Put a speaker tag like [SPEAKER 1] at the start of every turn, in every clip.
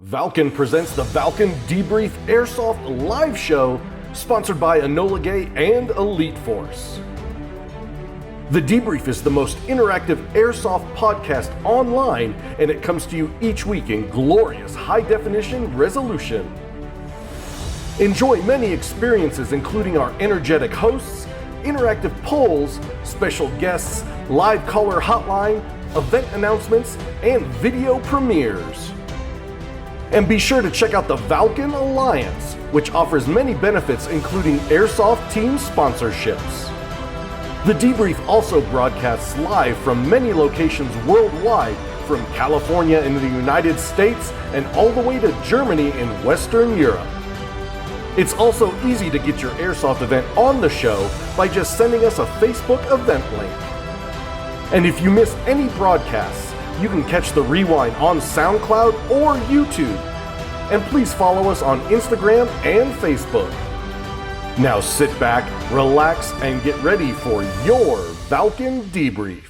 [SPEAKER 1] Valken presents the Valken Debrief Airsoft live show, sponsored by Enola Gay and Elite Force. The Debrief is the most interactive airsoft podcast online, and it comes to you each week in glorious high-definition resolution. Enjoy many experiences, including our energetic hosts, interactive polls, special guests, live caller hotline, event announcements, and video premieres. And be sure to check out the Valken Alliance, which offers many benefits including airsoft team sponsorships. The Debrief also broadcasts live from many locations worldwide, from California in the United States and all the way to Germany in Western Europe. It's also easy to get your airsoft event on the show by just sending us a Facebook event link. And if you miss any broadcasts, you can catch the rewind on SoundCloud or YouTube. And please follow us on Instagram and Facebook. Now sit back, relax, and get ready for your Valken Debrief.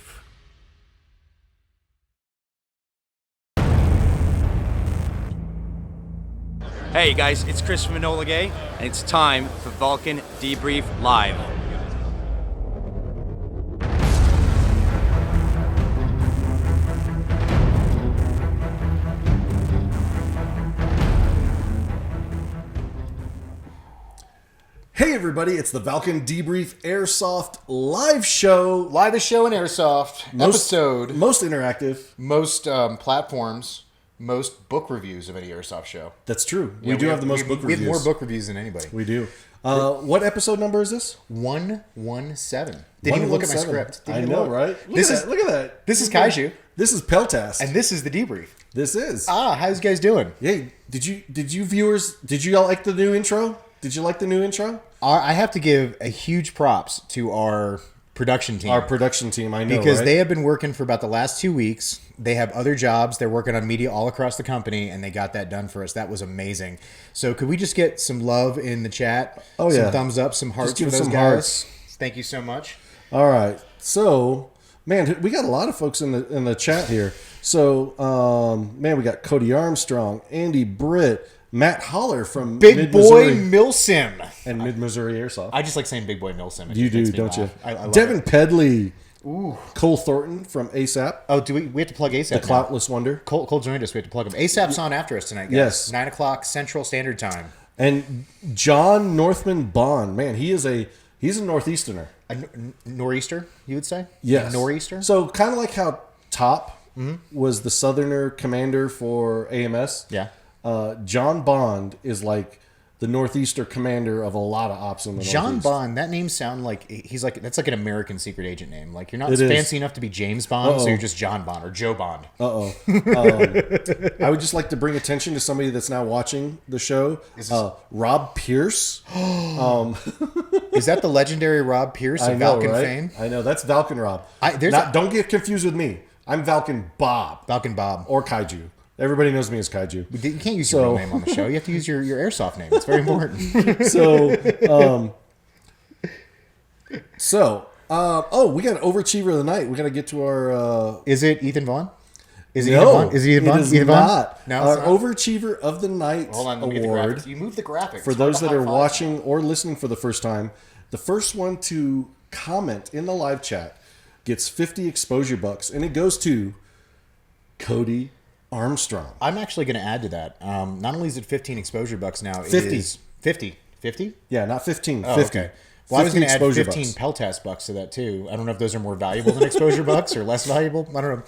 [SPEAKER 2] Hey guys, it's Chris from Enola Gay, and it's time for Valken Debrief Live.
[SPEAKER 1] Hey everybody, it's the Valken Debrief Airsoft live show.
[SPEAKER 3] Live show in Airsoft episode.
[SPEAKER 1] Most interactive.
[SPEAKER 3] Most platforms. Most book reviews of any Airsoft show.
[SPEAKER 1] That's true.
[SPEAKER 3] Yeah,
[SPEAKER 1] we do have the most book reviews.
[SPEAKER 3] We have more book reviews than anybody.
[SPEAKER 1] We do. What episode number is this?
[SPEAKER 3] 117. Didn't even look at my script.
[SPEAKER 1] I know, right? Look at that.
[SPEAKER 3] This is Kaiju.
[SPEAKER 1] This is Peltast.
[SPEAKER 3] And this is the Debrief.
[SPEAKER 1] This is.
[SPEAKER 3] How's you guys doing?
[SPEAKER 1] Hey, did you viewers, did you all like the new intro? Did you like the new intro?
[SPEAKER 3] I have to give a huge props to our production team.
[SPEAKER 1] Our production team, I know,
[SPEAKER 3] because
[SPEAKER 1] right?
[SPEAKER 3] they have been working for about the last 2 weeks. They have other jobs. They're working on media all across the company, and they got that done for us. That was amazing. So could we just get some love in the chat?
[SPEAKER 1] Oh, yeah.
[SPEAKER 3] Some thumbs up, some hearts for those
[SPEAKER 1] some
[SPEAKER 3] guys.
[SPEAKER 1] hearts.
[SPEAKER 3] Thank you so much.
[SPEAKER 1] All right. So, man, we got a lot of folks in the chat here. So, man, we got Cody Armstrong, Andy Britt, Matt Holler from
[SPEAKER 3] Big Boy Milsim.
[SPEAKER 1] And Mid-Missouri Airsoft.
[SPEAKER 3] I just like saying Big Boy Milsim.
[SPEAKER 1] You do, don't you?
[SPEAKER 3] I love
[SPEAKER 1] Devin
[SPEAKER 3] it.
[SPEAKER 1] Pedley.
[SPEAKER 3] Ooh.
[SPEAKER 1] Cole Thornton from ASAP.
[SPEAKER 3] Oh, we have to plug ASAP
[SPEAKER 1] The Cloutless Wonder.
[SPEAKER 3] Cole joined us. We have to plug him. ASAP's on after us tonight, guys.
[SPEAKER 1] Yes.
[SPEAKER 3] 9 o'clock Central Standard Time.
[SPEAKER 1] And John Northman Bond. Man, he's a Northeasterner.
[SPEAKER 3] A nor'easter, you would say?
[SPEAKER 1] Yes.
[SPEAKER 3] A nor'easter?
[SPEAKER 1] So kind of like how Top was the Southerner commander for AMS.
[SPEAKER 3] Yeah.
[SPEAKER 1] John Bond is like the Northeaster commander of a lot of ops in the
[SPEAKER 3] John
[SPEAKER 1] Northeast.
[SPEAKER 3] Bond, that name sound like that's like an American secret agent name. Like you're not
[SPEAKER 1] It
[SPEAKER 3] fancy
[SPEAKER 1] is.
[SPEAKER 3] enough to be James Bond,
[SPEAKER 1] Uh-oh.
[SPEAKER 3] so you're just John Bond or Joe Bond.
[SPEAKER 1] I would just like to bring attention to somebody that's now watching the show. Rob Pierce.
[SPEAKER 3] Is that the legendary Rob Pierce of Valken fame?
[SPEAKER 1] I know, that's Valken Rob. Don't get confused with me. I'm Valken Bob.
[SPEAKER 3] Valken Bob.
[SPEAKER 1] Or Kaiju. Everybody knows me as Kaiju.
[SPEAKER 3] You can't use your real name on the show. You have to use your airsoft name. It's very important.
[SPEAKER 1] We got an Overachiever of the night. We got to get to our...
[SPEAKER 3] Is it Ethan Vaughn? Is it
[SPEAKER 1] no,
[SPEAKER 3] Ethan Vaughn? Is it Ethan Vaughn?
[SPEAKER 1] It is
[SPEAKER 3] Ethan Vaughn?
[SPEAKER 1] not.
[SPEAKER 3] No,
[SPEAKER 1] Our
[SPEAKER 3] it's not.
[SPEAKER 1] Overachiever of the Night
[SPEAKER 3] Hold on, let me get the
[SPEAKER 1] award.
[SPEAKER 3] graphics. You moved the graphics.
[SPEAKER 1] For those that are watching or listening for the first time, the first one to comment in the live chat gets 50 exposure bucks, and it goes to Cody Armstrong.
[SPEAKER 3] I'm actually going to add to that. Not only is it 15 exposure bucks now,
[SPEAKER 1] 50.
[SPEAKER 3] It is 50. 50?
[SPEAKER 1] Yeah, not 15.
[SPEAKER 3] Oh,
[SPEAKER 1] 50.
[SPEAKER 3] okay. Well, I was going to add 15
[SPEAKER 1] bucks.
[SPEAKER 3] Peltast bucks to that too. I don't know if those are more valuable than exposure bucks or less valuable. I don't know.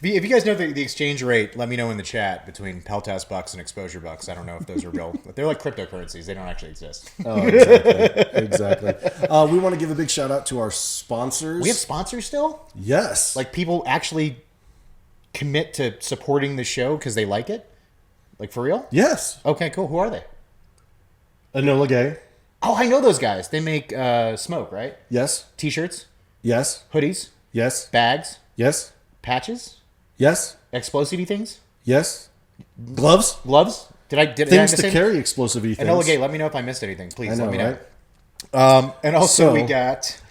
[SPEAKER 3] If you guys know the exchange rate, let me know in the chat between Peltast bucks and exposure bucks. I don't know if those are real. They're like cryptocurrencies. They don't actually exist.
[SPEAKER 1] Oh, exactly. We want to give a big shout out to our sponsors.
[SPEAKER 3] We have sponsors still?
[SPEAKER 1] Yes.
[SPEAKER 3] Like people actually commit to supporting the show because they like it? Like for real?
[SPEAKER 1] Yes.
[SPEAKER 3] Okay, cool. Who are they?
[SPEAKER 1] Enola Gay.
[SPEAKER 3] Oh, I know those guys. They make smoke, right?
[SPEAKER 1] Yes.
[SPEAKER 3] T-shirts,
[SPEAKER 1] Yes.
[SPEAKER 3] hoodies,
[SPEAKER 1] Yes.
[SPEAKER 3] bags,
[SPEAKER 1] Yes.
[SPEAKER 3] patches,
[SPEAKER 1] Yes.
[SPEAKER 3] explosivity things,
[SPEAKER 1] Yes. Gloves.
[SPEAKER 3] gloves. Did I
[SPEAKER 1] Things
[SPEAKER 3] miss
[SPEAKER 1] to
[SPEAKER 3] anything?
[SPEAKER 1] carry explosive things.
[SPEAKER 3] Enola Gay, let me know if I missed anything. Please
[SPEAKER 1] I know,
[SPEAKER 3] let me know.
[SPEAKER 1] right?
[SPEAKER 3] And also
[SPEAKER 1] So-
[SPEAKER 3] we got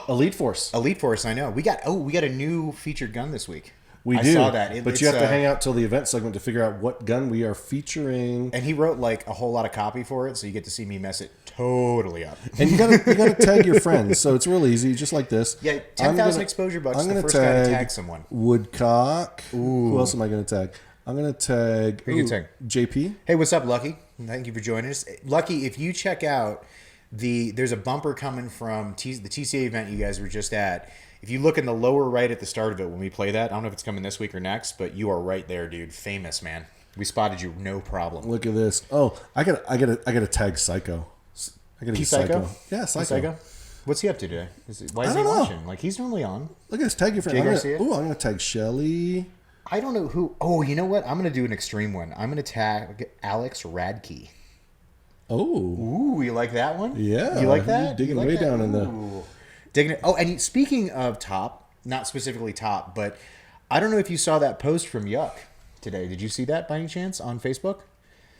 [SPEAKER 1] Elite Force.
[SPEAKER 3] Elite Force. I know we got a new featured gun this week.
[SPEAKER 1] We
[SPEAKER 3] I
[SPEAKER 1] do.
[SPEAKER 3] saw that.
[SPEAKER 1] But you have to hang out till the event segment to figure out what gun we are featuring.
[SPEAKER 3] And he wrote like a whole lot of copy for it, so you get to see me mess it totally up.
[SPEAKER 1] And you gotta tag your friends, so it's real easy, just like this.
[SPEAKER 3] Yeah, 10,000 exposure bucks.
[SPEAKER 1] I'm
[SPEAKER 3] The
[SPEAKER 1] gonna
[SPEAKER 3] first guy to tag someone.
[SPEAKER 1] Woodcock. Who else am I gonna tag? I'm gonna tag.
[SPEAKER 3] Who you gonna tag?
[SPEAKER 1] JP.
[SPEAKER 3] Hey, what's up, Lucky? Thank you for joining us. Lucky, if you check out there's a bumper coming from the TCA event you guys were just at. If you look in the lower right at the start of it when we play that, I don't know if it's coming this week or next, but you are right there, dude. Famous, man. We spotted you, no problem.
[SPEAKER 1] Look at this. Oh, I gotta tag Psycho. I gotta get
[SPEAKER 3] Psycho?
[SPEAKER 1] Yeah, Psycho.
[SPEAKER 3] What's he up to today? Why is
[SPEAKER 1] I
[SPEAKER 3] he
[SPEAKER 1] don't know.
[SPEAKER 3] watching? Like, he's normally on.
[SPEAKER 1] Look at this. Tag your friend.
[SPEAKER 3] Jay Garcia?
[SPEAKER 1] I'm gonna tag Shelly.
[SPEAKER 3] I don't know who. Oh, you know what? I'm going to do an extreme one. I'm going to tag Alex Radke.
[SPEAKER 1] Oh.
[SPEAKER 3] Ooh, you like that one?
[SPEAKER 1] Yeah.
[SPEAKER 3] You like that?
[SPEAKER 1] You're digging
[SPEAKER 3] You like
[SPEAKER 1] way
[SPEAKER 3] that?
[SPEAKER 1] down in the...
[SPEAKER 3] Ooh. Digging it. Oh, and speaking of top, not specifically top, but I don't know if you saw that post from Yuck today. Did you see that by any chance on Facebook?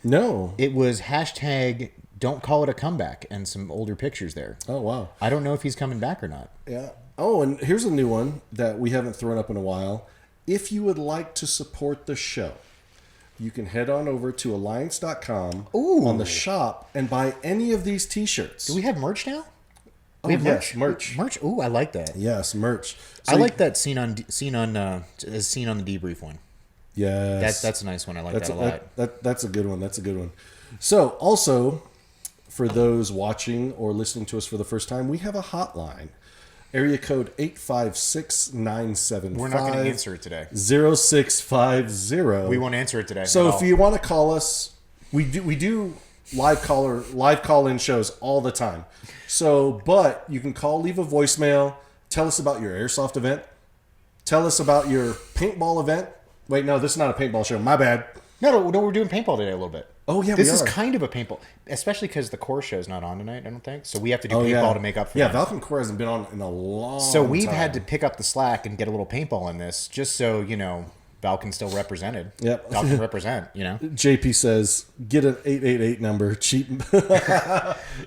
[SPEAKER 1] No.
[SPEAKER 3] It was hashtag don't call it a comeback and some older pictures there.
[SPEAKER 1] Oh, wow.
[SPEAKER 3] I don't know if he's coming back or not.
[SPEAKER 1] Yeah. Oh, and here's a new one that we haven't thrown up in a while. If you would like to support the show, you can head on over to alliance.com on the shop and buy any of these t-shirts.
[SPEAKER 3] Do we have merch now?
[SPEAKER 1] We have merch.
[SPEAKER 3] Merch. Ooh, I like that.
[SPEAKER 1] Yes, merch. So
[SPEAKER 3] I like that seen on the debrief one.
[SPEAKER 1] Yes.
[SPEAKER 3] That's a nice one. I like that a lot.
[SPEAKER 1] That's a good one. That's a good one. So, also, for those watching or listening to us for the first time, we have a hotline. Area code 856-975.
[SPEAKER 3] We're not going to answer it today.
[SPEAKER 1] 0650.
[SPEAKER 3] We won't answer it today.
[SPEAKER 1] So if you want to call us, we do live call-in shows all the time. So, but you can call, leave a voicemail, tell us about your airsoft event, tell us about your paintball event. Wait, no, this is not a paintball show. My bad.
[SPEAKER 3] No, we're doing paintball today a little bit.
[SPEAKER 1] Oh, yeah,
[SPEAKER 3] this
[SPEAKER 1] we
[SPEAKER 3] is
[SPEAKER 1] are.
[SPEAKER 3] kind of a paintball, especially because the core show's not on tonight, I don't think. So we have to do paintball to make up for
[SPEAKER 1] that.
[SPEAKER 3] that.
[SPEAKER 1] Yeah, Valken Core hasn't been on in a long time.
[SPEAKER 3] So we've had to pick up the slack and get a little paintball in this, just so, Valken's still represented.
[SPEAKER 1] Yep.
[SPEAKER 3] Valken represent,
[SPEAKER 1] JP says, get an 888 number, cheap.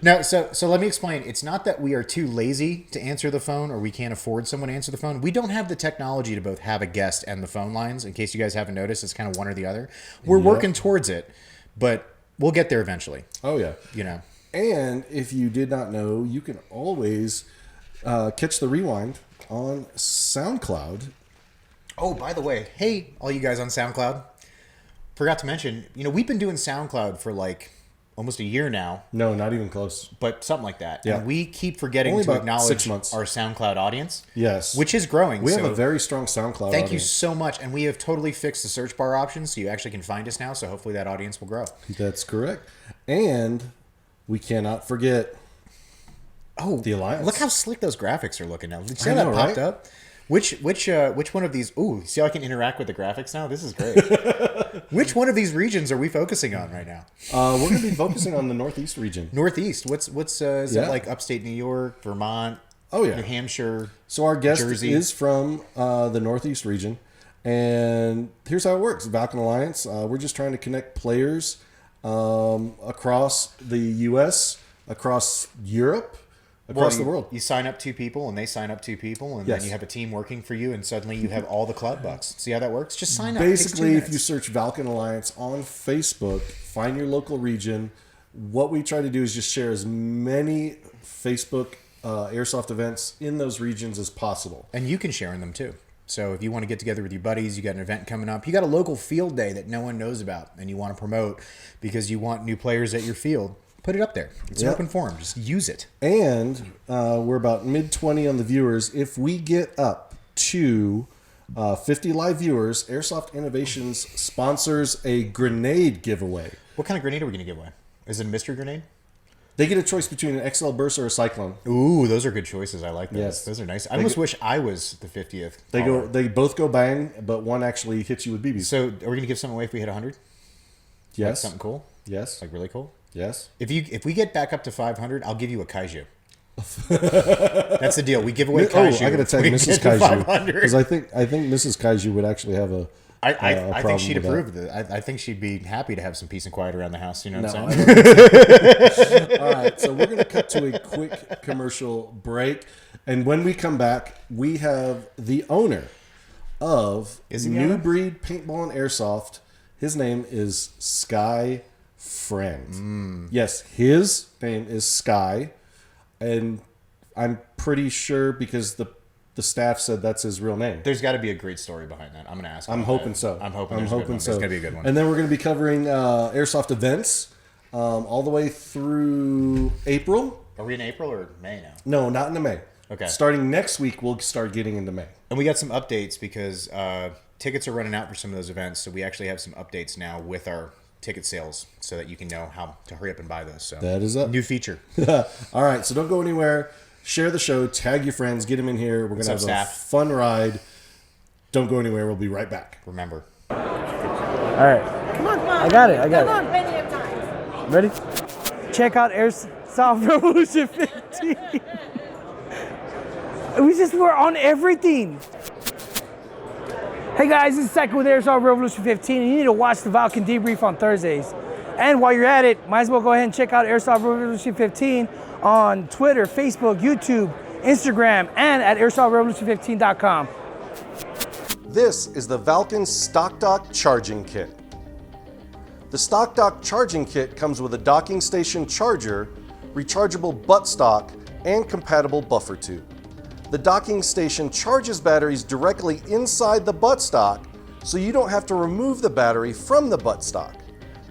[SPEAKER 3] No, so let me explain. It's not that we are too lazy to answer the phone or we can't afford someone to answer the phone. We don't have the technology to both have a guest and the phone lines. In case you guys haven't noticed, it's kind of one or the other. We're working towards it, but we'll get there eventually.
[SPEAKER 1] Oh, yeah. And if you did not know, you can always catch the rewind on SoundCloud.
[SPEAKER 3] Oh, by the way, hey, all you guys on SoundCloud. Forgot to mention, we've been doing SoundCloud for like almost a year now.
[SPEAKER 1] No, not even close.
[SPEAKER 3] But something like that.
[SPEAKER 1] Yeah.
[SPEAKER 3] And we keep forgetting
[SPEAKER 1] Only
[SPEAKER 3] to
[SPEAKER 1] about
[SPEAKER 3] acknowledge
[SPEAKER 1] 6 months.
[SPEAKER 3] our SoundCloud audience.
[SPEAKER 1] Yes.
[SPEAKER 3] Which is growing.
[SPEAKER 1] We have a very strong SoundCloud
[SPEAKER 3] Thank you
[SPEAKER 1] audience.
[SPEAKER 3] so much. And we have totally fixed the search bar option, so you actually can find us now. So hopefully that audience will grow.
[SPEAKER 1] That's correct. And we cannot forget the Alliance.
[SPEAKER 3] Look how slick those graphics are looking now. Did you see
[SPEAKER 1] I
[SPEAKER 3] how
[SPEAKER 1] know,
[SPEAKER 3] that popped
[SPEAKER 1] right?
[SPEAKER 3] up? Which one of these? Ooh, see how I can interact with the graphics now? This is great. Which one of these regions are we focusing on right now?
[SPEAKER 1] We're going to be focusing on the Northeast region.
[SPEAKER 3] Northeast. What's is that like upstate New York, Vermont?
[SPEAKER 1] Oh, yeah.
[SPEAKER 3] New Hampshire.
[SPEAKER 1] So our guest
[SPEAKER 3] Jersey.
[SPEAKER 1] is from the Northeast region. And here's how it works. Valken Alliance, we're just trying to connect players across the U.S., across Europe, across the world.
[SPEAKER 3] You sign up 2 people, and they sign up 2 people, and
[SPEAKER 1] Yes.
[SPEAKER 3] then you have a team working for you, and suddenly you have all the club bucks. See how that works? Just sign up.
[SPEAKER 1] Basically,
[SPEAKER 3] It
[SPEAKER 1] if
[SPEAKER 3] takes 2
[SPEAKER 1] you search Valken Alliance on Facebook, find your local region. What we try to do is just share as many Facebook airsoft events in those regions as possible.
[SPEAKER 3] And you can share in them too. So if you want to get together with your buddies, you got an event coming up, you got a local field day that no one knows about, and you want to promote because you want new players at your field, put it up there. It's an open forum. Just use it.
[SPEAKER 1] And we're about mid-20 on the viewers. If we get up to 50 live viewers, Airsoft Innovations sponsors a grenade giveaway.
[SPEAKER 3] What kind of grenade are we going to give away? Is it a mystery grenade?
[SPEAKER 1] They get a choice between an XL Burst or a Cyclone.
[SPEAKER 3] Ooh, those are good choices. I like those.
[SPEAKER 1] Yes.
[SPEAKER 3] Those are nice. I almost wish I was the 50th.
[SPEAKER 1] They both go bang, but one actually hits you with BBs.
[SPEAKER 3] So are we going to give something away if we hit 100?
[SPEAKER 1] Yes.
[SPEAKER 3] Like something cool?
[SPEAKER 1] Yes.
[SPEAKER 3] Like really cool?
[SPEAKER 1] Yes.
[SPEAKER 3] If we get back up to 500, I'll give you a kaiju. That's the deal. We give away kaiju.
[SPEAKER 1] I got to tag
[SPEAKER 3] if we
[SPEAKER 1] Mrs.
[SPEAKER 3] get to
[SPEAKER 1] Kaiju
[SPEAKER 3] 500.
[SPEAKER 1] because I think Mrs. Kaiju would actually have a.
[SPEAKER 3] I think she'd
[SPEAKER 1] with that.
[SPEAKER 3] approve of it. I think she'd be happy to have some peace and quiet around the house. You know what I'm
[SPEAKER 1] I
[SPEAKER 3] saying?
[SPEAKER 1] don't All right, so we're going to cut to a quick commercial break, and when we come back, we have the owner of
[SPEAKER 3] Is he
[SPEAKER 1] New
[SPEAKER 3] on?
[SPEAKER 1] Breed Paintball and Airsoft. His name is Sky Friend. Yes, his name is Sky, and I'm pretty sure because the staff said that's his real name.
[SPEAKER 3] There's got to be a great story behind that. I'm going to ask.
[SPEAKER 1] I'm hoping so.
[SPEAKER 3] I'm hoping so. It's going to be a good one.
[SPEAKER 1] And then we're going to be covering Airsoft events all the way through April.
[SPEAKER 3] Are we in April or May now?
[SPEAKER 1] No, not into May.
[SPEAKER 3] Okay.
[SPEAKER 1] Starting next week, we'll start getting into May.
[SPEAKER 3] And we got some updates because tickets are running out for some of those events. So we actually have some updates now with our ticket sales so that you can know how to hurry up and buy those. So
[SPEAKER 1] That is up.
[SPEAKER 3] new feature.
[SPEAKER 1] All right, so don't go anywhere. Share the show. Tag your friends. Get them in here. We're going to have a fun ride. Don't go anywhere. We'll be right back.
[SPEAKER 3] Remember.
[SPEAKER 4] All right. Come on. I got it.
[SPEAKER 5] Come on, plenty of time.
[SPEAKER 4] Ready? Check out Airsoft Revolution 15. We're on everything. Hey guys, this is Second with Airsoft Revolution 15, and you need to watch the Valken Debrief on Thursdays. And while you're at it, might as well go ahead and check out Airsoft Revolution 15 on Twitter, Facebook, YouTube, Instagram, and at airsoftrevolution15.com.
[SPEAKER 1] This is the Valken Stock Dock Charging Kit. The Stock Dock Charging Kit comes with a docking station charger, rechargeable buttstock, and compatible buffer tube. The docking station charges batteries directly inside the buttstock, so you don't have to remove the battery from the buttstock.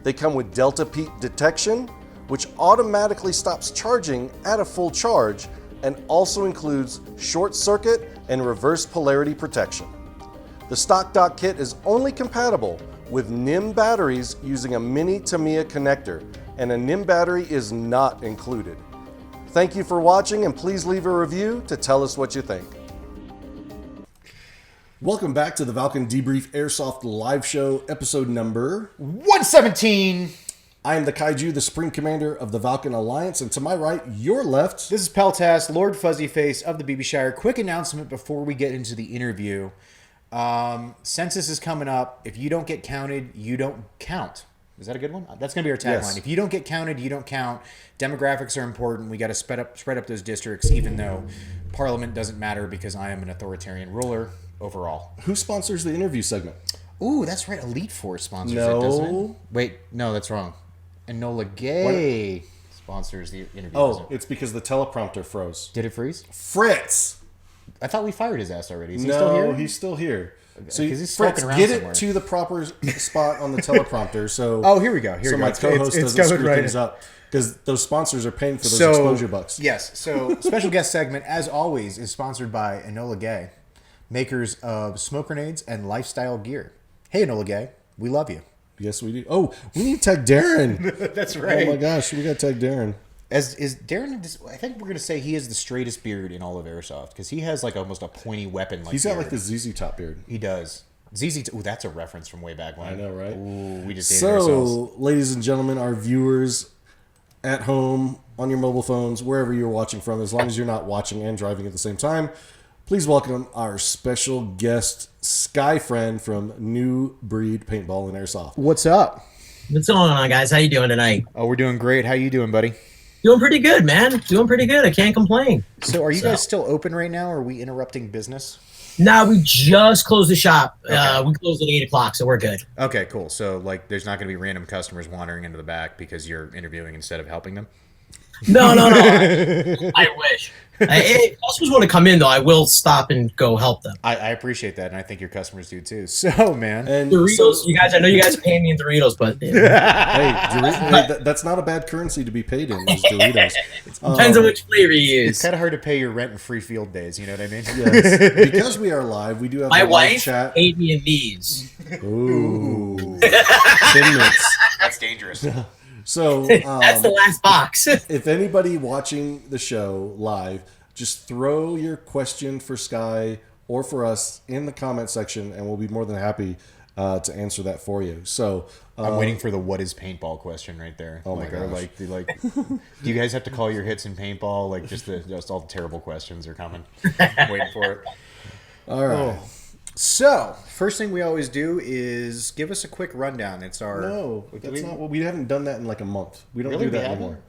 [SPEAKER 1] They come with delta peak detection, which automatically stops charging at a full charge, and also includes short circuit and reverse polarity protection. The Stock Dock Kit is only compatible with NIM batteries using a mini Tamiya connector, and a NIM battery is not included. Thank you for watching, and please leave a review to tell us what you think. Welcome back to the Valken Debrief Airsoft live show, episode number
[SPEAKER 3] 117.
[SPEAKER 1] I am the Kaiju, the Supreme Commander of the Valken Alliance, and to my right, your left.
[SPEAKER 3] This is Peltas, Lord Fuzzyface of the BB Shire. Quick announcement before we get into the interview. Census is coming up. If you don't get counted, you don't count. Is that a good one? That's going to be our tagline.
[SPEAKER 1] Yes.
[SPEAKER 3] If you don't get counted, you don't count. Demographics are important. We got to spread up those districts, even though Parliament doesn't matter because I am an authoritarian ruler overall.
[SPEAKER 1] Who sponsors the interview segment?
[SPEAKER 3] Ooh, that's right. Elite Force sponsors
[SPEAKER 1] No.
[SPEAKER 3] it, doesn't it? Wait, no, that's wrong. Enola Gay sponsors the interview.
[SPEAKER 1] Oh, it's because the teleprompter froze.
[SPEAKER 3] Did it freeze?
[SPEAKER 1] Fritz!
[SPEAKER 3] I thought we fired his ass already. Is he
[SPEAKER 1] No,
[SPEAKER 3] still here?
[SPEAKER 1] he's still here. So
[SPEAKER 3] 'Cause he's
[SPEAKER 1] Fritz,
[SPEAKER 3] stalking around
[SPEAKER 1] get
[SPEAKER 3] somewhere.
[SPEAKER 1] it to the proper spot on the teleprompter. So
[SPEAKER 3] Oh, here we go. Here
[SPEAKER 1] so
[SPEAKER 3] we go.
[SPEAKER 1] my co-host
[SPEAKER 3] It's
[SPEAKER 1] doesn't
[SPEAKER 3] coming
[SPEAKER 1] screw
[SPEAKER 3] right
[SPEAKER 1] things
[SPEAKER 3] in.
[SPEAKER 1] up because those sponsors are paying for those exposure bucks.
[SPEAKER 3] Yes. So special guest segment, as always, is sponsored by Enola Gay, makers of smoke grenades and lifestyle gear. Hey, Enola Gay, we love you.
[SPEAKER 1] Yes, we do. Oh, we need to tag Darren.
[SPEAKER 3] That's
[SPEAKER 1] Oh
[SPEAKER 3] right.
[SPEAKER 1] my gosh, we got to tag Darren.
[SPEAKER 3] As is Darren? I think we're gonna say he has the straightest beard in all of Airsoft because he has like almost a pointy weapon.
[SPEAKER 1] He's got like the ZZ Top beard.
[SPEAKER 3] He does. ZZ. Ooh, that's a reference from way back when.
[SPEAKER 1] I know, right?
[SPEAKER 3] Ooh, we just dated ourselves.
[SPEAKER 1] So, ladies and gentlemen, our viewers at home, on your mobile phones, wherever you're watching from, as long as you're not watching and driving at the same time, please welcome our special guest, Sky Friend from New Breed Paintball and Airsoft.
[SPEAKER 3] What's up?
[SPEAKER 5] What's going on, guys? How you doing tonight?
[SPEAKER 3] Oh, we're doing great. How you doing, buddy?
[SPEAKER 5] Doing pretty good, man. Doing pretty good. I can't complain.
[SPEAKER 3] So, are you guys still open right now? Or are we interrupting business?
[SPEAKER 5] Nah, we just closed the shop.
[SPEAKER 3] Okay.
[SPEAKER 5] We closed at 8 o'clock, so we're good.
[SPEAKER 3] Okay, cool. So, like, there's not going to be random customers wandering into the back because you're interviewing instead of helping them?
[SPEAKER 5] No. I wish. If customers want to come in, though, I will stop and go help them.
[SPEAKER 3] I appreciate that, and I think your customers do too. So, man.
[SPEAKER 1] And
[SPEAKER 5] Doritos, you guys, I know you guys are paying me in Doritos, but
[SPEAKER 1] hey, that's not a bad currency to be paid in, is Doritos.
[SPEAKER 5] depends on which flavor you use.
[SPEAKER 3] It's kind of hard to pay your rent and free field days, you know what I mean?
[SPEAKER 1] Yes. Because we are live, we do have
[SPEAKER 5] My
[SPEAKER 1] a live
[SPEAKER 5] wife
[SPEAKER 1] chat.
[SPEAKER 5] paid me in these.
[SPEAKER 1] Ooh. Thin mints.
[SPEAKER 3] That's dangerous.
[SPEAKER 1] So,
[SPEAKER 5] That's the last box.
[SPEAKER 1] if anybody watching the show live, just throw your question for Sky or for us in the comment section, and we'll be more than happy to answer that for you. So
[SPEAKER 3] I'm waiting for the what is paintball question right there.
[SPEAKER 1] Oh my gosh.
[SPEAKER 3] Do you guys have to call your hits in paintball? Like just all the terrible questions are coming. I'm waiting for it.
[SPEAKER 1] all right.
[SPEAKER 3] So, first thing we always do is give us a quick rundown. It's our
[SPEAKER 1] No, that's not what we haven't done that in like a month. We don't do that anymore.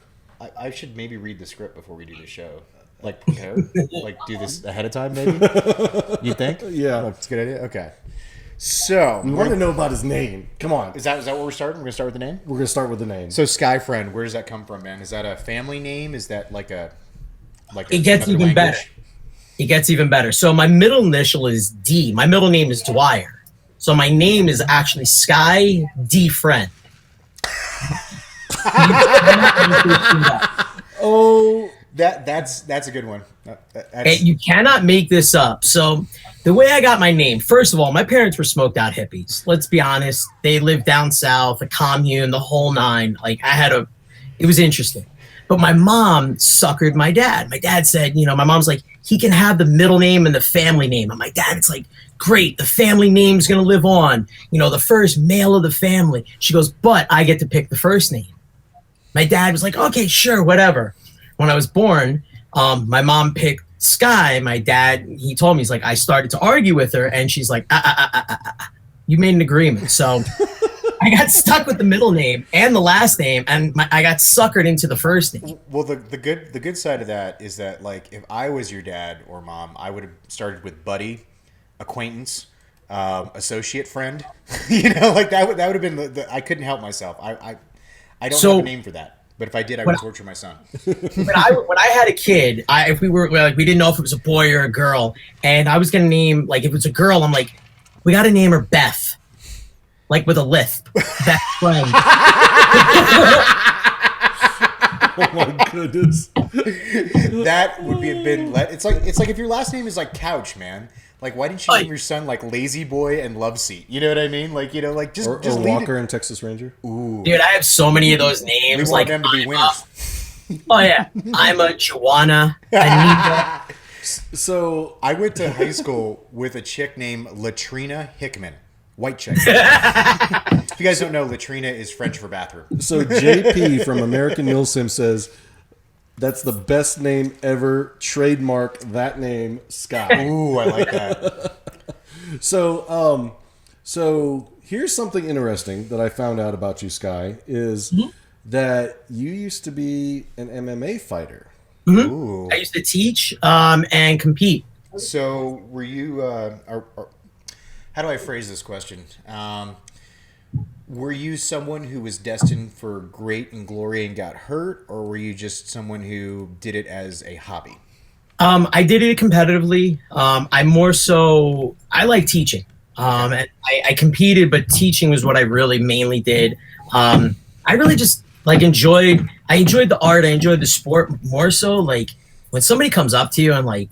[SPEAKER 3] I should maybe read the script before we do the show. Like do this ahead of time, maybe? You think?
[SPEAKER 1] Yeah.
[SPEAKER 3] That's a good idea. Okay. So
[SPEAKER 1] We want to know about his name. Come on.
[SPEAKER 3] is that what we're starting? We're gonna start with the name.
[SPEAKER 1] We're going to start with the name.
[SPEAKER 3] So Sky Friend, where does that come from, man? Is that a family name? Is that
[SPEAKER 5] It gets even better. It gets even better. So my middle initial is D. My middle name is Dwyer. So my name is actually Sky D Friend.
[SPEAKER 1] Oh,
[SPEAKER 3] That's a good one.
[SPEAKER 5] And you cannot make this up. So the way I got my name, first of all, my parents were smoked out hippies. Let's be honest. They lived down south, a commune, the whole nine. Like it was interesting. But my mom suckered my dad. My dad said, my mom's like, he can have the middle name and the family name. I'm like, Dad, it's like, great. The family name's going to live on, the first male of the family. She goes, but I get to pick the first name. My dad was like, okay, sure, whatever. When I was born, my mom picked Sky. My dad, he told me, he's like, I started to argue with her, and she's like, you made an agreement. So I got stuck with the middle name and the last name, and I got suckered into the first name.
[SPEAKER 3] Well, the good side of that is that, like, if I was your dad or mom, I would have started with buddy, acquaintance, associate friend. Like that would have been I couldn't help myself. I don't have a name for that. But if I did, I would torture my son.
[SPEAKER 5] When I had a kid, if we were like, we didn't know if it was a boy or a girl, and I was gonna name, like, if it was a girl, I'm like, we gotta name her Beth, like with a lisp. Beth Friend.
[SPEAKER 1] oh my goodness.
[SPEAKER 3] That would been. It's like if your last name is like Couch, man. Like, why didn't you name your son like Lazy Boy and Love Seat? You know what I mean? Like, just
[SPEAKER 1] or
[SPEAKER 3] leave
[SPEAKER 1] Walker and Texas Ranger.
[SPEAKER 3] Ooh.
[SPEAKER 5] Dude, I have so many of those names.
[SPEAKER 3] We want them to be winners.
[SPEAKER 5] Oh yeah, I'm a Joanna. Anita.
[SPEAKER 1] So
[SPEAKER 3] I went to high school with a chick named Latrina Hickman. White chick. If you guys don't know, Latrina is French for bathroom.
[SPEAKER 1] So JP from American Milsim says, that's the best name ever. Trademark that name, Sky.
[SPEAKER 3] Ooh, I like that.
[SPEAKER 1] So here's something interesting that I found out about you, Sky, is that you used to be an MMA fighter.
[SPEAKER 5] Mm-hmm.
[SPEAKER 3] Ooh.
[SPEAKER 5] I used to teach and compete.
[SPEAKER 3] So were you? How do I phrase this question? Were you someone who was destined for great and glory and got hurt, or were you just someone who did it as a hobby?
[SPEAKER 5] I did it competitively. I like teaching. And I competed, but teaching was what I really mainly did. I really just enjoyed the art. I enjoyed the sport more so. Like, when somebody comes up to you and my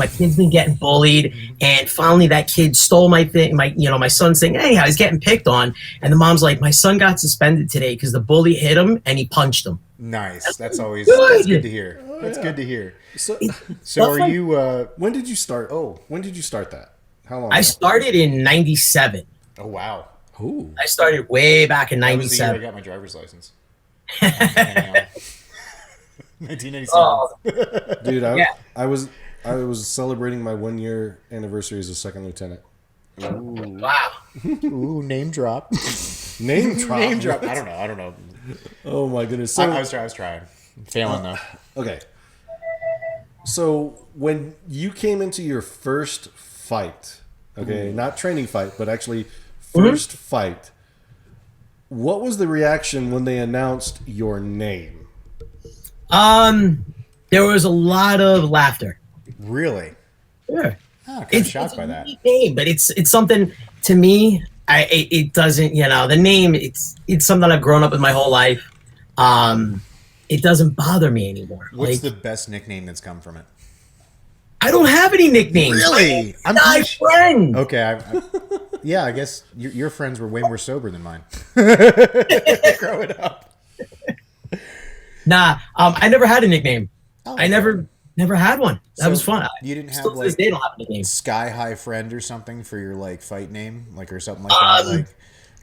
[SPEAKER 5] kid's been getting bullied, and finally that kid stole my thing, my son's saying, hey, he's getting picked on, and the mom's like, my son got suspended today because the bully hit him and he punched him.
[SPEAKER 3] Nice. That's good to hear. That's good to hear. So are you?
[SPEAKER 1] When did you start? When did you start that? How long?
[SPEAKER 5] I started in '97.
[SPEAKER 3] Oh wow.
[SPEAKER 1] Ooh.
[SPEAKER 5] I started way back in
[SPEAKER 3] That was the year I
[SPEAKER 5] '97.
[SPEAKER 3] got my driver's license. 1987.
[SPEAKER 5] Oh,
[SPEAKER 1] Dude,
[SPEAKER 5] Yeah.
[SPEAKER 1] I was celebrating my 1-year anniversary as a second lieutenant.
[SPEAKER 5] wow.
[SPEAKER 3] Ooh, name drop.
[SPEAKER 1] Name drop.
[SPEAKER 3] Name drop. I don't know.
[SPEAKER 1] Oh my goodness. So,
[SPEAKER 3] I was trying. Failing though.
[SPEAKER 1] okay. So when you came into your first fight, okay, not training fight, but actually first fight, what was the reaction when they announced your name?
[SPEAKER 5] There was a lot of laughter.
[SPEAKER 3] Really?
[SPEAKER 5] Yeah.
[SPEAKER 3] Oh, kind of shocked by
[SPEAKER 5] a
[SPEAKER 3] that.
[SPEAKER 5] unique name, but it's something to me. It doesn't, the name. It's something I've grown up with my whole life. It doesn't bother me anymore.
[SPEAKER 3] What's the best nickname that's come from it?
[SPEAKER 5] I don't have any nicknames.
[SPEAKER 3] Really?
[SPEAKER 5] I'm my friend.
[SPEAKER 3] Okay. Yeah, I guess your friends were way more sober than mine. Growing up.
[SPEAKER 5] Nah, I never had a nickname.
[SPEAKER 3] Oh,
[SPEAKER 5] I never had one. That
[SPEAKER 3] So
[SPEAKER 5] was fun.
[SPEAKER 3] You didn't have
[SPEAKER 5] Still to this day, don't have a nickname.
[SPEAKER 3] Sky High Friend or something for your fight name, or something like that, like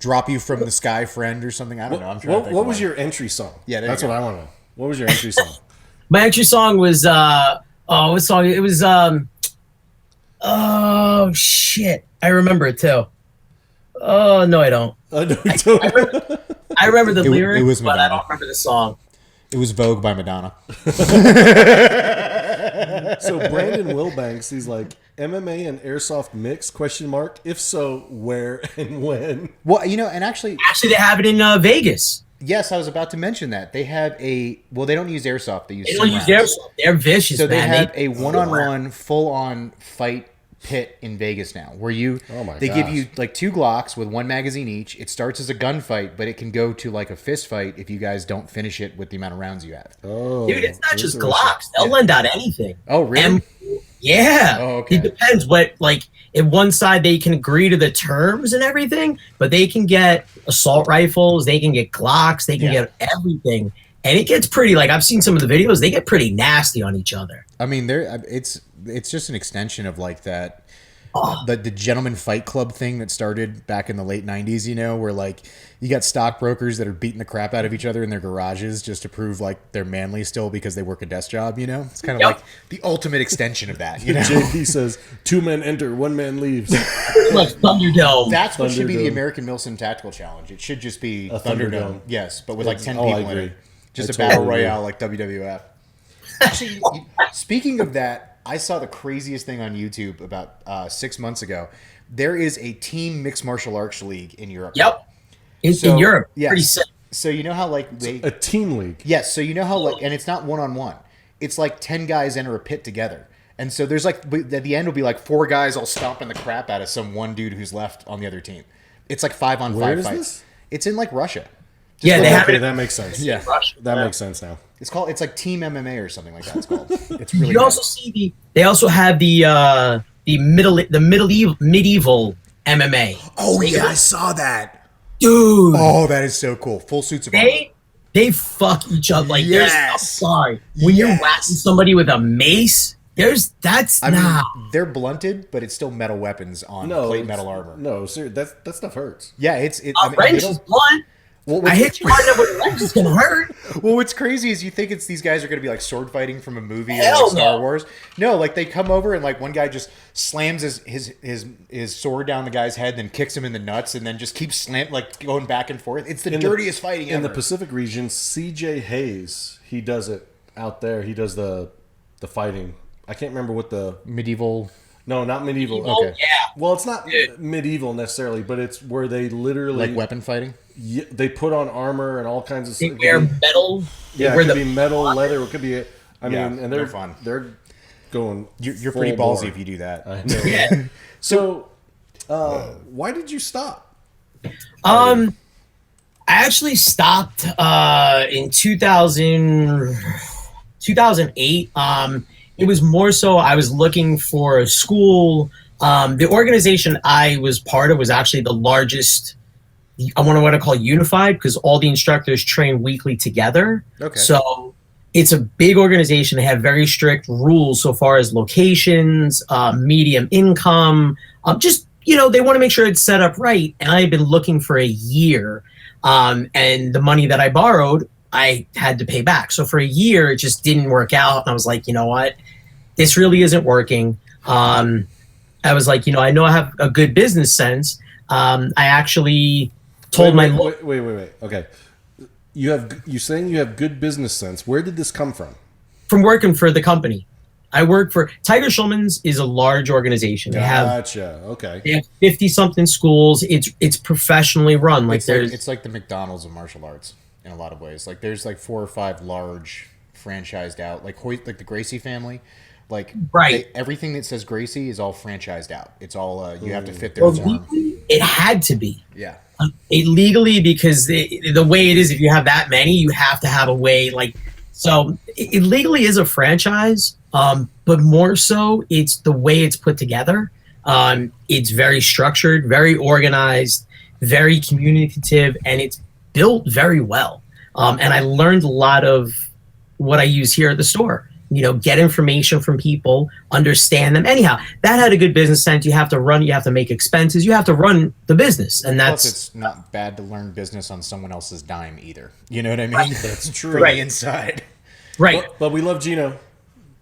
[SPEAKER 3] drop you from the sky friend or something. I don't know. I'm trying to think.
[SPEAKER 1] What was your entry song?
[SPEAKER 3] Yeah, there
[SPEAKER 1] that's
[SPEAKER 3] you
[SPEAKER 1] what
[SPEAKER 3] go.
[SPEAKER 1] I want to know. What was your entry song?
[SPEAKER 5] My entry song was what song? It was oh shit. I remember it too. Oh no, I don't. I remember the lyrics,
[SPEAKER 3] it was
[SPEAKER 5] but I
[SPEAKER 3] Madonna.
[SPEAKER 5] don't remember the song.
[SPEAKER 3] It was Vogue by Madonna.
[SPEAKER 1] So Brandon Wilbanks, he's like, MMA and airsoft mix? Question mark. If so, where and when?
[SPEAKER 3] Well, and actually,
[SPEAKER 5] they have it in Vegas.
[SPEAKER 3] yes, I was about to mention that they have a. Well, they don't use airsoft. They use.
[SPEAKER 5] They don't use airsoft. They're vicious.
[SPEAKER 3] So they
[SPEAKER 5] man.
[SPEAKER 3] have a one-on-one, full-on fight pit in Vegas now, where they give you like 2 Glocks with 1 magazine each. It starts as a gunfight, but it can go to like a fist fight if you guys don't finish it with the amount of rounds you have.
[SPEAKER 1] Oh,
[SPEAKER 5] dude, it's not just Glocks. They'll lend out anything.
[SPEAKER 3] Oh, really?
[SPEAKER 5] Yeah.
[SPEAKER 3] Oh, okay.
[SPEAKER 5] It depends what, like, in one side they can agree to the terms and everything, but they can get assault rifles, they can get Glocks, they can get everything. And it gets pretty, like, I've seen some of the videos, they get pretty nasty on each other.
[SPEAKER 3] I mean, it's just an extension of like that. The gentleman fight club thing that started back in the late 90s, where like you got stockbrokers that are beating the crap out of each other in their garages just to prove like they're manly still because they work a desk job, It's kind of like the ultimate extension of that,
[SPEAKER 1] JP says 2 men enter, 1 man leaves.
[SPEAKER 5] Like Thunderdome.
[SPEAKER 3] That's what should be the American Milsim Tactical Challenge. It should just be a Thunderdome. Yes, but with like 10 people in it. Just a battle royale like WWF. Actually, speaking of that, I saw the craziest thing on YouTube about 6 months ago. There is a team mixed martial arts league in Europe.
[SPEAKER 5] Yep. In Europe.
[SPEAKER 3] Yes.
[SPEAKER 5] Pretty sick.
[SPEAKER 3] So you know how like
[SPEAKER 1] a team league.
[SPEAKER 3] Yes. So you know how like, and it's not 1-on-1. It's like 10 guys enter a pit together. And so there's like, at the end will be like 4 guys all stomping the crap out of some one dude who's left on the other team. It's like 5-on-5
[SPEAKER 1] Where is
[SPEAKER 3] fights.
[SPEAKER 1] this?
[SPEAKER 3] It's in like Russia.
[SPEAKER 5] Yeah, they have it.
[SPEAKER 1] That makes sense.
[SPEAKER 3] Yeah.
[SPEAKER 1] That makes sense now.
[SPEAKER 3] It's like Team MMA or something like that. It's called. It's really.
[SPEAKER 5] You also see they also have the medieval MMA.
[SPEAKER 3] Oh yeah, I saw that.
[SPEAKER 5] Dude.
[SPEAKER 3] Oh, that is so cool. Full suits of armor.
[SPEAKER 5] They fuck each other like
[SPEAKER 3] Yes.
[SPEAKER 5] there's no sorry. When you're whacking somebody with a mace, I mean,
[SPEAKER 3] they're blunted, but it's still metal weapons on plate metal armor.
[SPEAKER 1] No, seriously, that stuff hurts.
[SPEAKER 3] Yeah,
[SPEAKER 5] wrench is blunt. I hit you hard enough with a wrench, it's gonna hurt.
[SPEAKER 3] Well, what's crazy is you think these guys are gonna be like sword fighting from a movie or
[SPEAKER 5] Hell
[SPEAKER 3] like Star
[SPEAKER 5] no.
[SPEAKER 3] Wars. No, like they come over and like one guy just slams his sword down the guy's head, then kicks him in the nuts, and then just keeps going back and forth. It's the dirtiest fighting ever.
[SPEAKER 1] In the Pacific region, CJ Hayes, he does it out there. He does the fighting. I can't remember what the
[SPEAKER 3] medieval.
[SPEAKER 1] No, not medieval.
[SPEAKER 5] Okay. Yeah.
[SPEAKER 1] Well, it's not medieval necessarily, but it's where they literally
[SPEAKER 3] Like weapon fighting.
[SPEAKER 1] Yeah, they put on armor and all kinds of
[SPEAKER 5] They
[SPEAKER 1] stuff.
[SPEAKER 5] wear metal.
[SPEAKER 1] Yeah, it could be metal, leather. It could be. I mean, and they're
[SPEAKER 3] fun.
[SPEAKER 1] They're going.
[SPEAKER 3] You're
[SPEAKER 1] full
[SPEAKER 3] pretty
[SPEAKER 1] bore.
[SPEAKER 3] ballsy if you do that.
[SPEAKER 1] I know.
[SPEAKER 5] Yeah.
[SPEAKER 1] So, why did you stop?
[SPEAKER 5] I actually stopped in 2008. It was more so I was looking for a school. The organization I was part of was actually the largest. I want to call unified because all the instructors train weekly together.
[SPEAKER 3] Okay.
[SPEAKER 5] So it's a big organization. They have very strict rules so far as locations, medium income. Just they want to make sure it's set up right. And I had been looking for a year, and the money that I borrowed, I had to pay back. So for a year, it just didn't work out. And I was like, you know what? This really isn't working. I was like, I know I have a good business sense. I actually told
[SPEAKER 1] wait. Okay, you're saying you have good business sense. Where did this come from?
[SPEAKER 5] From working for the company. I work for Tiger Schulman's is a large organization. They have 50 something schools. It's professionally run.
[SPEAKER 3] It's like the McDonald's of martial arts in a lot of ways. Like there's like 4 or 5 large franchised out, like the Gracie family. Like everything that says Gracie is all franchised out. It's all you have to fit their form.
[SPEAKER 5] It had to be.
[SPEAKER 3] Yeah.
[SPEAKER 5] Legally, because the way it is, if you have that many, you have to have a way. So it legally is a franchise, but more so, it's the way it's put together. It's very structured, very organized, very communicative, and it's built very well. And I learned a lot of what I use here at the store. Get information from people, understand them. Anyhow, that had a good business sense. You have to run, you have to make expenses, you have to run the business. And
[SPEAKER 3] plus it's not bad to learn business on someone else's dime either. You know what I mean?
[SPEAKER 5] Right.
[SPEAKER 3] That's true. From the inside.
[SPEAKER 5] Right.
[SPEAKER 1] But we love Gino.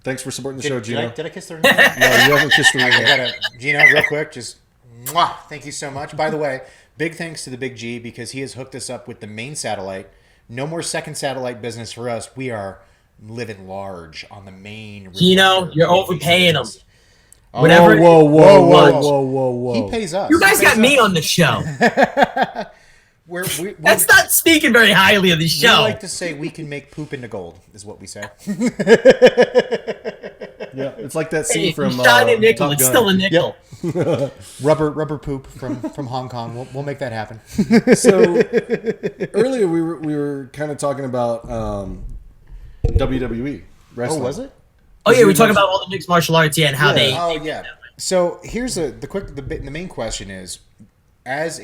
[SPEAKER 1] Thanks for supporting the show, Gino.
[SPEAKER 3] Did I kiss the ring? No,
[SPEAKER 1] you haven't kissed the ring.
[SPEAKER 3] I gotta, Gino, real quick, just mwah, thank you so much. By the way, big thanks to the Big G because he has hooked us up with the main satellite. No more second satellite business for us. We are living large on the main.
[SPEAKER 5] You're overpaying him.
[SPEAKER 4] Whatever. Whoa.
[SPEAKER 3] He pays us.
[SPEAKER 5] You guys got me on the show. That's not speaking very highly of the show.
[SPEAKER 3] We like to say we can make poop into gold, is what we say.
[SPEAKER 1] Yeah, it's like that scene from
[SPEAKER 5] shine a nickel.
[SPEAKER 1] Top
[SPEAKER 5] It's
[SPEAKER 1] Gun.
[SPEAKER 5] still a nickel.
[SPEAKER 3] Yep. rubber poop from Hong Kong. We'll make that happen.
[SPEAKER 1] So earlier we were kind of talking about WWE wrestling.
[SPEAKER 3] Oh, was it?
[SPEAKER 5] Oh yeah, we talk about all the mixed martial arts, and how they.
[SPEAKER 3] Oh yeah. So here's the main question is, as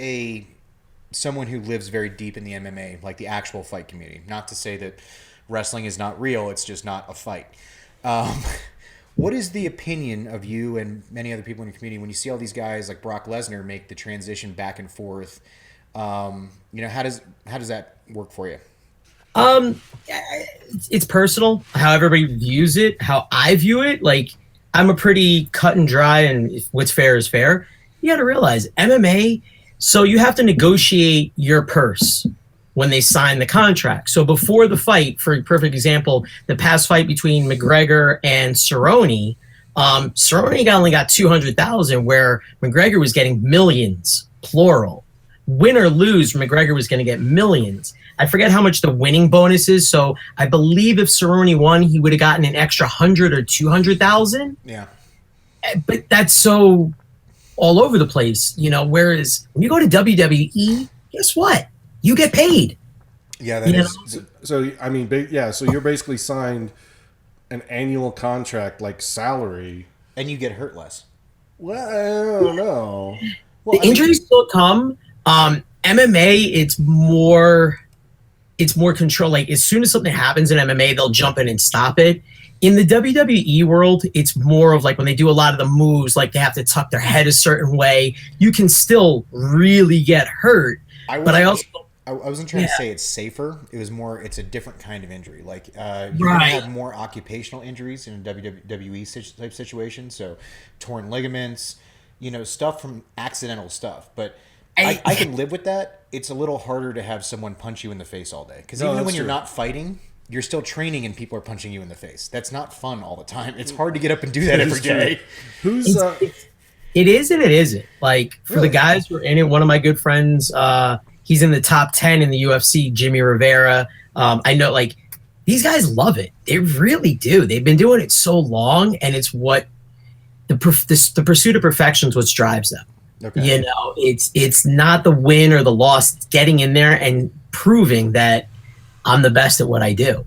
[SPEAKER 3] someone who lives very deep in the MMA, like the actual fight community. Not to say that wrestling is not real; it's just not a fight. What is the opinion of you and many other people in your community when you see all these guys like Brock Lesnar make the transition back and forth? How does that work for you?
[SPEAKER 5] It's personal how everybody views it. How I view it, like I'm a pretty cut and dry, and what's fair is fair. You got to realize MMA. So you have to negotiate your purse when they sign the contract. So before the fight, for a perfect example, the past fight between McGregor and Cerrone, Cerrone only got 200,000, where McGregor was getting millions, plural. Win or lose, McGregor was going to get millions. I forget how much the winning bonus is. So I believe if Cerrone won, he would have gotten an extra 100 or 200,000.
[SPEAKER 3] Yeah.
[SPEAKER 5] But that's so all over the place, whereas when you go to WWE, guess what? You get paid.
[SPEAKER 3] Yeah, that is.
[SPEAKER 1] So I mean, so you're basically signed an annual contract, like salary,
[SPEAKER 3] And you get hurt less.
[SPEAKER 1] Well, I don't know.
[SPEAKER 5] The injuries still come. MMA, it's more control. Like as soon as something happens in MMA, they'll jump in and stop it. In the WWE world, it's more of like when they do a lot of the moves, like they have to tuck their head a certain way. You can still really get hurt. I
[SPEAKER 3] wasn't trying to say it's safer. It was more, it's a different kind of injury. Like you're going to have more occupational injuries in a WWE type situation. So torn ligaments, stuff from accidental stuff. But I can live with that. It's a little harder to have someone punch you in the face all day. Because even when you're not fighting, you're still training and people are punching you in the face. That's not fun all the time. It's hard to get up and do that every day.
[SPEAKER 5] It is and it isn't. Like for the guys who are in it, one of my good friends, he's in the top 10 in the UFC, Jimmy Rivera. I know like these guys love it. They really do. They've been doing it so long, and it's what the pursuit of perfection is what drives them. Okay. It's not the win or the loss. It's getting in there and proving that I'm the best at what I do.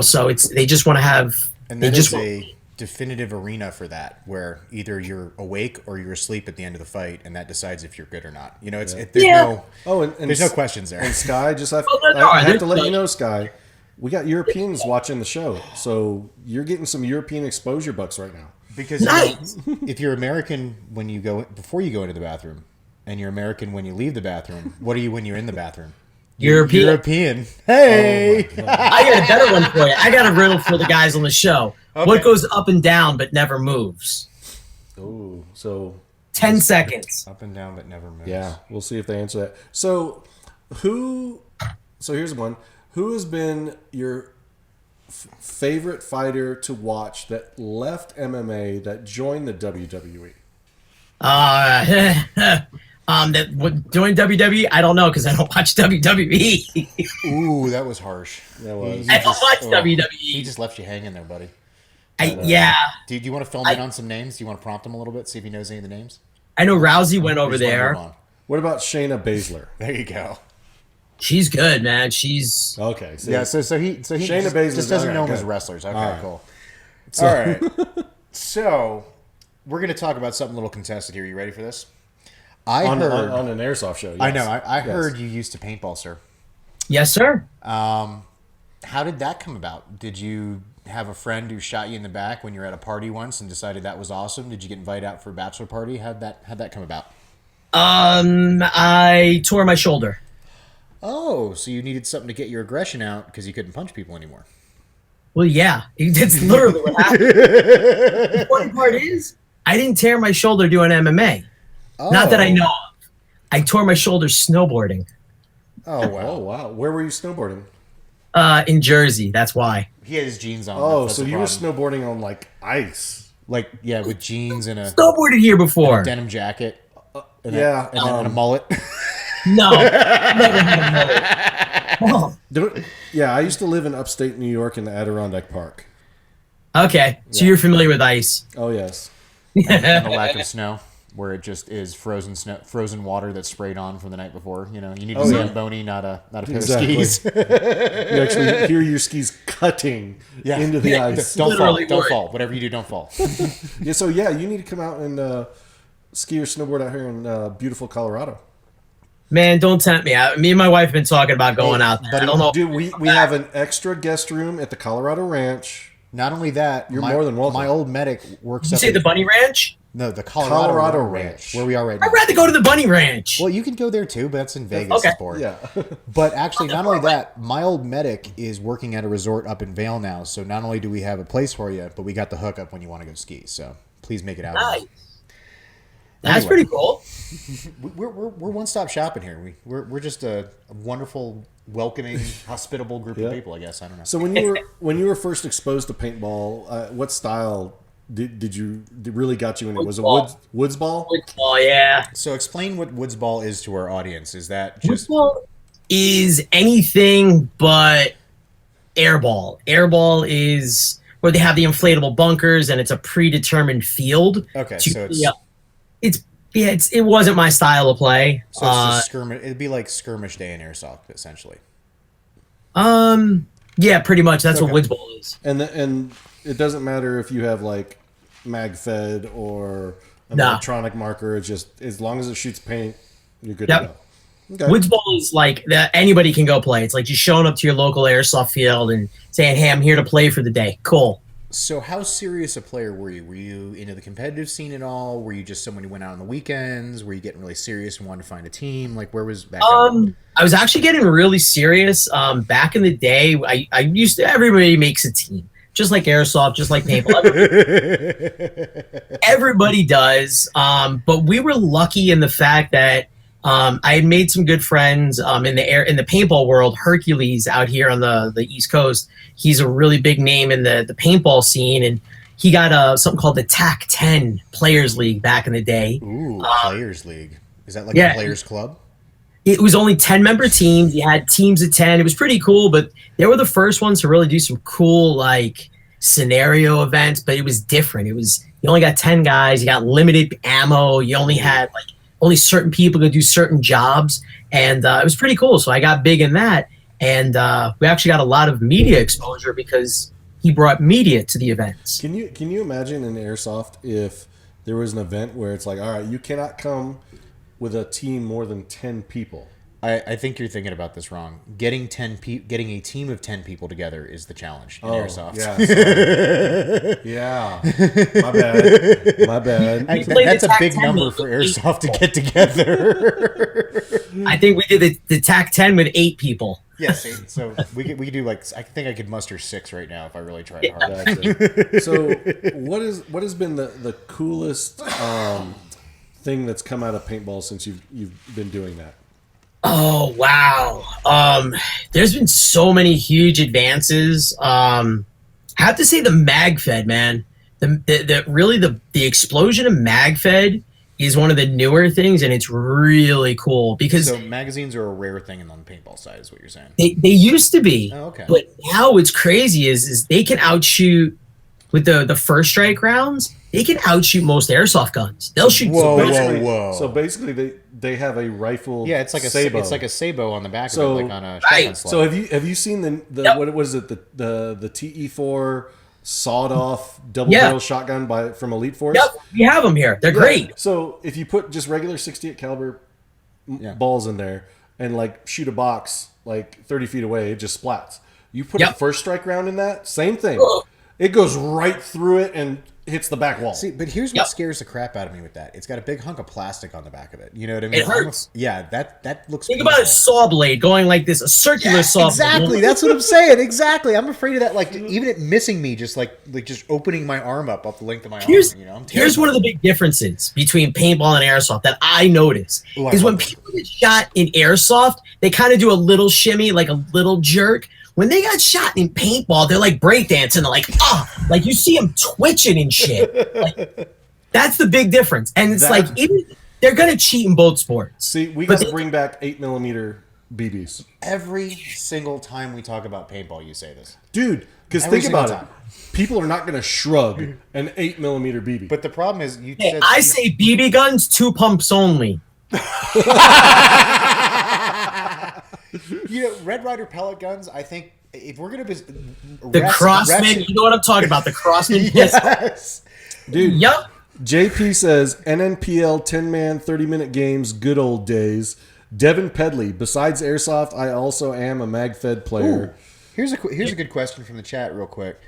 [SPEAKER 5] So they just want to have.
[SPEAKER 3] And that is a definitive arena for that, where either you're awake or you're asleep at the end of the fight, and that decides if you're good or not. There's no questions there.
[SPEAKER 1] And Sky, I have to let you know, Sky, we got Europeans watching the show, so you're getting some European exposure bucks right now.
[SPEAKER 3] Because if you're American before you go into the bathroom, and you're American when you leave the bathroom, what are you when you're in the bathroom? European. Hey,
[SPEAKER 5] I got a better one for you. I got a riddle for the guys on the show. Okay. What goes up and down but never moves?
[SPEAKER 1] Oh, so
[SPEAKER 5] 10 seconds.
[SPEAKER 3] Up and down but never moves.
[SPEAKER 1] Yeah, we'll see if they answer that. So here's one. Who has been your favorite fighter to watch that left MMA that joined the WWE?
[SPEAKER 5] That joined WWE? I don't know because I don't watch WWE.
[SPEAKER 3] Ooh, that was harsh. That was.
[SPEAKER 5] I don't watch WWE.
[SPEAKER 3] He just left you hanging there, buddy.
[SPEAKER 5] Yeah.
[SPEAKER 3] Do you want to fill in on some names? Do you want to prompt him a little bit, see if he knows any of the names?
[SPEAKER 5] I know Rousey went over there.
[SPEAKER 1] What about Shayna Baszler?
[SPEAKER 3] There you go.
[SPEAKER 5] She's good, man. She's
[SPEAKER 3] okay. So he
[SPEAKER 1] Shayna Baszler
[SPEAKER 3] just doesn't know them as wrestlers. Okay, right. Cool.
[SPEAKER 1] So,
[SPEAKER 3] all right. So we're going to talk about something a little contested here. You ready for this? I heard
[SPEAKER 1] on an airsoft show. Yes.
[SPEAKER 3] I know. I heard you used to paintball, sir.
[SPEAKER 5] Yes, sir.
[SPEAKER 3] How did that come about? Did you have a friend who shot you in the back when you were at a party once and decided that was awesome? Did you get invited out for a bachelor party? How'd that come about?
[SPEAKER 5] I tore my shoulder.
[SPEAKER 3] Oh, so you needed something to get your aggression out because you couldn't punch people anymore.
[SPEAKER 5] Well, yeah, that's literally what happened. The important part is I didn't tear my shoulder doing MMA. Oh. Not that I know of. I tore my shoulder snowboarding.
[SPEAKER 3] Oh, wow.
[SPEAKER 1] Oh, wow. Where were you snowboarding?
[SPEAKER 5] in Jersey. That's why.
[SPEAKER 3] He had his jeans on.
[SPEAKER 1] Oh,
[SPEAKER 3] That's
[SPEAKER 1] so
[SPEAKER 3] the
[SPEAKER 1] you were
[SPEAKER 3] problem.
[SPEAKER 1] snowboarding on like ice.
[SPEAKER 3] Like, yeah, with jeans and a
[SPEAKER 5] Snowboarded here before.
[SPEAKER 3] denim jacket. And
[SPEAKER 1] Yeah,
[SPEAKER 3] and a mullet.
[SPEAKER 5] No, never had a mullet. Oh,
[SPEAKER 1] Yeah, I used to live in upstate New York in the Adirondack Park.
[SPEAKER 5] okay, so you're familiar with ice.
[SPEAKER 1] Oh yes.
[SPEAKER 3] And the lack of snow, where it just is frozen snow, frozen water that's sprayed on from the night before. You know, you need a Zamboni, not a pair
[SPEAKER 1] Exactly.
[SPEAKER 3] of skis.
[SPEAKER 1] You actually hear your skis cutting into the ice.
[SPEAKER 3] Don't fall.
[SPEAKER 5] Literally
[SPEAKER 3] Don't
[SPEAKER 5] worried.
[SPEAKER 3] fall. Whatever you do, don't fall.
[SPEAKER 1] Yeah, so yeah, you need to come out and ski or snowboard out here in beautiful Colorado.
[SPEAKER 5] Man, don't tempt me. Me and my wife have been talking about going out there. I don't know.
[SPEAKER 1] Dude, we have an extra guest room at the Colorado Ranch.
[SPEAKER 3] Not only that,
[SPEAKER 1] You're more than welcome.
[SPEAKER 3] My old medic works
[SPEAKER 5] You
[SPEAKER 3] up
[SPEAKER 5] say
[SPEAKER 3] in
[SPEAKER 5] the Bunny Ranch?
[SPEAKER 3] the
[SPEAKER 1] Colorado
[SPEAKER 3] Ranch,
[SPEAKER 1] Ranch.
[SPEAKER 3] where we are right now.
[SPEAKER 5] I'd rather go to the Bunny Ranch.
[SPEAKER 3] Well, you can go there too, but that's in Vegas.
[SPEAKER 5] Okay.
[SPEAKER 3] Sport.
[SPEAKER 1] Yeah.
[SPEAKER 3] But actually, not only that, my old medic is working at a resort up in Vail now. So not only do we have a place for you, but we got the hookup when you want to go ski. So please make it out.
[SPEAKER 5] Nice. That's
[SPEAKER 3] Anyway.
[SPEAKER 5] pretty cool.
[SPEAKER 3] We're one stop shopping here. We're just a wonderful, welcoming, hospitable group of people. I guess I don't know.
[SPEAKER 1] So when you were first exposed to paintball, what style did really got you in it? Was it woods ball?
[SPEAKER 5] Oh yeah.
[SPEAKER 3] So explain what woods ball is to our audience. Is that just
[SPEAKER 5] Football is anything but airball. Airball is where they have the inflatable bunkers and it's a predetermined field.
[SPEAKER 3] Okay,
[SPEAKER 5] to-
[SPEAKER 3] so it's-
[SPEAKER 5] yeah, it wasn't my style of play.
[SPEAKER 3] so it's just skirmish? It'd be like skirmish day in airsoft, essentially.
[SPEAKER 5] Yeah, pretty much. That's what
[SPEAKER 1] Okay.
[SPEAKER 5] woods ball is.
[SPEAKER 1] And it doesn't matter if you have like mag fed or an
[SPEAKER 5] Nah.
[SPEAKER 1] electronic marker. It's just as long as it shoots paint, you're good
[SPEAKER 5] Yep.
[SPEAKER 1] to go. Okay.
[SPEAKER 5] Woods ball is like that. Anybody can go play. It's like just showing up to your local airsoft field and saying, "Hey, I'm here to play for the day." Cool.
[SPEAKER 3] So how serious a player were you? Were you into the competitive scene at all? Were you just someone who went out on the weekends? Were you getting really serious and wanted to find a team? Like where was back?
[SPEAKER 5] I was actually getting really serious. Back in the day, I used to. Everybody makes a team, just like airsoft, just like paintball. Everybody does. But we were lucky in the fact that I had made some good friends in the paintball world. Hercules out here on the East Coast, he's a really big name in the paintball scene, and he got something called the TAC 10 Players League back in the day.
[SPEAKER 3] Ooh, Players League. Is that like
[SPEAKER 5] yeah.
[SPEAKER 3] a players club?
[SPEAKER 5] It was only 10-member teams. You had teams of 10. It was pretty cool, but they were the first ones to really do some cool like scenario events, but it was different. It was, you only got 10 guys, you got limited ammo, you only had like only certain people could do certain jobs, and it was pretty cool. So I got big in that, and we actually got a lot of media exposure because he brought media to the events.
[SPEAKER 1] Can you imagine in airsoft if there was an event where it's like, all right, you cannot come with a team more than 10 people?
[SPEAKER 3] I think you're thinking about this wrong. Getting getting a team of 10 people together is the challenge in airsoft.
[SPEAKER 1] Yeah, sorry. My bad.
[SPEAKER 5] played
[SPEAKER 3] That's
[SPEAKER 5] the
[SPEAKER 3] a
[SPEAKER 5] TAC
[SPEAKER 3] big
[SPEAKER 5] 10
[SPEAKER 3] number
[SPEAKER 5] with
[SPEAKER 3] for
[SPEAKER 5] 8
[SPEAKER 3] airsoft to get together.
[SPEAKER 5] I think we did the TAC 10 with 8 people.
[SPEAKER 3] Yes, so we could do like, I think I could muster 6 right now if I really tried hard.
[SPEAKER 1] That's it. So what has been the coolest thing that's come out of paintball since you've been doing that?
[SPEAKER 5] Oh wow! There's been so many huge advances. I have to say the MagFed, man. The explosion of MagFed is one of the newer things, and it's really cool because
[SPEAKER 3] So magazines are a rare thing on the paintball side, is what you're saying.
[SPEAKER 5] they used to be.
[SPEAKER 3] Oh, okay.
[SPEAKER 5] But now what's crazy is they can outshoot with the first strike rounds. They can outshoot most airsoft guns. They'll shoot.
[SPEAKER 3] Whoa.
[SPEAKER 1] So basically, they have a rifle.
[SPEAKER 3] Yeah, it's like
[SPEAKER 1] sabot.
[SPEAKER 3] it's like a sabot on the back
[SPEAKER 1] So-
[SPEAKER 3] of it, like on a
[SPEAKER 5] Right.
[SPEAKER 3] shotgun slug.
[SPEAKER 1] So have you seen the
[SPEAKER 5] Yep.
[SPEAKER 1] what was it the TE4 sawed off double
[SPEAKER 5] Yeah.
[SPEAKER 1] barrel shotgun from Elite Force?
[SPEAKER 5] Yep, we have them here. They're great.
[SPEAKER 1] So if you put just regular 68 caliber balls in there and like shoot a box like 30 feet away, it just splats. You put a
[SPEAKER 5] Yep.
[SPEAKER 1] first strike round in that, same thing. It goes right through it and hits the back wall.
[SPEAKER 3] See, but here's what
[SPEAKER 5] Yep.
[SPEAKER 3] scares the crap out of me with that. It's got a big hunk of plastic on the back of it. You know what I mean?
[SPEAKER 5] It hurts.
[SPEAKER 3] Yeah, that looks
[SPEAKER 5] Think about a
[SPEAKER 3] painful.
[SPEAKER 5] saw blade going like this, a circular saw
[SPEAKER 3] Exactly.
[SPEAKER 5] blade.
[SPEAKER 3] That's what I'm saying. Exactly. I'm afraid of that. Like even it missing me, just like just opening my arm up the length of my arm.
[SPEAKER 5] Here's
[SPEAKER 3] You know, I'm
[SPEAKER 5] here's one of the big differences between paintball and airsoft that I notice
[SPEAKER 3] Ooh, I
[SPEAKER 5] is when
[SPEAKER 3] love this.
[SPEAKER 5] people get shot in airsoft, they kind of do a little shimmy, like a little jerk. When they got shot in paintball, they're like breakdancing. They're like, like you see them twitching and shit. Like, that's the big difference. And it's like, they're going to cheat in both sports.
[SPEAKER 1] See, we got to bring back 8mm BBs.
[SPEAKER 3] Every single time we talk about paintball, you say this.
[SPEAKER 1] Dude, because think about it. People are not going to shrug an 8mm BB.
[SPEAKER 3] But the problem is,
[SPEAKER 5] I say BB guns, 2 pumps only.
[SPEAKER 3] Red Ryder pellet guns, I think if we're going to be...
[SPEAKER 5] Crossman, you know what I'm talking about, the Crossman pistol.
[SPEAKER 3] Yes.
[SPEAKER 1] Dude,
[SPEAKER 5] Yup.
[SPEAKER 1] JP says, NNPL 10-man, 30-minute games, good old days. Devin Pedley, besides Airsoft, I also am a MagFed player.
[SPEAKER 3] Ooh. Here's a good question from the chat real quick.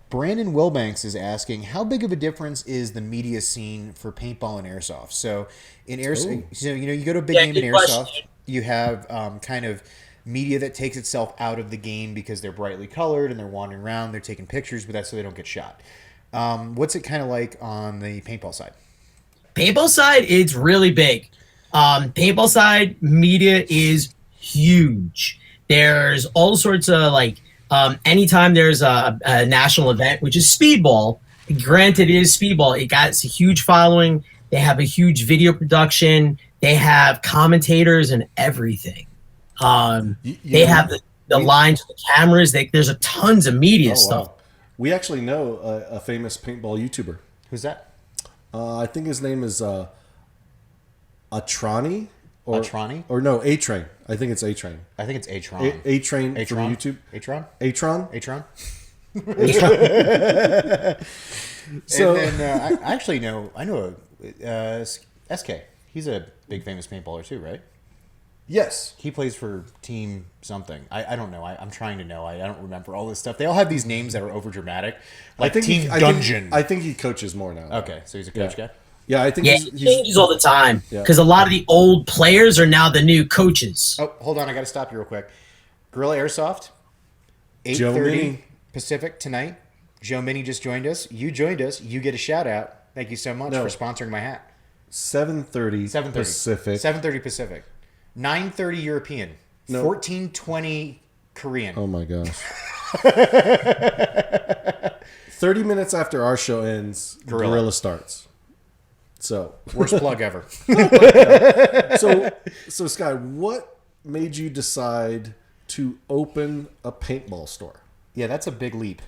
[SPEAKER 3] Brandon Wilbanks is asking, how big of a difference is the media scene for paintball and airsoft? So in airsoft, you go to a big game in airsoft, you have kind of media that takes itself out of the game because they're brightly colored and they're wandering around, they're taking pictures, but that's so they don't get shot. What's it kind of like on the paintball side?
[SPEAKER 5] Paintball side, it's really big. Paintball side, media is huge. There's all sorts of anytime there's a national event, which is speedball, granted it is speedball, it's a huge following. They have a huge video production. They have commentators and everything. They have the lines, the cameras. There's a tons of media stuff.
[SPEAKER 1] Wow. We actually know a famous paintball YouTuber.
[SPEAKER 3] Who's that?
[SPEAKER 1] I think his name is Atrani.
[SPEAKER 3] Atrani?
[SPEAKER 1] Or no, A-Train. I think it's A-Train.
[SPEAKER 3] I think it's A-Tron.
[SPEAKER 1] A-Train from YouTube.
[SPEAKER 3] A-Tron?
[SPEAKER 1] A-Tron?
[SPEAKER 3] A-Tron?
[SPEAKER 1] A-Tron. So,
[SPEAKER 3] and then, I know SK. He's a big famous paintballer too, right?
[SPEAKER 1] yes.
[SPEAKER 3] He plays for Team something. I don't know. I'm trying to know. I don't remember all this stuff. They all have these names that are over dramatic. Like Team Gungeon.
[SPEAKER 1] I think he coaches more now.
[SPEAKER 3] Okay, so he's a coach guy?
[SPEAKER 1] Yeah, I think
[SPEAKER 5] he changes all the time
[SPEAKER 1] Yeah.
[SPEAKER 5] because a lot of the old players are now the new coaches.
[SPEAKER 3] Oh, hold on. I got to stop you real quick. Guerrilla Airsoft,
[SPEAKER 1] Joe
[SPEAKER 3] 8:30
[SPEAKER 1] Mini.
[SPEAKER 3] Pacific tonight. Joe Mini just joined us. You joined us. You get a shout out. Thank you so much for sponsoring my hat.
[SPEAKER 1] 7:30 Pacific.
[SPEAKER 3] 7:30 Pacific. 9:30 European.
[SPEAKER 1] No.
[SPEAKER 3] 14:20 Korean.
[SPEAKER 1] Oh my gosh. 30 minutes after our show ends, Guerrilla starts. So
[SPEAKER 3] Worst plug ever.
[SPEAKER 1] so Sky, what made you decide to open a paintball store?
[SPEAKER 3] Yeah, that's a big leap.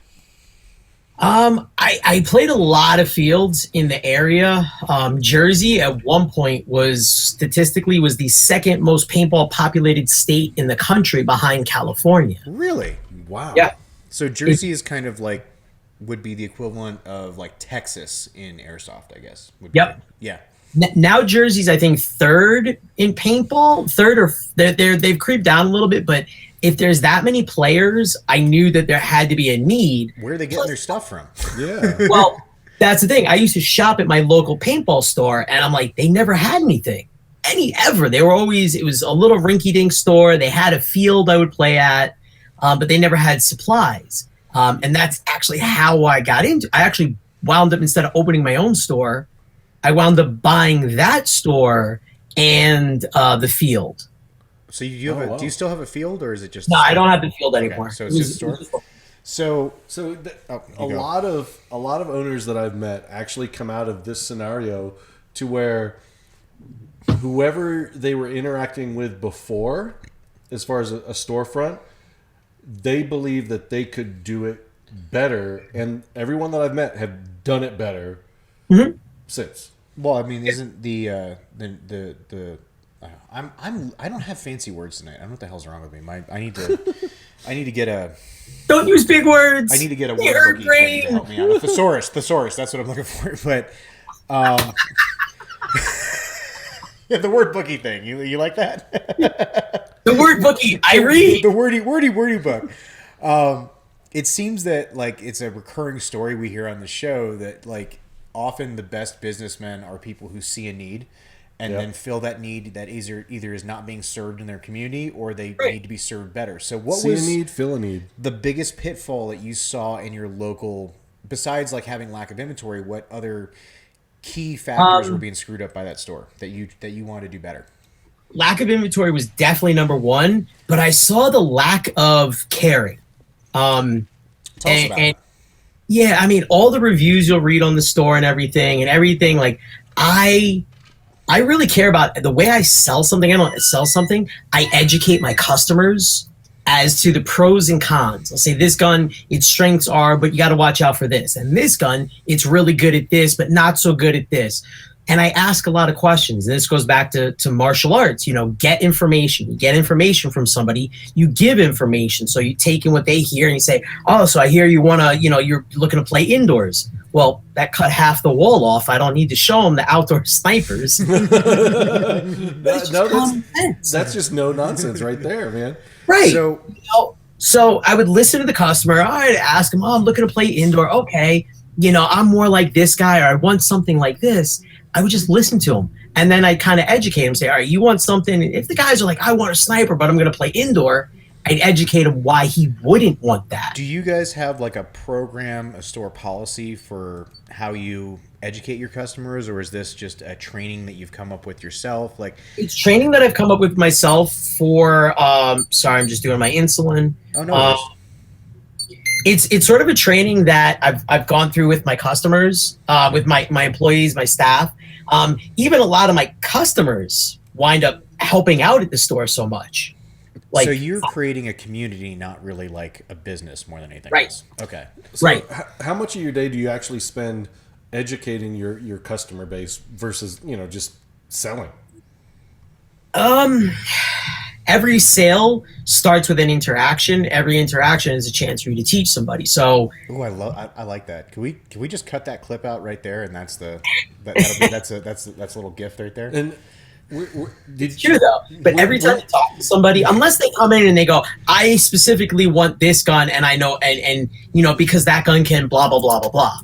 [SPEAKER 5] I played a lot of fields in the area. Jersey at one point was the second most paintball populated state in the country behind California.
[SPEAKER 3] Really?
[SPEAKER 1] Wow.
[SPEAKER 5] Yeah.
[SPEAKER 3] So Jersey is kind of like would be the equivalent of like Texas in airsoft, I guess.
[SPEAKER 5] Yep.
[SPEAKER 3] Yeah.
[SPEAKER 5] Now Jersey's, I think, third in paintball. They've creeped down a little bit, but if there's that many players, I knew that there had to be a need.
[SPEAKER 3] Where are they getting their stuff from?
[SPEAKER 1] Yeah.
[SPEAKER 5] Well, that's the thing. I used to shop at my local paintball store, and I'm like, they never had anything. They were always, it was a little rinky-dink store. They had a field I would play at, but they never had supplies. And that's actually how I got into it. I actually wound up, instead of opening my own store, I wound up buying that store and the field.
[SPEAKER 3] So you have do you still have a field, or is it just
[SPEAKER 5] No, I don't have the field anymore.
[SPEAKER 3] Okay, so it's just a store. So
[SPEAKER 1] a lot of owners that I've met actually come out of this scenario to where whoever they were interacting with before, as far as a storefront, they believe that they could do it better, and everyone that I've met have done it better since.
[SPEAKER 3] Well, I mean, isn't I don't have fancy words tonight. I don't know what the hell's wrong with me. I need to get a.
[SPEAKER 5] Don't use big words.
[SPEAKER 3] I need to get a word bookie thing to help me out. A thesaurus. That's what I'm looking for. But yeah, the word bookie thing. You like that?
[SPEAKER 5] The word bookie. I read
[SPEAKER 3] the wordy book. It seems that like it's a recurring story we hear on the show that like often the best businessmen are people who see a need and then fill that need that either is not being served in their community or they need to be served better. So what was
[SPEAKER 1] a need, fill a need.
[SPEAKER 3] The biggest pitfall that you saw in your local, besides like having lack of inventory, what other key factors were being screwed up by that store that you wanted to do better?
[SPEAKER 5] Lack of inventory was definitely number one, but I saw the lack of caring.
[SPEAKER 3] Tell us about it.
[SPEAKER 5] Yeah, I mean, all the reviews you'll read on the store and everything, like I really care about the way I sell something. I don't sell something. I educate my customers as to the pros and cons. I'll say this gun, its strengths are, but you got to watch out for this. And this gun, it's really good at this, but not so good at this. And I ask a lot of questions. And this goes back to martial arts. You know, get information. You get information from somebody. You give information. So you take in what they hear and you say, oh, so I hear you want to, you're looking to play indoors. Well, that cut half the wall off. I don't need to show them the outdoor snipers.
[SPEAKER 6] That's just no nonsense right there, man.
[SPEAKER 5] Right. So I would listen to the customer. I'd ask them, oh, I'm looking to play indoor. Okay. I'm more like this guy, or I want something like this. I would just listen to them. And then I'd kind of educate them, say, all right, you want something. If the guys are like, I want a sniper, but I'm going to play indoor, I'd educate him why he wouldn't want that.
[SPEAKER 3] Do you guys have like a program, a store policy for how you educate your customers, or is this just a training that you've come up with yourself? Like,
[SPEAKER 5] it's training that I've come up with myself for. Sorry, I'm just doing my insulin.
[SPEAKER 3] Oh no.
[SPEAKER 5] It's sort of a training that I've gone through with my customers, with my employees, my staff. Even a lot of my customers wind up helping out at the store so much. Like,
[SPEAKER 3] so you're creating a community, not really like a business more than anything
[SPEAKER 5] right.
[SPEAKER 3] else. Okay.
[SPEAKER 6] So
[SPEAKER 5] right.
[SPEAKER 6] How much of your day do you actually spend educating your customer base versus, just selling?
[SPEAKER 5] Every sale starts with an interaction. Every interaction is a chance for you to teach somebody. So,
[SPEAKER 3] I like that. Can we just cut that clip out right there, and that's a little gift right there.
[SPEAKER 6] And
[SPEAKER 5] it's true though. But every time you talk to somebody, unless they come in and they go, I specifically want this gun, and I know, and because that gun can blah blah blah blah blah.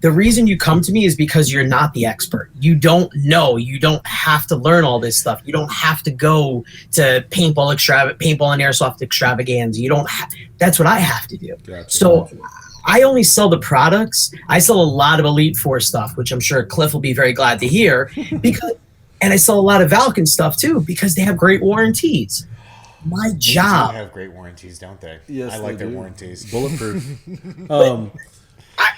[SPEAKER 5] The reason you come to me is because you're not the expert. You don't know. You don't have to learn all this stuff. You don't have to go to paintball and airsoft extravaganza. That's what I have to do.
[SPEAKER 6] Gotcha.
[SPEAKER 5] So I only sell the products. I sell a lot of Elite Force stuff, which I'm sure Cliff will be very glad to hear, and I sell a lot of Valken stuff too, because they have great warranties. My job.
[SPEAKER 3] They have great warranties, don't they?
[SPEAKER 6] Yes,
[SPEAKER 3] I like their warranties.
[SPEAKER 6] Bulletproof.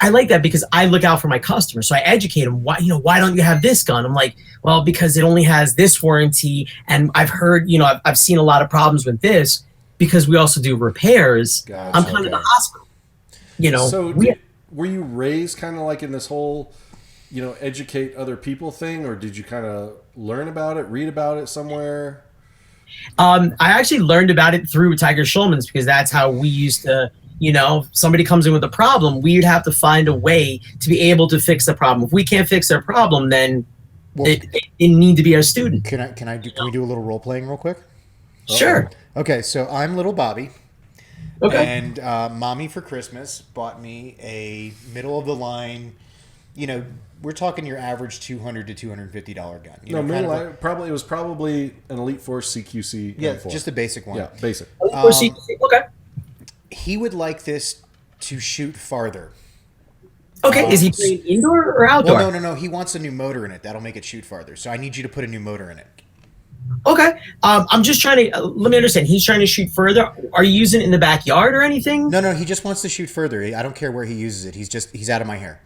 [SPEAKER 5] I like that because I look out for my customers. So I educate them. Why don't you have this gun? I'm like, well, because it only has this warranty. And I've heard, I've seen a lot of problems with this because we also do repairs.
[SPEAKER 6] Gotcha,
[SPEAKER 5] I'm kind of the hospital.
[SPEAKER 6] So were you raised kind of like in this whole, educate other people thing, or did you kind of learn about it, read about it somewhere?
[SPEAKER 5] I actually learned about it through Tiger Schulman's, because that's how we used to, somebody comes in with a problem, we'd have to find a way to be able to fix the problem. If we can't fix their problem, then it need to be our student.
[SPEAKER 3] Can we do a little role playing real quick?
[SPEAKER 5] Sure.
[SPEAKER 3] Okay, so I'm little Bobby.
[SPEAKER 5] Okay.
[SPEAKER 3] And mommy for Christmas bought me a middle of the line, we're talking your average $200 to $250 gun.
[SPEAKER 6] It was probably an Elite Force CQC.
[SPEAKER 3] Yeah,
[SPEAKER 6] M4.
[SPEAKER 3] just a basic one.
[SPEAKER 6] Yeah, basic.
[SPEAKER 5] Okay.
[SPEAKER 3] He would like this to shoot farther.
[SPEAKER 5] Okay, is he playing indoor or outdoor?
[SPEAKER 3] Well, no. He wants a new motor in it. That'll make it shoot farther. So I need you to put a new motor in it.
[SPEAKER 5] Okay. I'm just trying to let me understand. He's trying to shoot further. Are you using it in the backyard or anything?
[SPEAKER 3] No. He just wants to shoot further. I don't care where he uses it. He's out of my hair.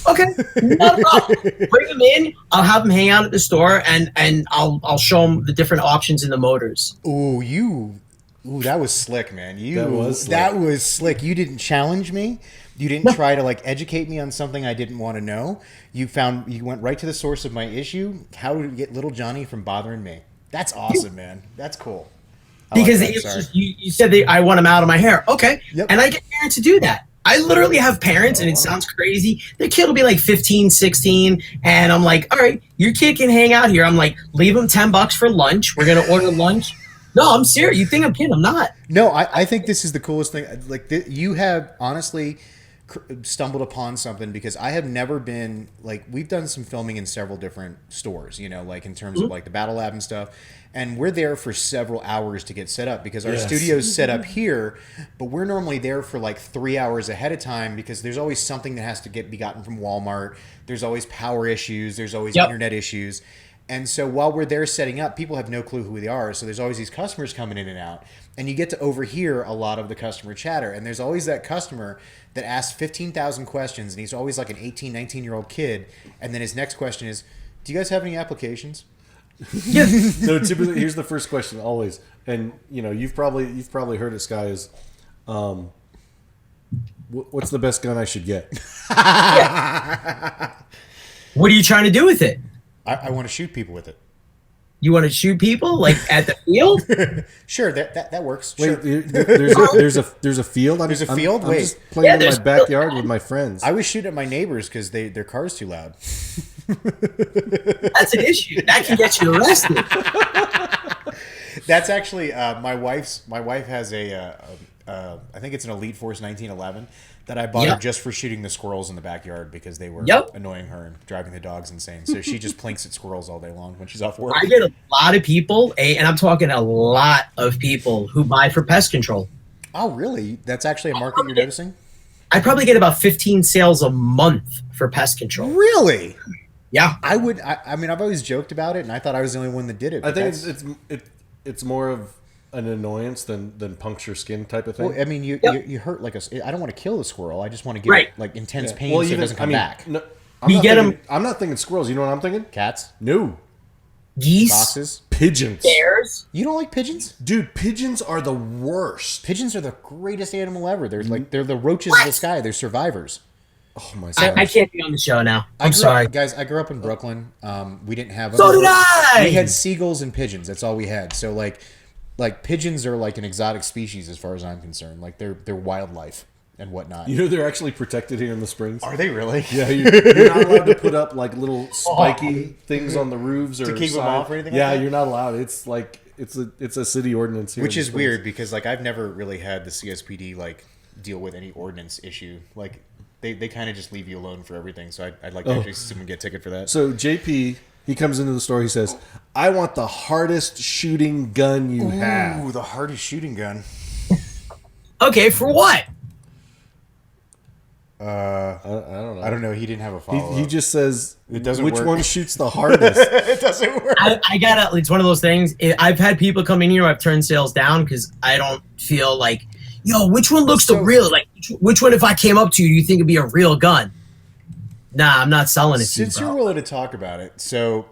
[SPEAKER 5] Okay, not a problem. Bring him in. I'll have him hang out at the store, and I'll show him the different options in the motors.
[SPEAKER 3] Ooh, that was slick, man.
[SPEAKER 6] That
[SPEAKER 3] was slick. You didn't challenge me. You didn't try to educate me on something I didn't want to know. You went right to the source of my issue. How to get little Johnny from bothering me. That's awesome, man. That's cool.
[SPEAKER 5] Because you said I want him out of my hair. Okay.
[SPEAKER 3] Yep.
[SPEAKER 5] And I get parents to do that. I literally have parents, and it sounds crazy. Their kid will be like 15, 16, and I'm like, all right, your kid can hang out here. I'm like, leave him $10 for lunch. We're going to order lunch. No, I'm serious. You think I'm kidding? I'm not.
[SPEAKER 3] No, I think this is the coolest thing. You have honestly stumbled upon something, because I have never been we've done some filming in several different stores, in terms of the Battle Lab and stuff. And we're there for several hours to get set up, because our studio's set up here, but we're normally there for 3 hours ahead of time, because there's always something that has to be gotten from Walmart. There's always power issues. There's always internet issues. And so while we're there setting up, people have no clue who they are. So there's always these customers coming in and out. And you get to overhear a lot of the customer chatter. And there's always that customer that asks 15,000 questions. And he's always like an 18, 19-year-old kid. And then his next question is, do you guys have any applications?
[SPEAKER 6] No, typically, here's the first question always. And, you know, you've probably heard it, Sky, is, what's the best gun I should get?
[SPEAKER 5] What are you trying to do with it?
[SPEAKER 3] I want to shoot people with it.
[SPEAKER 5] You want to shoot people like at the field?
[SPEAKER 3] Sure, that works.
[SPEAKER 6] Wait,
[SPEAKER 3] Sure.
[SPEAKER 6] there's a field.
[SPEAKER 3] There's a field?
[SPEAKER 6] I'm
[SPEAKER 3] Wait.
[SPEAKER 6] just playing in
[SPEAKER 5] there's
[SPEAKER 6] my backyard with my friends.
[SPEAKER 3] I was shooting at my neighbors because their car's too loud.
[SPEAKER 5] That's an issue. That can get you arrested.
[SPEAKER 3] That's actually my wife has a I think it's an Elite Force 1911 that I bought her just for shooting the squirrels in the backyard because they were annoying her and driving the dogs insane. So she just plinks at squirrels all day long when she's off work.
[SPEAKER 5] I get a lot of people, and I'm talking a lot of people who buy for pest control.
[SPEAKER 3] Oh, really? That's actually a market you're noticing?
[SPEAKER 5] I probably get about 15 sales a month for pest control.
[SPEAKER 3] Really?
[SPEAKER 5] Yeah.
[SPEAKER 3] I mean, I've always joked about it, and I thought I was the only one that did it.
[SPEAKER 6] I think it's more of an annoyance than puncture skin type of thing.
[SPEAKER 3] Well, I mean, you hurt like I don't want to kill the squirrel. I just want to give
[SPEAKER 5] Right.
[SPEAKER 3] it like intense pain
[SPEAKER 6] Well,
[SPEAKER 3] so it
[SPEAKER 6] even-
[SPEAKER 3] doesn't come
[SPEAKER 6] I mean,
[SPEAKER 3] back.
[SPEAKER 6] No, I'm not thinking squirrels. You know what I'm thinking?
[SPEAKER 3] Cats?
[SPEAKER 6] No.
[SPEAKER 5] Geese,
[SPEAKER 3] Foxes?
[SPEAKER 6] Pigeons.
[SPEAKER 5] bears.
[SPEAKER 3] You don't like pigeons?
[SPEAKER 6] Dude, pigeons are the worst.
[SPEAKER 3] Pigeons are the greatest animal ever. They're the roaches of the sky. They're survivors.
[SPEAKER 6] Oh my
[SPEAKER 5] I can't be on the show now. I'm sorry.
[SPEAKER 3] Guys, I grew up in Brooklyn. We didn't have them.
[SPEAKER 5] So did I!
[SPEAKER 3] We had seagulls and pigeons. That's all we had. So like pigeons are like an exotic species as far as I'm concerned. Like they're wildlife and whatnot.
[SPEAKER 6] You know they're actually protected here in the Springs.
[SPEAKER 3] Are they really?
[SPEAKER 6] Yeah, you're not allowed to put up like little spiky things on the roofs or
[SPEAKER 3] To keep them
[SPEAKER 6] side.
[SPEAKER 3] off or anything like
[SPEAKER 6] Yeah,
[SPEAKER 3] that?
[SPEAKER 6] you're not allowed. It's like it's a city ordinance here.
[SPEAKER 3] Which
[SPEAKER 6] in the
[SPEAKER 3] is
[SPEAKER 6] Springs.
[SPEAKER 3] weird because like I've never really had the CSPD like deal with any ordinance issue. Like they kind of just leave you alone for everything. So I'd like to actually see someone get a ticket for that.
[SPEAKER 6] So JP, he comes into the store. He says, "I want the hardest shooting gun you have."
[SPEAKER 3] Ooh, the hardest shooting gun.
[SPEAKER 5] Okay, for what?
[SPEAKER 6] I don't know.
[SPEAKER 3] I don't know. He didn't have a follow.
[SPEAKER 6] He just says,
[SPEAKER 3] It doesn't
[SPEAKER 6] which
[SPEAKER 3] work.
[SPEAKER 6] one shoots the hardest?"
[SPEAKER 3] It doesn't work.
[SPEAKER 5] I gotta. It's one of those things. I've had people come in here. I've turned sales down because I don't feel like, yo, which one looks the real? Like, which one, if I came up to you, do you think it'd be a real gun? Nah, I'm not selling it to you,
[SPEAKER 3] Since
[SPEAKER 5] bro.
[SPEAKER 3] you're willing to talk about it, so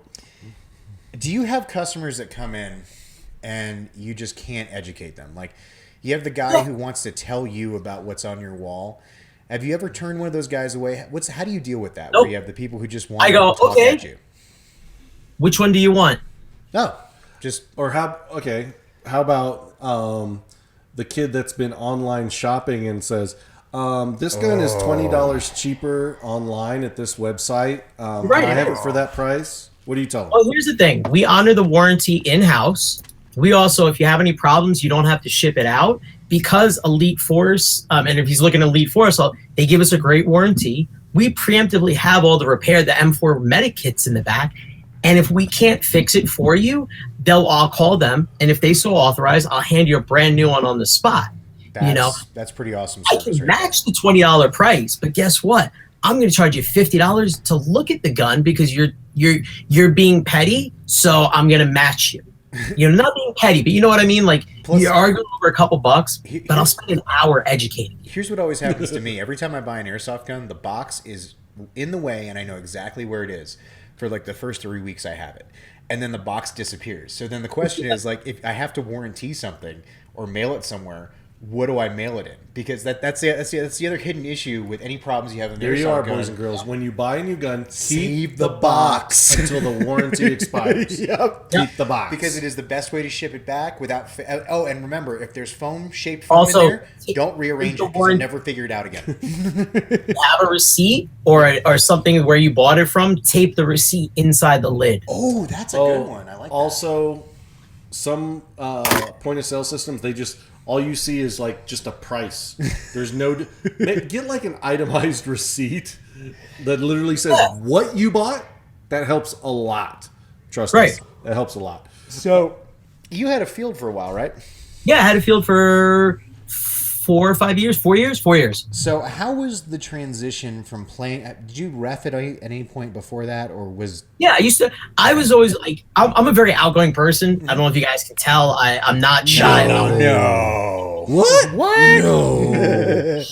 [SPEAKER 3] do you have customers that come in and you just can't educate them? Like, you have the guy who wants to tell you about what's on your wall. Have you ever turned one of those guys away? How do you deal with that?
[SPEAKER 5] Nope.
[SPEAKER 3] Where you have the people who just want
[SPEAKER 5] I
[SPEAKER 3] to
[SPEAKER 5] go,
[SPEAKER 3] talk
[SPEAKER 5] okay.
[SPEAKER 3] at you?
[SPEAKER 5] Which one do you want?
[SPEAKER 3] No, just
[SPEAKER 6] Or how about the kid that's been online shopping and says, this gun is $20 cheaper online at this website.
[SPEAKER 5] Right.
[SPEAKER 6] Can I have it for that price? What do you tell them?
[SPEAKER 5] Well, here's the thing. We honor the warranty in-house. We also, if you have any problems, you don't have to ship it out. Because Elite Force, and if he's looking at Elite Force, they give us a great warranty. We preemptively have all the repair, the M4 medic kits in the back. And if we can't fix it for you, I'll call them. And if they so authorize, I'll hand you a brand new one on the spot.
[SPEAKER 3] that's pretty awesome
[SPEAKER 5] I
[SPEAKER 3] service.
[SPEAKER 5] can
[SPEAKER 3] right
[SPEAKER 5] match the $20 price, but guess what? I'm going to charge you $50 to look at the gun because you're being petty. So I'm going to match you. You're not being petty, but you know what I mean? Like,
[SPEAKER 3] Plus-
[SPEAKER 5] you're arguing over a couple bucks, but I'll spend an hour educating you.
[SPEAKER 3] Here's what always happens to me. Every time I buy an airsoft gun, the box is in the way, and I know exactly where it is for like the first 3 weeks I have it. And then the box disappears. So then the question is, like, if I have to warranty something or mail it somewhere, what do I mail it in? Because that's the other hidden issue with any problems you have in the
[SPEAKER 6] There you
[SPEAKER 3] airsoft
[SPEAKER 6] are,
[SPEAKER 3] gun.
[SPEAKER 6] boys and girls. When you buy a new gun,
[SPEAKER 3] Save
[SPEAKER 6] keep
[SPEAKER 3] the box.
[SPEAKER 6] until the warranty expires.
[SPEAKER 3] Yep.
[SPEAKER 6] Keep the box.
[SPEAKER 3] Because it is the best way to ship it back without. Oh, and remember, if there's shaped foam
[SPEAKER 5] Also,
[SPEAKER 3] in there, don't rearrange
[SPEAKER 5] the
[SPEAKER 3] it because you'll
[SPEAKER 5] warranty-
[SPEAKER 3] never figure it out again.
[SPEAKER 5] Have a receipt or something where you bought it from, tape the receipt inside the lid.
[SPEAKER 3] Oh, that's a good one. I like that.
[SPEAKER 6] Also, some point of sale systems, all you see is like just a price. There's no get like an itemized receipt that literally says what you bought. That helps a lot. Trust
[SPEAKER 5] Right.
[SPEAKER 6] us, that helps a lot.
[SPEAKER 3] So, you had a field for a while, right?
[SPEAKER 5] Yeah, I had a field for 4 years.
[SPEAKER 3] So how was the transition from playing? Did you ref at any point before that, or was?
[SPEAKER 5] Yeah, I was always like, I'm a very outgoing person. I don't know if you guys can tell. I'm not shy.
[SPEAKER 3] No.
[SPEAKER 6] What?
[SPEAKER 3] No.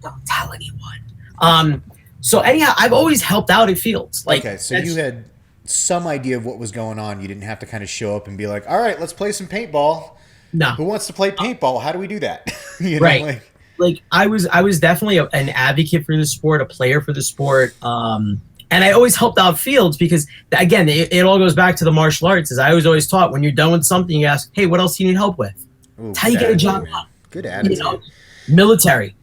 [SPEAKER 5] Don't tell anyone. So anyhow, I've always helped out at fields. Like,
[SPEAKER 3] okay, so you had some idea of what was going on. You didn't have to kind of show up and be like, all right, let's play some paintball.
[SPEAKER 5] No.
[SPEAKER 3] Who wants to play paintball? How do we do that?
[SPEAKER 5] Right. Like I was definitely an advocate for the sport, a player for the sport. And I always helped out fields because, again, it all goes back to the martial arts. As I was always taught, when you're done with something, you ask, hey, what else do you need help with?
[SPEAKER 3] Ooh,
[SPEAKER 5] That's how you get a job done.
[SPEAKER 3] Good attitude.
[SPEAKER 5] Military.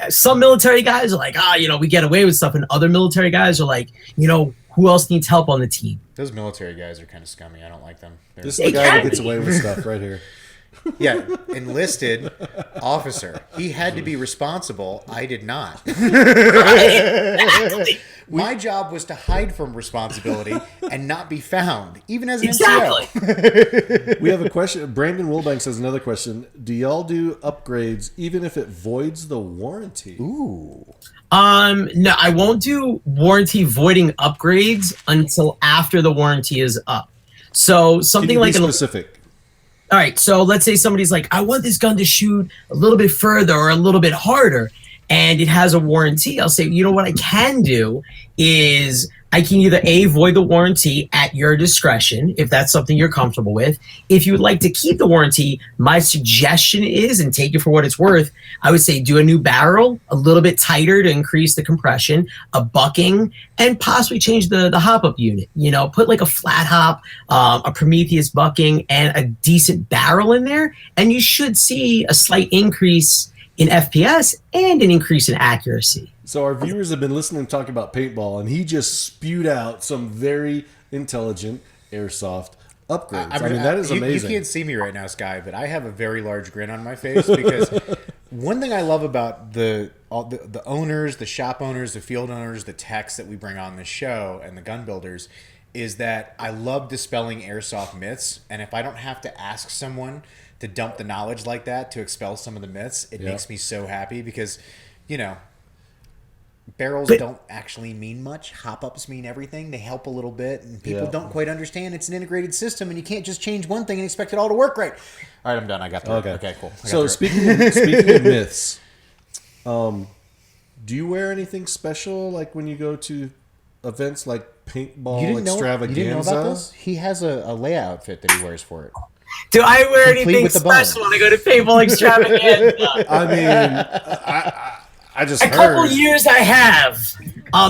[SPEAKER 5] Some military guys are like, we get away with stuff. And other military guys are like, who else needs help on the team?
[SPEAKER 3] Those military guys are kind of scummy. I don't like them.
[SPEAKER 6] This is the guy that gets away with stuff right here.
[SPEAKER 3] Yeah, enlisted officer. He had to be responsible. I did not.
[SPEAKER 5] Exactly.
[SPEAKER 3] My job was to hide from responsibility and not be found, even as an
[SPEAKER 5] Exactly.
[SPEAKER 6] We have a question. Brandon Wilbanks has another question. Do y'all do upgrades even if it voids the warranty?
[SPEAKER 3] Ooh.
[SPEAKER 5] No, I won't do warranty voiding upgrades until after the warranty is up. So something like
[SPEAKER 6] specific.
[SPEAKER 5] All right, so let's say somebody's like, I want this gun to shoot a little bit further or a little bit harder, and it has a warranty. I'll say, what I can do is I can either void the warranty at your discretion, if that's something you're comfortable with. If you would like to keep the warranty, my suggestion is, and take it for what it's worth, I would say do a new barrel, a little bit tighter to increase the compression, a bucking, and possibly change the hop-up unit. Put like a flat hop, a Prometheus bucking, and a decent barrel in there, and you should see a slight increase in FPS and an increase in accuracy.
[SPEAKER 6] So our viewers have been listening to talk about paintball, and he just spewed out some very intelligent airsoft upgrades. I mean, that is amazing.
[SPEAKER 3] You can't see me right now, Sky, but I have a very large grin on my face because one thing I love about the owners, the shop owners, the field owners, the techs that we bring on this show, and the gun builders, is that I love dispelling airsoft myths. And if I don't have to ask someone to dump the knowledge like that to expel some of the myths, it makes me so happy because, barrels don't actually mean much. Hop-ups mean everything. They help a little bit, and people don't quite understand it's an integrated system, and you can't just change one thing and expect it all to work right. All right, I'm done. I got through. Okay, cool.
[SPEAKER 6] So speaking of myths, do you wear anything special like when you go to events like paintball extravaganza?
[SPEAKER 3] You didn't know about this? He has a Leia outfit that he wears for it.
[SPEAKER 5] Do I wear anything special when I go to paintball extravaganza?
[SPEAKER 6] I mean, I just heard.
[SPEAKER 5] A couple years I have.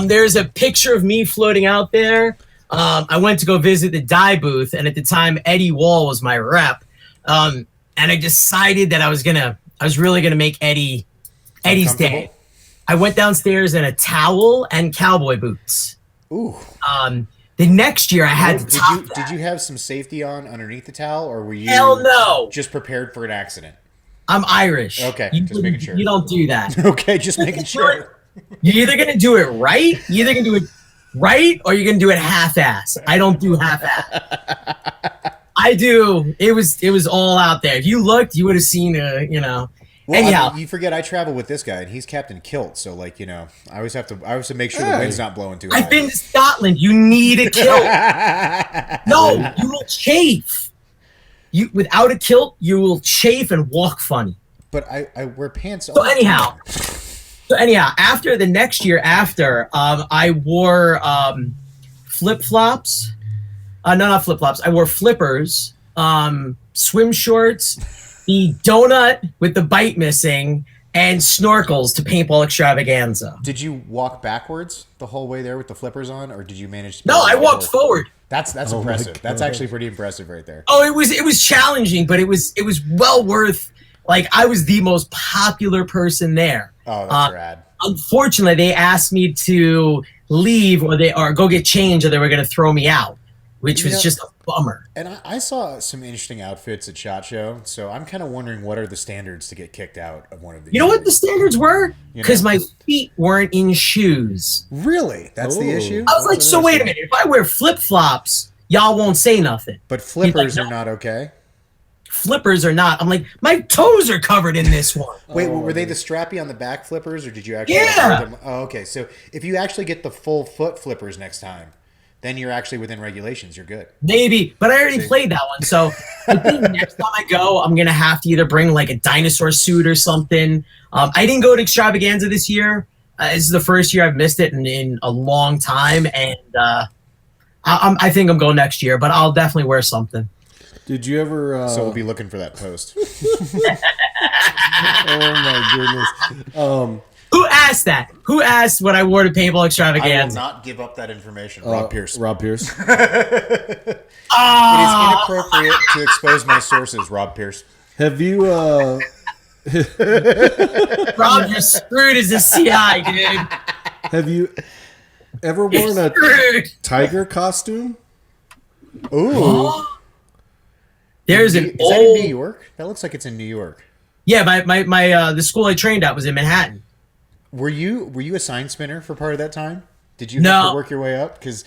[SPEAKER 5] There's a picture of me floating out there. I went to go visit the dye booth, and at the time, Eddie Wall was my rep. And I decided that I was really gonna make Eddie's day. I went downstairs in a towel and cowboy boots.
[SPEAKER 3] Ooh.
[SPEAKER 5] The next year I had to top that.
[SPEAKER 3] Did you have some safety on underneath the towel, or were you
[SPEAKER 5] Hell no.
[SPEAKER 3] just prepared for an accident?
[SPEAKER 5] I'm Irish.
[SPEAKER 3] Okay, just making sure.
[SPEAKER 5] You don't do that.
[SPEAKER 3] Okay, just making sure.
[SPEAKER 5] You're either going to do it right, or you're going to do it half-ass. I don't do half-ass. I do. It was all out there. If you looked, you would have seen,
[SPEAKER 3] Well,
[SPEAKER 5] anyhow.
[SPEAKER 3] you forget I travel with this guy, and he's Captain Kilt, so I always have to make sure the wind's not blowing too high.
[SPEAKER 5] I've been to Scotland. You need a kilt. No, you will chafe. Without a kilt, you will chafe and walk funny.
[SPEAKER 3] But I wear pants.
[SPEAKER 5] So anyhow, after the next year I wore flip-flops. No, not flip-flops. I wore flippers, swim shorts, the donut with the bite missing, and snorkels to paintball extravaganza.
[SPEAKER 3] Did you walk backwards the whole way there with the flippers on, or did you manage to...
[SPEAKER 5] No, I walked forward.
[SPEAKER 3] That's impressive. That's actually pretty impressive right there.
[SPEAKER 5] Oh, it was challenging, but it was well worth. Like, I was the most popular person there.
[SPEAKER 3] Oh, that's rad.
[SPEAKER 5] Unfortunately, they asked me to leave or go get change, or they were going to throw me out, which was just a bummer.
[SPEAKER 3] And I saw some interesting outfits at SHOT Show, so I'm kind of wondering what are the standards to get kicked out of one of these.
[SPEAKER 5] You know what the standards were? Because my feet weren't in shoes.
[SPEAKER 3] Really? That's the issue?
[SPEAKER 5] I was like, so wait a minute. If I wear flip-flops, y'all won't say nothing.
[SPEAKER 3] But flippers are not okay?
[SPEAKER 5] flippers or not. I'm like, my toes are covered in this one.
[SPEAKER 3] Wait, were they the strappy on the back flippers, or did you actually?
[SPEAKER 5] Yeah.
[SPEAKER 3] Them? Oh, okay. So if you actually get the full foot flippers next time, then you're actually within regulations. You're good.
[SPEAKER 5] Maybe, but I already played that one. So I think next time I go, I'm going to have to either bring like a dinosaur suit or something. I didn't go to Extravaganza this year. This is the first year I've missed it in a long time. And I think I'm going next year, but I'll definitely wear something.
[SPEAKER 6] Did you ever...
[SPEAKER 3] So we'll be looking for that post.
[SPEAKER 6] Oh, my goodness.
[SPEAKER 5] Who asked that? Who asked what I wore to Paintball
[SPEAKER 3] I will
[SPEAKER 5] Extravaganza?
[SPEAKER 3] not give up that information. Rob Pierce.
[SPEAKER 6] Rob Pierce.
[SPEAKER 3] It is inappropriate to expose my sources, Rob Pierce.
[SPEAKER 6] Have you...
[SPEAKER 5] Rob, you're screwed as a CI, dude.
[SPEAKER 6] Have you ever worn a
[SPEAKER 5] Screwed.
[SPEAKER 6] tiger costume?
[SPEAKER 3] Ooh.
[SPEAKER 5] There's
[SPEAKER 3] Is
[SPEAKER 5] an
[SPEAKER 3] that in
[SPEAKER 5] old...
[SPEAKER 3] New York? That looks like it's in New York.
[SPEAKER 5] Yeah, my the school I trained at was in Manhattan.
[SPEAKER 3] Were you a sign spinner for part of that time? Did you
[SPEAKER 5] No.
[SPEAKER 3] have to work your way up? Because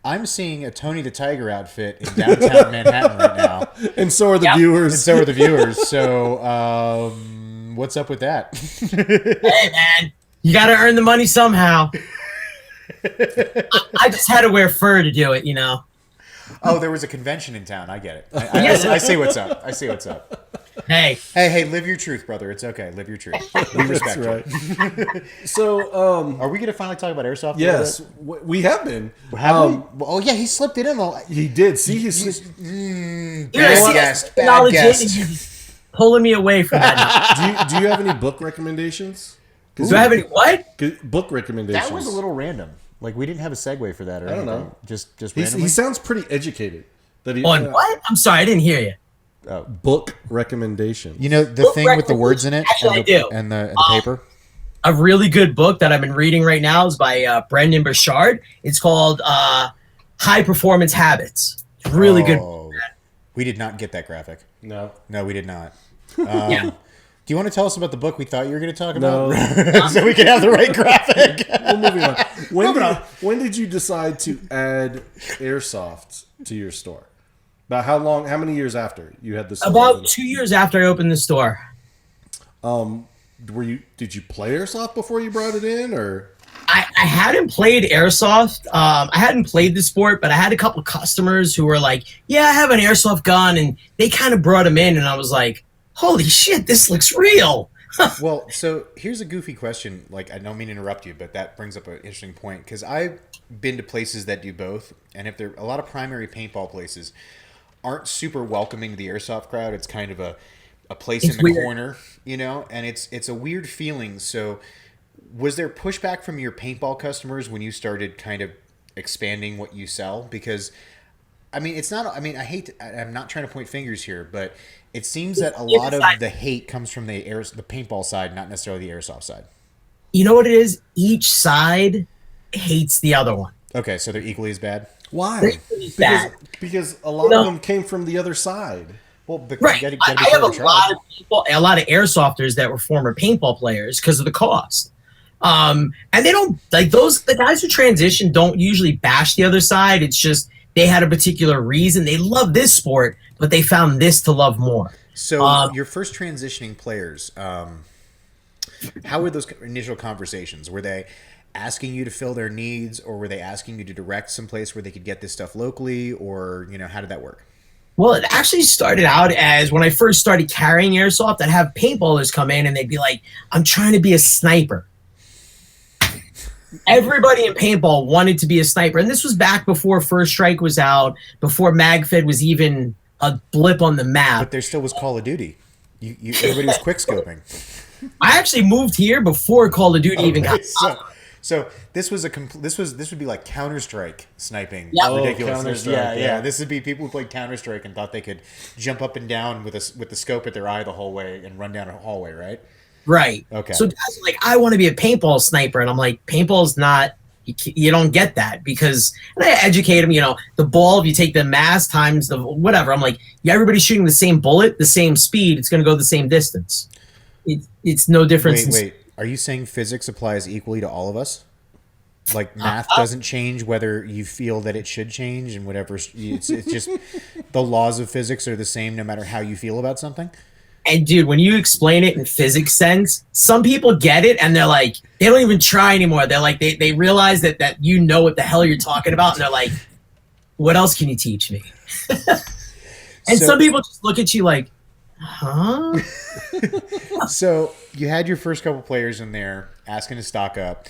[SPEAKER 3] I'm seeing a Tony the Tiger outfit in downtown Manhattan right now.
[SPEAKER 6] And so are the
[SPEAKER 5] Yep.
[SPEAKER 6] viewers.
[SPEAKER 3] And so are the viewers. So what's up with that?
[SPEAKER 5] Hey, man, you got to earn the money somehow. I just had to wear fur to do it, you know.
[SPEAKER 3] Oh, there was a convention in town. I get it. I see what's up. I see what's up.
[SPEAKER 5] Hey,
[SPEAKER 3] Hey, live your truth, brother. It's okay. Live your truth. We respect
[SPEAKER 6] That's
[SPEAKER 3] you.
[SPEAKER 6] right. So,
[SPEAKER 3] Are we going to finally talk about airsoft? a
[SPEAKER 6] yes,
[SPEAKER 3] little bit?
[SPEAKER 6] we have been.
[SPEAKER 3] Have we? Oh, yeah, he slipped it in.
[SPEAKER 6] He did. See, he's...
[SPEAKER 5] dude,
[SPEAKER 3] Bad
[SPEAKER 5] see,
[SPEAKER 3] guest.
[SPEAKER 5] that's
[SPEAKER 3] Bad
[SPEAKER 5] knowledge
[SPEAKER 3] guest.
[SPEAKER 5] in, pulling me away from that.
[SPEAKER 6] do you have any book recommendations?
[SPEAKER 5] Do I have any what?
[SPEAKER 6] Book recommendations.
[SPEAKER 3] That was a little random. Like, we didn't have a segue for that or
[SPEAKER 6] I don't
[SPEAKER 3] anything.
[SPEAKER 6] know.
[SPEAKER 3] Just
[SPEAKER 6] He
[SPEAKER 3] randomly?
[SPEAKER 6] sounds pretty educated. That he,
[SPEAKER 5] On what? I'm sorry, I didn't hear you.
[SPEAKER 6] book recommendations.
[SPEAKER 3] You know, the
[SPEAKER 5] Book
[SPEAKER 3] thing with the words in it
[SPEAKER 5] Actually, I do.
[SPEAKER 3] and the paper?
[SPEAKER 5] A really good book that I've been reading right now is by Brendan Burchard. It's called High Performance Habits. It's really good.
[SPEAKER 3] Oh, we did not get that graphic.
[SPEAKER 6] No.
[SPEAKER 3] No, we did not.
[SPEAKER 5] Yeah.
[SPEAKER 3] Do you want to tell us about the book we thought you were going to talk about?
[SPEAKER 6] No.
[SPEAKER 3] So we can have the right graphic.
[SPEAKER 6] Well, moving on. When did you decide to add airsoft to your store? About how many years after you had this?
[SPEAKER 5] About 2 years after I opened the store.
[SPEAKER 6] Did you play airsoft before you brought it in, or?
[SPEAKER 5] I hadn't played airsoft. I hadn't played the sport, but I had a couple customers who were like, "Yeah, I have an airsoft gun," and they kind of brought them in, and I was like, "Holy shit, this looks real!"
[SPEAKER 3] Well, so here's a goofy question. Like, I don't mean to interrupt you, but that brings up an interesting point. Because I've been to places that do both, and if there a lot of primary paintball places aren't super welcoming to the airsoft crowd, it's kind of a place
[SPEAKER 5] It's
[SPEAKER 3] in the
[SPEAKER 5] weird.
[SPEAKER 3] corner, you know, and it's a weird feeling. So was there pushback from your paintball customers when you started kind of expanding what you sell? Because I mean, it's not, I mean, I'm not trying to point fingers here, but it seems that a lot of the hate comes from the paintball side, not necessarily the airsoft side.
[SPEAKER 5] You know what it is? Each side hates the other one.
[SPEAKER 3] Okay, so they're equally as bad?
[SPEAKER 6] Why?
[SPEAKER 5] It's bad.
[SPEAKER 6] Because a lot of them came from the other side.
[SPEAKER 3] Well, because
[SPEAKER 5] Right.
[SPEAKER 3] you gotta be
[SPEAKER 5] I have
[SPEAKER 3] fair to
[SPEAKER 5] a lot
[SPEAKER 3] try.
[SPEAKER 5] of people, a lot of airsofters that were former paintball players because of the cost. And they don't like the guys who transition don't usually bash the other side. It's just they had a particular reason. They love this sport, but they found this to love more.
[SPEAKER 3] So your first transitioning players, how were those initial conversations? Were they asking you to fill their needs, or were they asking you to direct someplace where they could get this stuff locally, or, you know, how did that work?
[SPEAKER 5] Well, it actually started out as when I first started carrying airsoft, I'd have paintballers come in and they'd be like, "I'm trying to be a sniper." Everybody in paintball wanted to be a sniper. And this was back before First Strike was out, before MagFed was even a blip on the map.
[SPEAKER 3] But there still was Call of Duty. Everybody was quickscoping.
[SPEAKER 5] I actually moved here before Call of Duty even got
[SPEAKER 3] So this was this would be like Counter-Strike sniping.
[SPEAKER 5] Yeah.
[SPEAKER 6] Oh,
[SPEAKER 3] Ridiculous.
[SPEAKER 6] Counter-Strike,
[SPEAKER 3] yeah.
[SPEAKER 6] yeah.
[SPEAKER 3] This would be people who played Counter-Strike and thought they could jump up and down with the scope at their eye the whole way and run down a hallway, right?
[SPEAKER 5] Right.
[SPEAKER 3] Okay.
[SPEAKER 5] So guys are like, "I want to be a paintball sniper," and I'm like, "Paintball's not. You don't get that because." And I educate them. You know, the ball. If you take the mass times the whatever, I'm like, "Yeah, everybody's shooting the same bullet, the same speed. It's going to go the same distance. It's no difference."
[SPEAKER 3] Wait. Are you saying physics applies equally to all of us? Like math doesn't change whether you feel that it should change, and whatever. It's just the laws of physics are the same no matter how you feel about something.
[SPEAKER 5] And dude, when you explain it in physics sense, some people get it and they're like, they don't even try anymore. They're like, they realize that you know what the hell you're talking about, and they're like, what else can you teach me? And some people just look at you like, huh?
[SPEAKER 3] So you had your first couple players in there asking to stock up.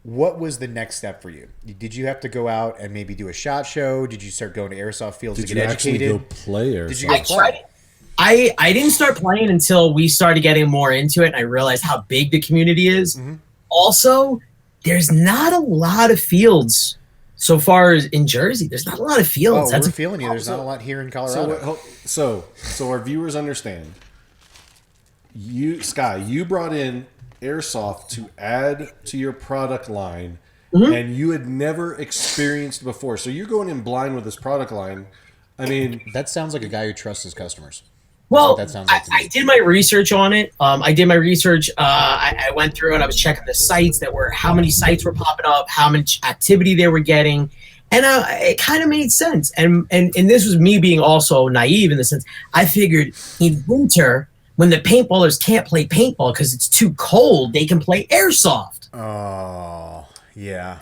[SPEAKER 3] What was the next step for you? Did you have to go out and maybe do a SHOT Show? Did you start going to airsoft fields to get educated?
[SPEAKER 6] Did you actually go play airsoft?
[SPEAKER 3] Did you go play?
[SPEAKER 5] I didn't start playing until we started getting more into it, and I realized how big the community is. Mm-hmm. Also, there's not a lot of fields so far as in Jersey. There's not a lot of fields.
[SPEAKER 3] That's we're feeling you. There's not a lot here in Colorado.
[SPEAKER 6] So our viewers understand. Sky, you brought in airsoft to add to your product line, and you had never experienced before. So you're going in blind with this product line. I mean,
[SPEAKER 3] that sounds like a guy who trusts his customers.
[SPEAKER 5] Well,
[SPEAKER 3] that sounds like
[SPEAKER 5] I did my research on it. I did my research. I went through and I was checking the sites how many sites were popping up, how much activity they were getting. And it kind of made sense. And this was me being also naive in the sense, I figured in winter, when the paintballers can't play paintball because it's too cold, they can play airsoft.
[SPEAKER 3] Oh, yeah.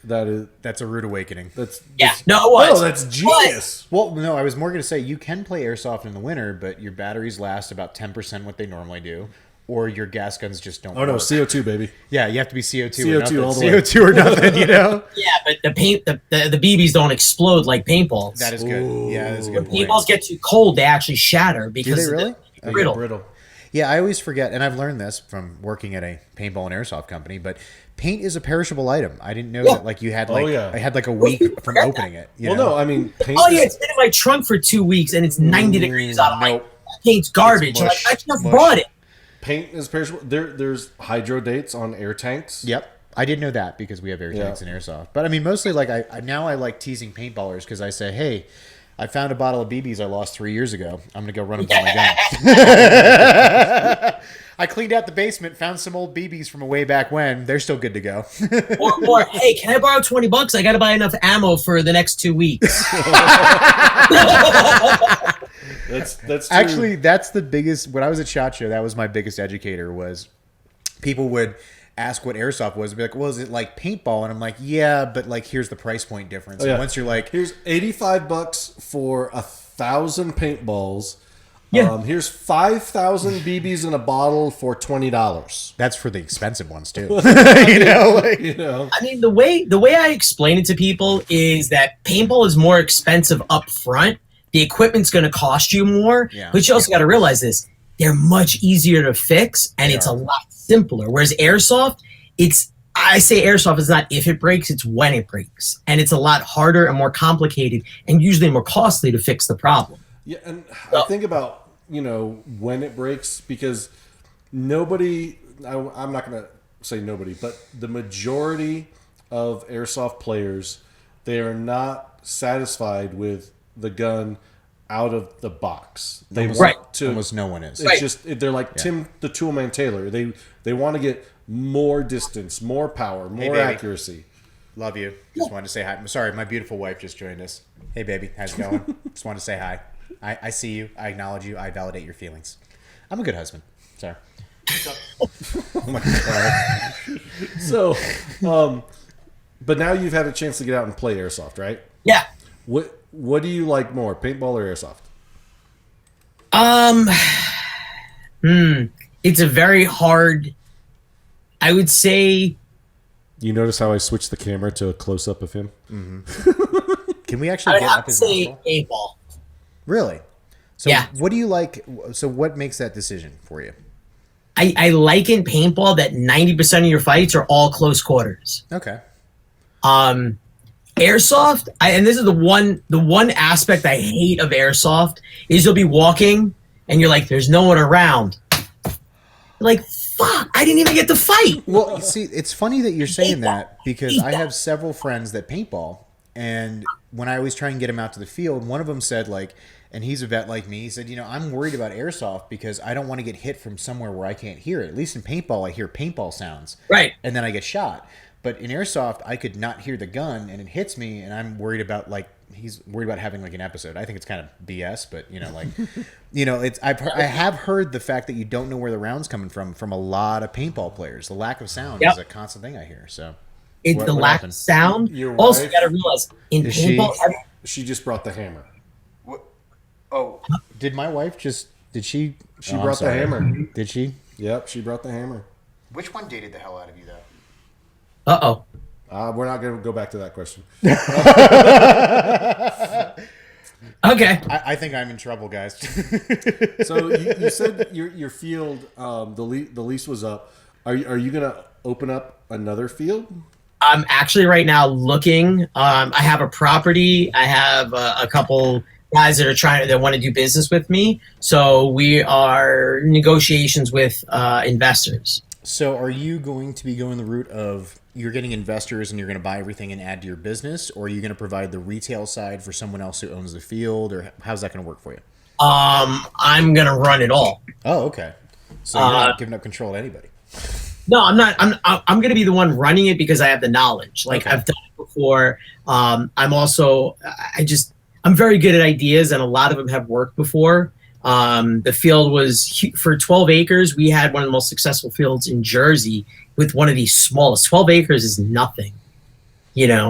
[SPEAKER 6] That's
[SPEAKER 3] a rude awakening.
[SPEAKER 5] No, it was.
[SPEAKER 6] Oh, that's genius.
[SPEAKER 3] Well, no, I was more going to say you can play airsoft in the winter, but your batteries last about 10% what they normally do, or your gas guns just don't work.
[SPEAKER 6] Oh, no, CO2, baby.
[SPEAKER 3] Yeah, you have to be CO2
[SPEAKER 6] CO2
[SPEAKER 3] or nothing.
[SPEAKER 6] all the way.
[SPEAKER 3] CO2 or nothing, you know?
[SPEAKER 5] Yeah, but the BBs don't explode like paintballs.
[SPEAKER 3] That is good.
[SPEAKER 6] Ooh.
[SPEAKER 3] Yeah, that's a good point.
[SPEAKER 5] Paintballs get too cold, they actually shatter because
[SPEAKER 3] Do they really?
[SPEAKER 5] they're brittle.
[SPEAKER 6] Brittle.
[SPEAKER 3] Yeah, I always forget, and I've learned this from working at a paintball and airsoft company, but paint is a perishable item. I didn't know that you had I had like a week from opening it.
[SPEAKER 6] No, I mean paint.
[SPEAKER 5] Oh yeah, it's been in my trunk for 2 weeks and it's 90 degrees out. I'm like, paint's garbage.
[SPEAKER 3] Mush,
[SPEAKER 5] I just bought it.
[SPEAKER 6] Paint is perishable. There's hydro dates on air tanks.
[SPEAKER 3] Yep. I did know that because we have air tanks in airsoft. But I mean, mostly like I like teasing paintballers because I say, hey, I found a bottle of BBs I lost 3 years ago. I'm going to go run them by my gun. I cleaned out the basement, found some old BBs from a way back when. They're still good to go.
[SPEAKER 5] or hey, can I borrow $20? I got to buy enough ammo for the next 2 weeks.
[SPEAKER 6] That's true.
[SPEAKER 3] Actually, that's the biggest. When I was at SHOT Show, that was my biggest educator. Was people would ask what airsoft was and be like, well, is it like paintball? And I'm like, yeah, but like here's the price point difference.
[SPEAKER 6] Oh, yeah.
[SPEAKER 3] And once you're like,
[SPEAKER 6] here's $85 for 1,000 paintballs.
[SPEAKER 5] Yeah.
[SPEAKER 6] Here's 5,000 BBs in a bottle for $20.
[SPEAKER 3] that's for the expensive ones too. I
[SPEAKER 5] mean, the way I explain it to people is that paintball is more expensive up front. The equipment's going to cost you more, but you also got to realize this. They're much easier to fix, and it's a lot simpler. Whereas airsoft, I say airsoft is not if it breaks, it's when it breaks. And it's a lot harder and more complicated and usually more costly to fix the problem.
[SPEAKER 6] Yeah, and I think about, when it breaks, because I'm not going to say nobody, but the majority of airsoft players, they are not satisfied with the gun out of the box. They want to.
[SPEAKER 3] Almost no one is.
[SPEAKER 6] It's just they're like Tim the Toolman Taylor. They want to get more distance, more power, more accuracy.
[SPEAKER 3] Love you. Just wanted to say hi. I'm sorry, my beautiful wife just joined us. Hey, baby, how's it going? Just wanted to say hi. I see you. I acknowledge you. I validate your feelings. I'm a good husband. Sorry. Oh my God.
[SPEAKER 6] So, but now you've had a chance to get out and play airsoft, right?
[SPEAKER 5] Yeah.
[SPEAKER 6] What do you like more, paintball or airsoft?
[SPEAKER 5] It's a very hard. I would say.
[SPEAKER 6] You notice how I switched the camera to a close up of him?
[SPEAKER 3] Mm-hmm. Can we actually get up his nostril?
[SPEAKER 5] Paintball.
[SPEAKER 3] Really? So
[SPEAKER 5] yeah.
[SPEAKER 3] What do you like? So what makes that decision for you?
[SPEAKER 5] I like in paintball that 90% of your fights are all close quarters.
[SPEAKER 3] Okay.
[SPEAKER 5] Airsoft, and this is the one aspect I hate of airsoft is you'll be walking and you're like, there's no one around. You're like, fuck, I didn't even get to fight.
[SPEAKER 3] Well, you see, it's funny that you're saying that because I have several friends that paintball, and when I always try and get them out to the field, one of them said and he's a vet like me, he said, I'm worried about airsoft because I don't want to get hit from somewhere where I can't hear it. At least in paintball, I hear paintball sounds.
[SPEAKER 5] Right.
[SPEAKER 3] And then I get shot. But in airsoft, I could not hear the gun, and it hits me, and I'm worried about he's worried about having like an episode. I think it's kind of BS, but like, it's I have heard the fact that you don't know where the round's coming from a lot of paintball players. The lack of sound is a constant thing I hear. So
[SPEAKER 5] it's the lack of sound.
[SPEAKER 6] Your
[SPEAKER 5] Also,
[SPEAKER 6] wife-
[SPEAKER 5] you got to realize in paintball,
[SPEAKER 6] She just brought the hammer.
[SPEAKER 3] Oh, did my wife just? Did she?
[SPEAKER 6] She brought the hammer.
[SPEAKER 3] Did she?
[SPEAKER 6] Yep, she brought the hammer.
[SPEAKER 3] Which one dated the hell out of you though?
[SPEAKER 6] We're not going to go back to that question.
[SPEAKER 5] Okay.
[SPEAKER 3] I think I'm in trouble, guys.
[SPEAKER 6] So you said your field, the lease was up. Are you going to open up another field?
[SPEAKER 5] I'm actually right now looking. I have a property. I have a couple guys that want to do business with me. So we are in negotiations with investors.
[SPEAKER 3] So are you going to be going the route of you're getting investors and you're going to buy everything and add to your business, or are you going to provide the retail side for someone else who owns the field, or how's that going to work for you?
[SPEAKER 5] I'm going to run it all.
[SPEAKER 3] Oh, okay. So you're not giving up control to anybody.
[SPEAKER 5] No, I'm not. I'm going to be the one running it because I have the knowledge. Like, I've done it before. I'm also, I'm very good at ideas, and a lot of them have worked before. The field was for 12 acres. We had one of the most successful fields in Jersey with one of these smallest. 12 acres is nothing,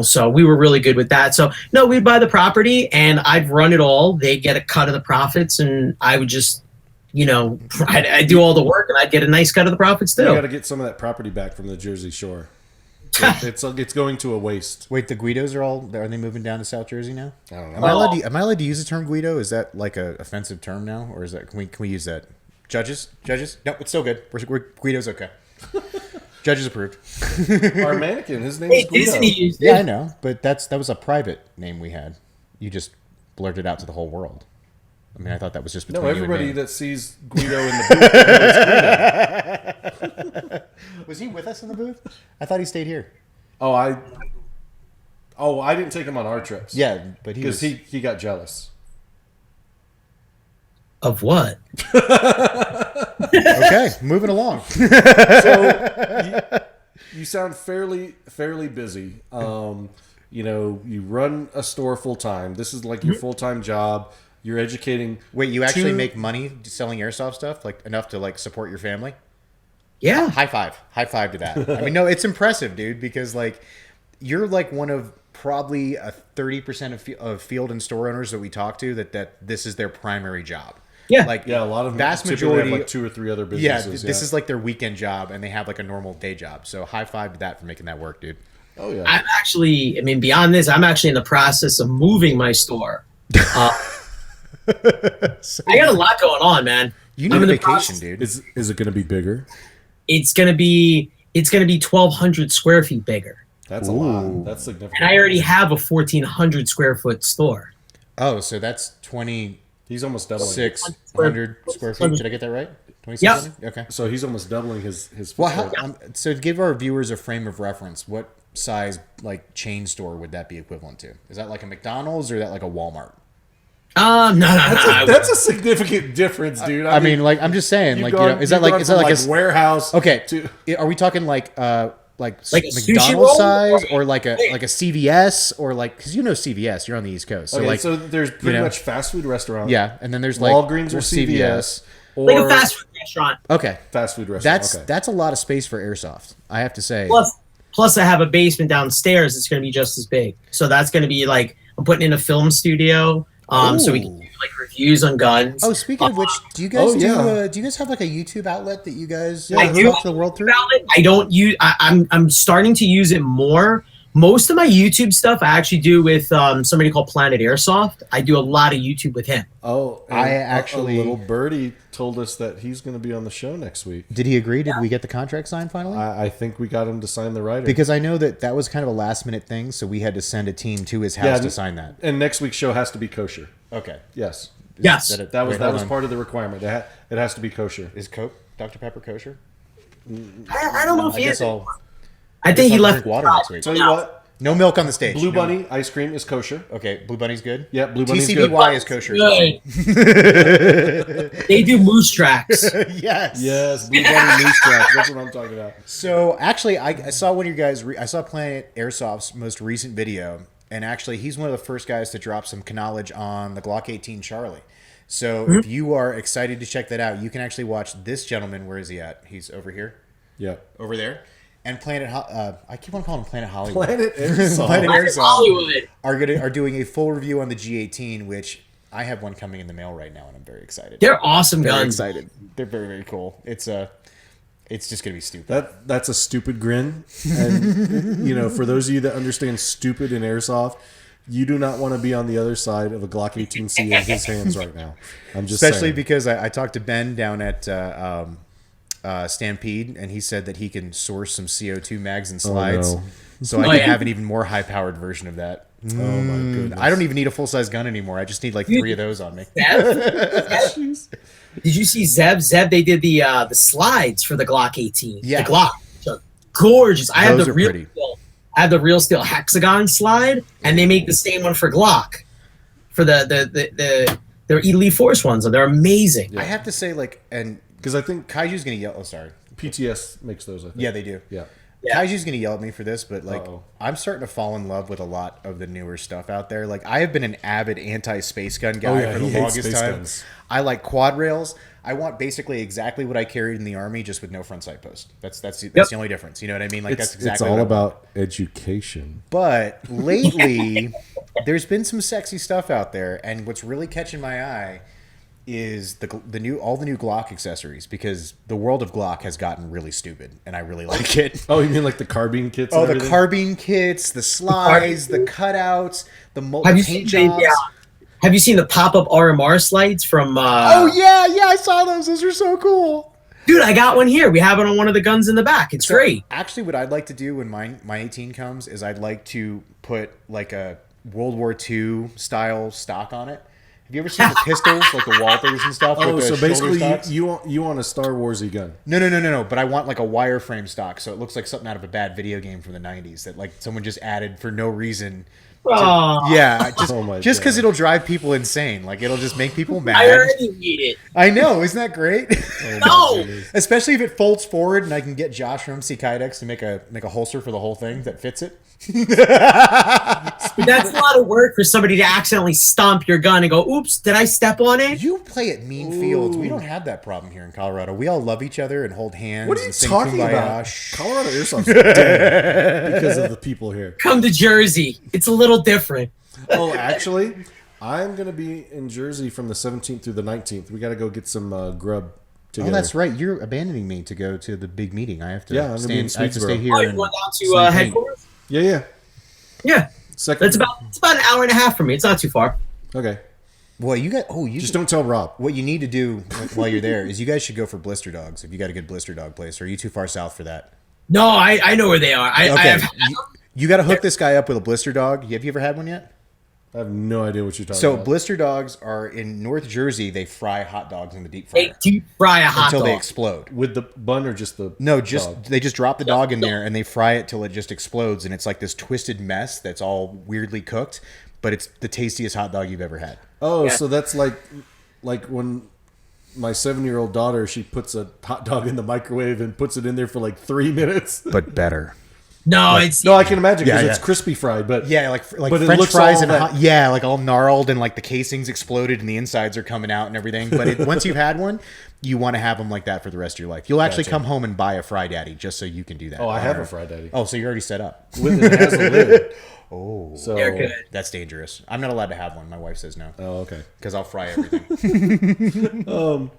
[SPEAKER 5] so we were really good with that. So no, we'd buy the property and I'd run it all. They get a cut of the profits, and I would just, I'd do all the work and I'd get a nice cut of the profits too.
[SPEAKER 6] You got to get some of that property back from the Jersey Shore. It's going to a waste.
[SPEAKER 3] Wait, the Guidos are they moving down to South Jersey now?
[SPEAKER 6] I don't know.
[SPEAKER 3] Am I allowed to use the term Guido? Is that like a offensive term now, or is that can we use that? Judges? No, it's still good. We're Guido's okay. Judges approved.
[SPEAKER 6] Our mannequin, his name is Guido.
[SPEAKER 5] Disney used it.
[SPEAKER 3] Yeah, I know, but that was a private name we had. You just blurted out to the whole world. I mean, I thought that was just between
[SPEAKER 6] No,
[SPEAKER 3] you and
[SPEAKER 6] everybody
[SPEAKER 3] me.
[SPEAKER 6] that sees Guido in the booth knows Guido.
[SPEAKER 3] Was he with us in the booth? I thought he stayed here.
[SPEAKER 6] I didn't take him on our trips.
[SPEAKER 3] Yeah, but
[SPEAKER 6] because he got jealous.
[SPEAKER 5] Of what?
[SPEAKER 3] Okay, moving along.
[SPEAKER 6] So you sound fairly busy. You run a store full time. This is like your full time job. You're educating.
[SPEAKER 3] Wait, you actually make money selling airsoft stuff, like enough to like support your family?
[SPEAKER 5] Yeah.
[SPEAKER 3] High five to that. I mean, no, it's impressive, dude, because like you're like one of probably a 30% of field and store owners that we talk to that this is their primary job.
[SPEAKER 5] Yeah.
[SPEAKER 3] Like
[SPEAKER 6] A lot of them
[SPEAKER 3] vast
[SPEAKER 6] typically
[SPEAKER 3] majority
[SPEAKER 6] have like 2 or 3 other
[SPEAKER 3] Yeah,
[SPEAKER 6] businesses.
[SPEAKER 3] this is like their weekend job, and they have like a normal day job. So high five to that for making that work, dude.
[SPEAKER 6] Oh yeah.
[SPEAKER 5] I'm actually, beyond this, I'm actually in the process of moving my store. I got a lot going on, man.
[SPEAKER 3] You need a vacation, dude.
[SPEAKER 6] Is it going to be bigger?
[SPEAKER 5] It's gonna be 1,200 square feet bigger,
[SPEAKER 6] That's a lot. That's significant.
[SPEAKER 5] and I already have a 1,400 square foot store.
[SPEAKER 3] Oh, so that's 2600
[SPEAKER 6] He's almost doubling.
[SPEAKER 3] square feet. Did I get that right? 2600?
[SPEAKER 5] Yep.
[SPEAKER 3] Okay.
[SPEAKER 6] So he's almost doubling his.
[SPEAKER 3] Well,
[SPEAKER 6] footprint.
[SPEAKER 3] so to give our viewers a frame of reference, what size like chain store would that be equivalent to? Is that like a McDonald's or is that like a Walmart?
[SPEAKER 5] No.
[SPEAKER 6] That's a significant difference, dude.
[SPEAKER 3] I mean, like I'm just saying, like is that like a
[SPEAKER 6] warehouse?
[SPEAKER 3] Okay, are we talking like
[SPEAKER 5] a sushi
[SPEAKER 3] McDonald's
[SPEAKER 5] roll?
[SPEAKER 3] size or like a CVS or like because CVS, you're on the East Coast, so
[SPEAKER 6] Okay,
[SPEAKER 3] like
[SPEAKER 6] so there's pretty much fast food restaurants.
[SPEAKER 3] yeah, and then there's like
[SPEAKER 6] Walgreens or CVS or
[SPEAKER 5] Like a fast food restaurant.
[SPEAKER 3] Okay,
[SPEAKER 6] fast food restaurant.
[SPEAKER 3] that's a lot of space for airsoft. I have to say.
[SPEAKER 5] Plus, I have a basement downstairs. It's going to be just as big. So that's going to be like I'm putting in a film studio. So we can do like reviews on guns.
[SPEAKER 3] Oh, speaking of which, do you guys
[SPEAKER 6] yeah.
[SPEAKER 3] do you guys have like a YouTube outlet that you guys
[SPEAKER 5] I do
[SPEAKER 3] talk to the world through?
[SPEAKER 5] I don't use. I'm starting to use it more. Most of my YouTube stuff I actually do with somebody called Planet Airsoft. I do a lot of YouTube with him.
[SPEAKER 6] Oh,
[SPEAKER 3] I
[SPEAKER 6] and
[SPEAKER 3] actually-
[SPEAKER 6] a little birdie told us that he's going to be on the show next week.
[SPEAKER 3] Did he agree? Did we get the contract signed finally?
[SPEAKER 6] I think we got him to sign the writer.
[SPEAKER 3] Because I know that was kind of a last minute thing, so we had to send a team to his house to sign that.
[SPEAKER 6] And next week's show has to be kosher.
[SPEAKER 3] Okay.
[SPEAKER 6] Yes.
[SPEAKER 5] Yes.
[SPEAKER 6] That was part of the requirement. It has to be kosher.
[SPEAKER 3] Is Coke Dr. Pepper kosher?
[SPEAKER 5] I don't know if
[SPEAKER 3] I
[SPEAKER 5] he
[SPEAKER 3] guess
[SPEAKER 5] is.
[SPEAKER 3] I'll
[SPEAKER 5] I think he
[SPEAKER 3] I'll
[SPEAKER 5] left
[SPEAKER 3] drink water next week.
[SPEAKER 6] Tell you what,
[SPEAKER 3] No milk on the stage.
[SPEAKER 6] Blue
[SPEAKER 3] No.
[SPEAKER 6] Bunny ice cream is kosher.
[SPEAKER 3] Okay, Blue Bunny's good.
[SPEAKER 6] Yeah, Blue Bunny's good.
[SPEAKER 3] TCBY is kosher.
[SPEAKER 5] Good. They do moose tracks.
[SPEAKER 3] Yes.
[SPEAKER 6] Yes, Blue Bunny moose tracks. That's what I'm talking about.
[SPEAKER 3] So actually, I saw one of your guys. I saw Planet Airsoft's most recent video, and actually he's one of the first guys to drop some knowledge on the Glock 18 Charlie. So if you are excited to check that out, you can actually watch this gentleman. Where is he at? He's over here.
[SPEAKER 6] Yeah.
[SPEAKER 3] Over there. And I keep on calling him Planet Hollywood.
[SPEAKER 6] Planet Airsoft.
[SPEAKER 3] Planet Airsoft
[SPEAKER 5] Hollywood.
[SPEAKER 3] are doing a full review on the G18, which I have one coming in the mail right now, and I'm very excited.
[SPEAKER 5] They're awesome
[SPEAKER 3] Very
[SPEAKER 5] guns.
[SPEAKER 3] excited. They're very, very cool. It's just gonna be stupid.
[SPEAKER 6] That's a stupid grin. And you know, for those of you that understand stupid in airsoft, you do not want to be on the other side of a Glock 18C in his hands right now. I'm just
[SPEAKER 3] Especially
[SPEAKER 6] saying.
[SPEAKER 3] because I talked to Ben down at Stampede, and he said that he can source some CO2 mags and slides,
[SPEAKER 6] no.
[SPEAKER 3] so I can have an even more high-powered version of that.
[SPEAKER 6] Oh my goodness.
[SPEAKER 3] I don't even need a full-size gun anymore. I just need like 3 of those on me.
[SPEAKER 5] Did you see Zeb? Zeb, they did the slides for the Glock 18.
[SPEAKER 3] Yeah.
[SPEAKER 5] The Glock. They're gorgeous. I have
[SPEAKER 3] Those
[SPEAKER 5] the
[SPEAKER 3] are
[SPEAKER 5] real
[SPEAKER 3] pretty.
[SPEAKER 5] steel. I have the real steel hexagon slide, and they make the same one for Glock. For the Elite Force ones. They're amazing.
[SPEAKER 3] I have to say, and
[SPEAKER 6] Because I think
[SPEAKER 3] Kaiju's gonna yell. Oh, sorry.
[SPEAKER 6] PTS makes those, I think.
[SPEAKER 3] Yeah, they do.
[SPEAKER 6] Yeah.
[SPEAKER 5] Yeah.
[SPEAKER 3] Kaiju's gonna yell at me for this, but I'm starting to fall in love with a lot of the newer stuff out there. Like, I have been an avid anti-space gun guy for the
[SPEAKER 6] he hates
[SPEAKER 3] longest
[SPEAKER 6] space
[SPEAKER 3] time.
[SPEAKER 6] guns.
[SPEAKER 3] I like quad rails. I want basically exactly what I carried in the Army, just with no front sight post. That's the only difference. You know what I mean? Like, that's exactly
[SPEAKER 6] it's all
[SPEAKER 3] what I want.
[SPEAKER 6] about education.
[SPEAKER 3] But lately, there's been some sexy stuff out there, and what's really catching my eye is all the new Glock accessories, because the world of Glock has gotten really stupid, and I really like it.
[SPEAKER 6] Oh, you mean like the carbine kits?
[SPEAKER 3] Oh,
[SPEAKER 6] and
[SPEAKER 3] the
[SPEAKER 6] everything?
[SPEAKER 3] carbine kits, the slides, the cutouts, the
[SPEAKER 5] Have you
[SPEAKER 3] paint
[SPEAKER 5] seen
[SPEAKER 3] jobs.
[SPEAKER 5] have you seen the pop-up RMR slides from
[SPEAKER 3] Oh yeah, I saw those. Those are so cool.
[SPEAKER 5] Dude, I got one here. We have it on one of the guns in the back. It's great.
[SPEAKER 3] Actually, what I'd like to do when my 18 comes is I'd like to put like a World War II style stock on it. Have you ever seen the pistols, like the Walthers and stuff?
[SPEAKER 6] Oh,
[SPEAKER 3] with the
[SPEAKER 6] so
[SPEAKER 3] shoulder
[SPEAKER 6] basically
[SPEAKER 3] stocks?
[SPEAKER 6] you want a Star Warsy gun.
[SPEAKER 3] No. But I want like a wireframe stock, so it looks like something out of a bad video game from the '90s that like someone just added for no reason.
[SPEAKER 5] Aw,
[SPEAKER 3] Yeah,
[SPEAKER 6] Oh my
[SPEAKER 3] just because
[SPEAKER 6] God.
[SPEAKER 3] it'll drive people insane. Like, it'll just make people mad.
[SPEAKER 5] I already need it.
[SPEAKER 3] I know, isn't that great?
[SPEAKER 5] No!
[SPEAKER 3] Especially if it folds forward and I can get Josh from MC Kydex to make a holster for the whole thing that fits it.
[SPEAKER 5] That's a lot of work for somebody to accidentally stomp your gun and go, oops, did I step on it?
[SPEAKER 3] You play at Mean Fields. We don't have that problem here in Colorado. We all love each other and hold hands.
[SPEAKER 6] What are you
[SPEAKER 3] and sing
[SPEAKER 6] talking
[SPEAKER 3] Kumbaya.
[SPEAKER 6] about? Colorado Airsoft's dead because of the people here.
[SPEAKER 5] Come to Jersey. It's a little different.
[SPEAKER 6] Oh, actually, I'm going to be in Jersey from the 17th through the 19th. We got to go get some grub together.
[SPEAKER 3] Oh, that's right. You're abandoning me to go to the big meeting. I have to
[SPEAKER 6] Yeah, I'm gonna be in
[SPEAKER 3] I have to stay
[SPEAKER 6] Swedesboro.
[SPEAKER 3] here.
[SPEAKER 5] Oh, you
[SPEAKER 3] and
[SPEAKER 5] going down
[SPEAKER 3] sleep
[SPEAKER 5] to
[SPEAKER 3] in.
[SPEAKER 5] headquarters?
[SPEAKER 6] Yeah.
[SPEAKER 5] Yeah.
[SPEAKER 6] Second.
[SPEAKER 5] It's about an hour and a half from me. It's not too far.
[SPEAKER 6] Okay.
[SPEAKER 3] Well, you
[SPEAKER 6] Just don't tell Rob.
[SPEAKER 3] What you need to do while you're there is you guys should go for blister dogs if you got a good blister dog place. Or are you too far south for that?
[SPEAKER 5] No, I know where they are. I
[SPEAKER 3] Okay,
[SPEAKER 5] have
[SPEAKER 3] you got to hook this guy up with a blister dog. Have you ever had one yet?
[SPEAKER 6] I have no idea what you're talking
[SPEAKER 3] So
[SPEAKER 6] about.
[SPEAKER 3] blister dogs are in North Jersey. They fry hot dogs in the deep
[SPEAKER 5] they
[SPEAKER 3] fryer
[SPEAKER 5] deep fry a hot
[SPEAKER 3] until
[SPEAKER 5] dog.
[SPEAKER 3] they explode.
[SPEAKER 6] With the bun or just the
[SPEAKER 3] No,
[SPEAKER 6] dog?
[SPEAKER 3] they just drop the dog in there and they fry it till it just explodes, and it's like this twisted mess that's all weirdly cooked, but it's the tastiest hot dog you've ever had.
[SPEAKER 6] Oh, so that's like when my 7-year-old daughter, she puts a hot dog in the microwave and puts it in there for like 3 minutes.
[SPEAKER 3] But better.
[SPEAKER 5] No, it's
[SPEAKER 6] No, I can imagine because
[SPEAKER 3] Yeah,
[SPEAKER 6] it's
[SPEAKER 3] yeah.
[SPEAKER 6] crispy fried, but
[SPEAKER 3] Yeah, like
[SPEAKER 6] But it
[SPEAKER 3] French
[SPEAKER 6] looks
[SPEAKER 3] fries
[SPEAKER 6] all
[SPEAKER 3] and
[SPEAKER 6] that-
[SPEAKER 3] yeah, like all gnarled and like the casings exploded and the insides are coming out and everything. But once you've had one, you want to have them like that for the rest of your life. You'll actually
[SPEAKER 6] Gotcha.
[SPEAKER 3] come home and buy a Fry Daddy just so you can do that.
[SPEAKER 6] Oh, I have a Fry Daddy.
[SPEAKER 3] Oh, so you're already set up.
[SPEAKER 6] With it has a lid.
[SPEAKER 3] Oh,
[SPEAKER 6] So
[SPEAKER 5] they're good.
[SPEAKER 3] that's dangerous. I'm not allowed to have one. My wife says no
[SPEAKER 6] Oh, okay.
[SPEAKER 3] because I'll fry everything.
[SPEAKER 5] You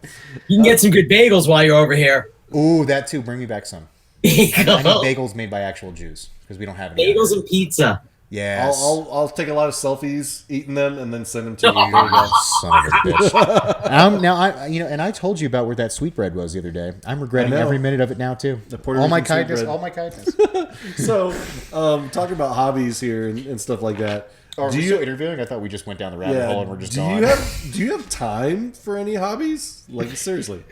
[SPEAKER 5] can get some good bagels while you're over here.
[SPEAKER 3] Ooh, that too. Bring me back some. I need bagels made by actual Jews because we don't have any.
[SPEAKER 5] Bagels and pizza.
[SPEAKER 3] Yes.
[SPEAKER 6] I'll take a lot of selfies eating them and then send them to you.
[SPEAKER 3] There you go. Son of a bitch. Now and I told you about where that sweetbread was the other day. I'm regretting
[SPEAKER 6] I know.
[SPEAKER 3] every minute of it now too.
[SPEAKER 6] The Puerto
[SPEAKER 3] All my
[SPEAKER 6] Rican
[SPEAKER 3] kindness.
[SPEAKER 6] sweetbread.
[SPEAKER 3] All my kindness.
[SPEAKER 6] So, talking about hobbies here and stuff like that.
[SPEAKER 3] Are we still interviewing? I thought we just went down the rabbit hole and we're just
[SPEAKER 6] do
[SPEAKER 3] gone.
[SPEAKER 6] you have time for any hobbies? Like seriously?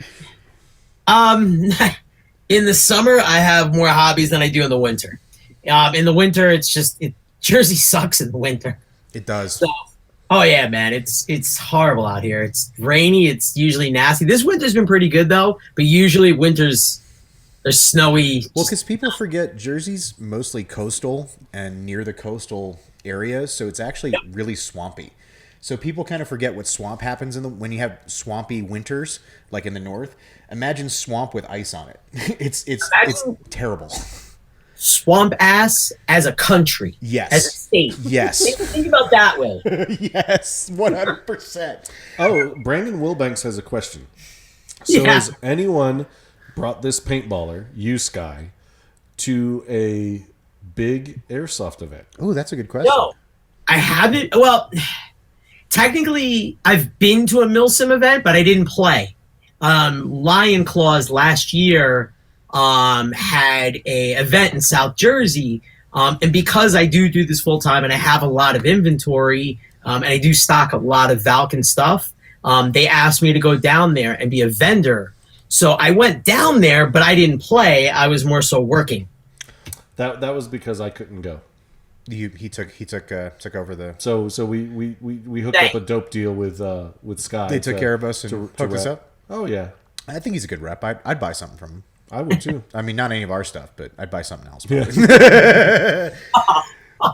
[SPEAKER 5] In the summer, I have more hobbies than I do in the winter. In the winter, it's just Jersey sucks in the winter.
[SPEAKER 3] It does.
[SPEAKER 5] So, oh yeah, man, it's horrible out here. It's rainy. It's usually nasty. This winter's been pretty good though, but usually winters are snowy.
[SPEAKER 3] Well, because people forget Jersey's mostly coastal, and near the coastal areas, so it's actually really swampy. So people kind of forget what swamp happens when you have swampy winters, like in the north. Imagine swamp with ice on it. It's terrible.
[SPEAKER 5] Swamp ass as a country.
[SPEAKER 3] Yes.
[SPEAKER 5] As a state.
[SPEAKER 3] Yes.
[SPEAKER 5] Think about that way.
[SPEAKER 3] Yes, 100%.
[SPEAKER 6] Oh, Brandon Wilbanks has a question. So has anyone brought this paintballer, you Sky, to a big airsoft event?
[SPEAKER 3] Oh, that's a good question.
[SPEAKER 5] No, I haven't. Well, technically, I've been to a Milsim event, but I didn't play. Lion Claws last year had a event in South Jersey, and because I do this full time and I have a lot of inventory, and I do stock a lot of Valken stuff, they asked me to go down there and be a vendor. So I went down there, but I didn't play. I was more so working.
[SPEAKER 6] That was because I couldn't go.
[SPEAKER 3] He took over the.
[SPEAKER 6] So we hooked up a dope deal with Sky.
[SPEAKER 3] They took care of us and hooked us up.
[SPEAKER 6] Oh yeah,
[SPEAKER 3] I think he's a good rep. I'd buy something from him.
[SPEAKER 6] I would too.
[SPEAKER 3] I mean, not any of our stuff, but I'd buy something else.
[SPEAKER 6] Yeah.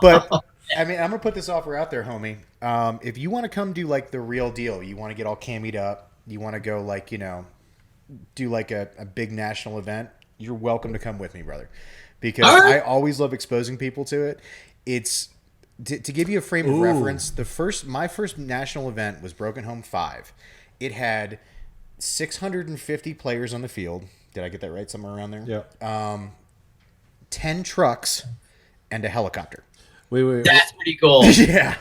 [SPEAKER 3] But I mean, I'm gonna put this offer out there, homie. If you want to come do like the real deal, you want to get all cammied up, you want to go like do like a big national event, you're welcome to come with me, brother. Because I always love exposing people to it. It's to give you a frame of reference. My first national event was Broken Home 5. It had 650 players on the field. Did I get that right? Somewhere around there.
[SPEAKER 6] Yeah.
[SPEAKER 3] 10 trucks and a helicopter.
[SPEAKER 6] Wait.
[SPEAKER 5] That's pretty cool.
[SPEAKER 3] Yeah.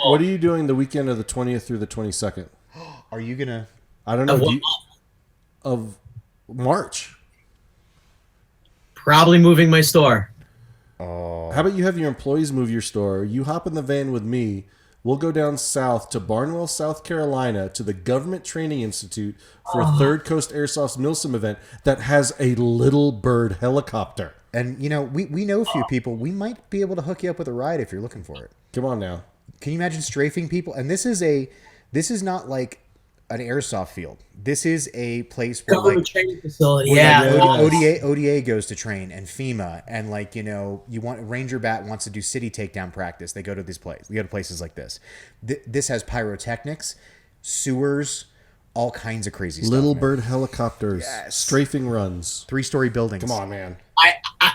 [SPEAKER 6] What are you doing the weekend of the 20th through the 22nd?
[SPEAKER 3] Are you gonna?
[SPEAKER 6] I don't know. Of March.
[SPEAKER 5] Probably moving my store.
[SPEAKER 6] How about you have your employees move your store? You hop in the van with me. We'll go down south to Barnwell, South Carolina, to the Government Training Institute for Third Coast Airsoft's Milsim event that has a Little Bird helicopter.
[SPEAKER 3] And we know a few people. We might be able to hook you up with a ride if you're looking for it.
[SPEAKER 6] Come on now.
[SPEAKER 3] Can you imagine strafing people? And this is not like an airsoft field. This is a place where
[SPEAKER 5] Government training facility.
[SPEAKER 3] ODA goes to train, and FEMA, and you want Ranger Bat wants to do city takedown practice. They go to this place. We go to places like this. This has pyrotechnics, sewers, all kinds of crazy stuff.
[SPEAKER 6] Little Bird helicopters, strafing runs,
[SPEAKER 3] 3-story buildings.
[SPEAKER 6] Come on, man.
[SPEAKER 5] I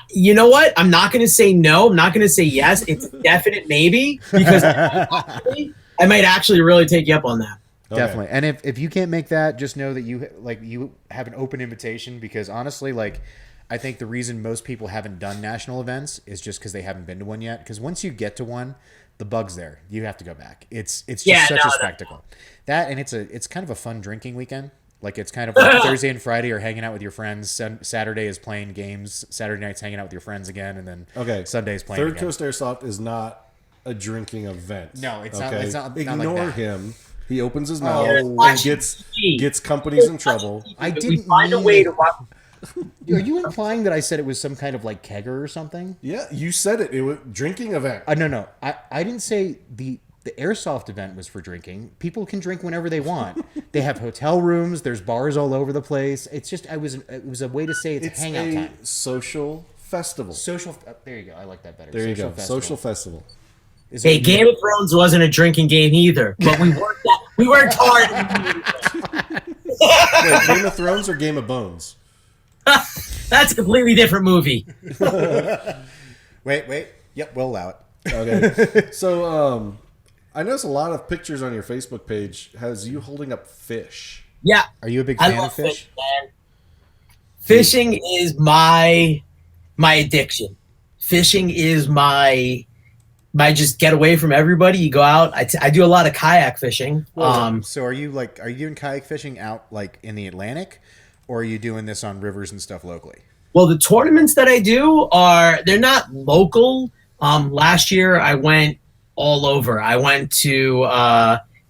[SPEAKER 5] you know what? I'm not going to say no. I'm not going to say yes. It's a definite maybe, because I might actually really take you up on that.
[SPEAKER 3] Okay. Definitely. And if you can't make that, just know that you have an open invitation, because honestly, I think the reason most people haven't done national events is just because they haven't been to one yet. Because once you get to one, the bug's there. You have to go back. It's just such a spectacle. That, and it's kind of a fun drinking weekend. Like, it's kind of like Thursday and Friday are hanging out with your friends. Saturday is playing games. Saturday night's hanging out with your friends again, and then Sunday's playing.
[SPEAKER 6] Third Coast Airsoft is not a drinking event.
[SPEAKER 3] No, it's not. It's not.
[SPEAKER 6] Ignore
[SPEAKER 3] like that.
[SPEAKER 6] him. He opens his mouth and gets companies in trouble.
[SPEAKER 3] I didn't
[SPEAKER 5] find a way to watch.
[SPEAKER 3] Are you implying that I said it was some kind of like kegger or something?
[SPEAKER 6] Yeah, you said it. It was drinking event.
[SPEAKER 3] No. I didn't say the airsoft event was for drinking. People can drink whenever they want. They have hotel rooms. There's bars all over the place. It's just it was a way to say it's a hangout time.
[SPEAKER 6] Social festival.
[SPEAKER 3] There you go. I like that better.
[SPEAKER 6] There you go. Social festival.
[SPEAKER 5] Hey, Game of Thrones wasn't a drinking game either, but we worked hard.
[SPEAKER 6] Wait, Game of Thrones or Game of Bones?
[SPEAKER 5] That's a completely different movie.
[SPEAKER 3] Wait. Yep, we'll allow it.
[SPEAKER 6] Okay. So, I noticed a lot of pictures on your Facebook page has you holding up fish.
[SPEAKER 5] Yeah.
[SPEAKER 3] Are you a big fan of fish?
[SPEAKER 5] Man. Fishing is my addiction. Fishing is my just get away from everybody. You go out. I do a lot of kayak fishing.
[SPEAKER 3] So are you doing kayak fishing out like in the Atlantic, or are you doing this on rivers and stuff locally?
[SPEAKER 5] Well, the tournaments that I do they're not local. Last year I went all over. I went to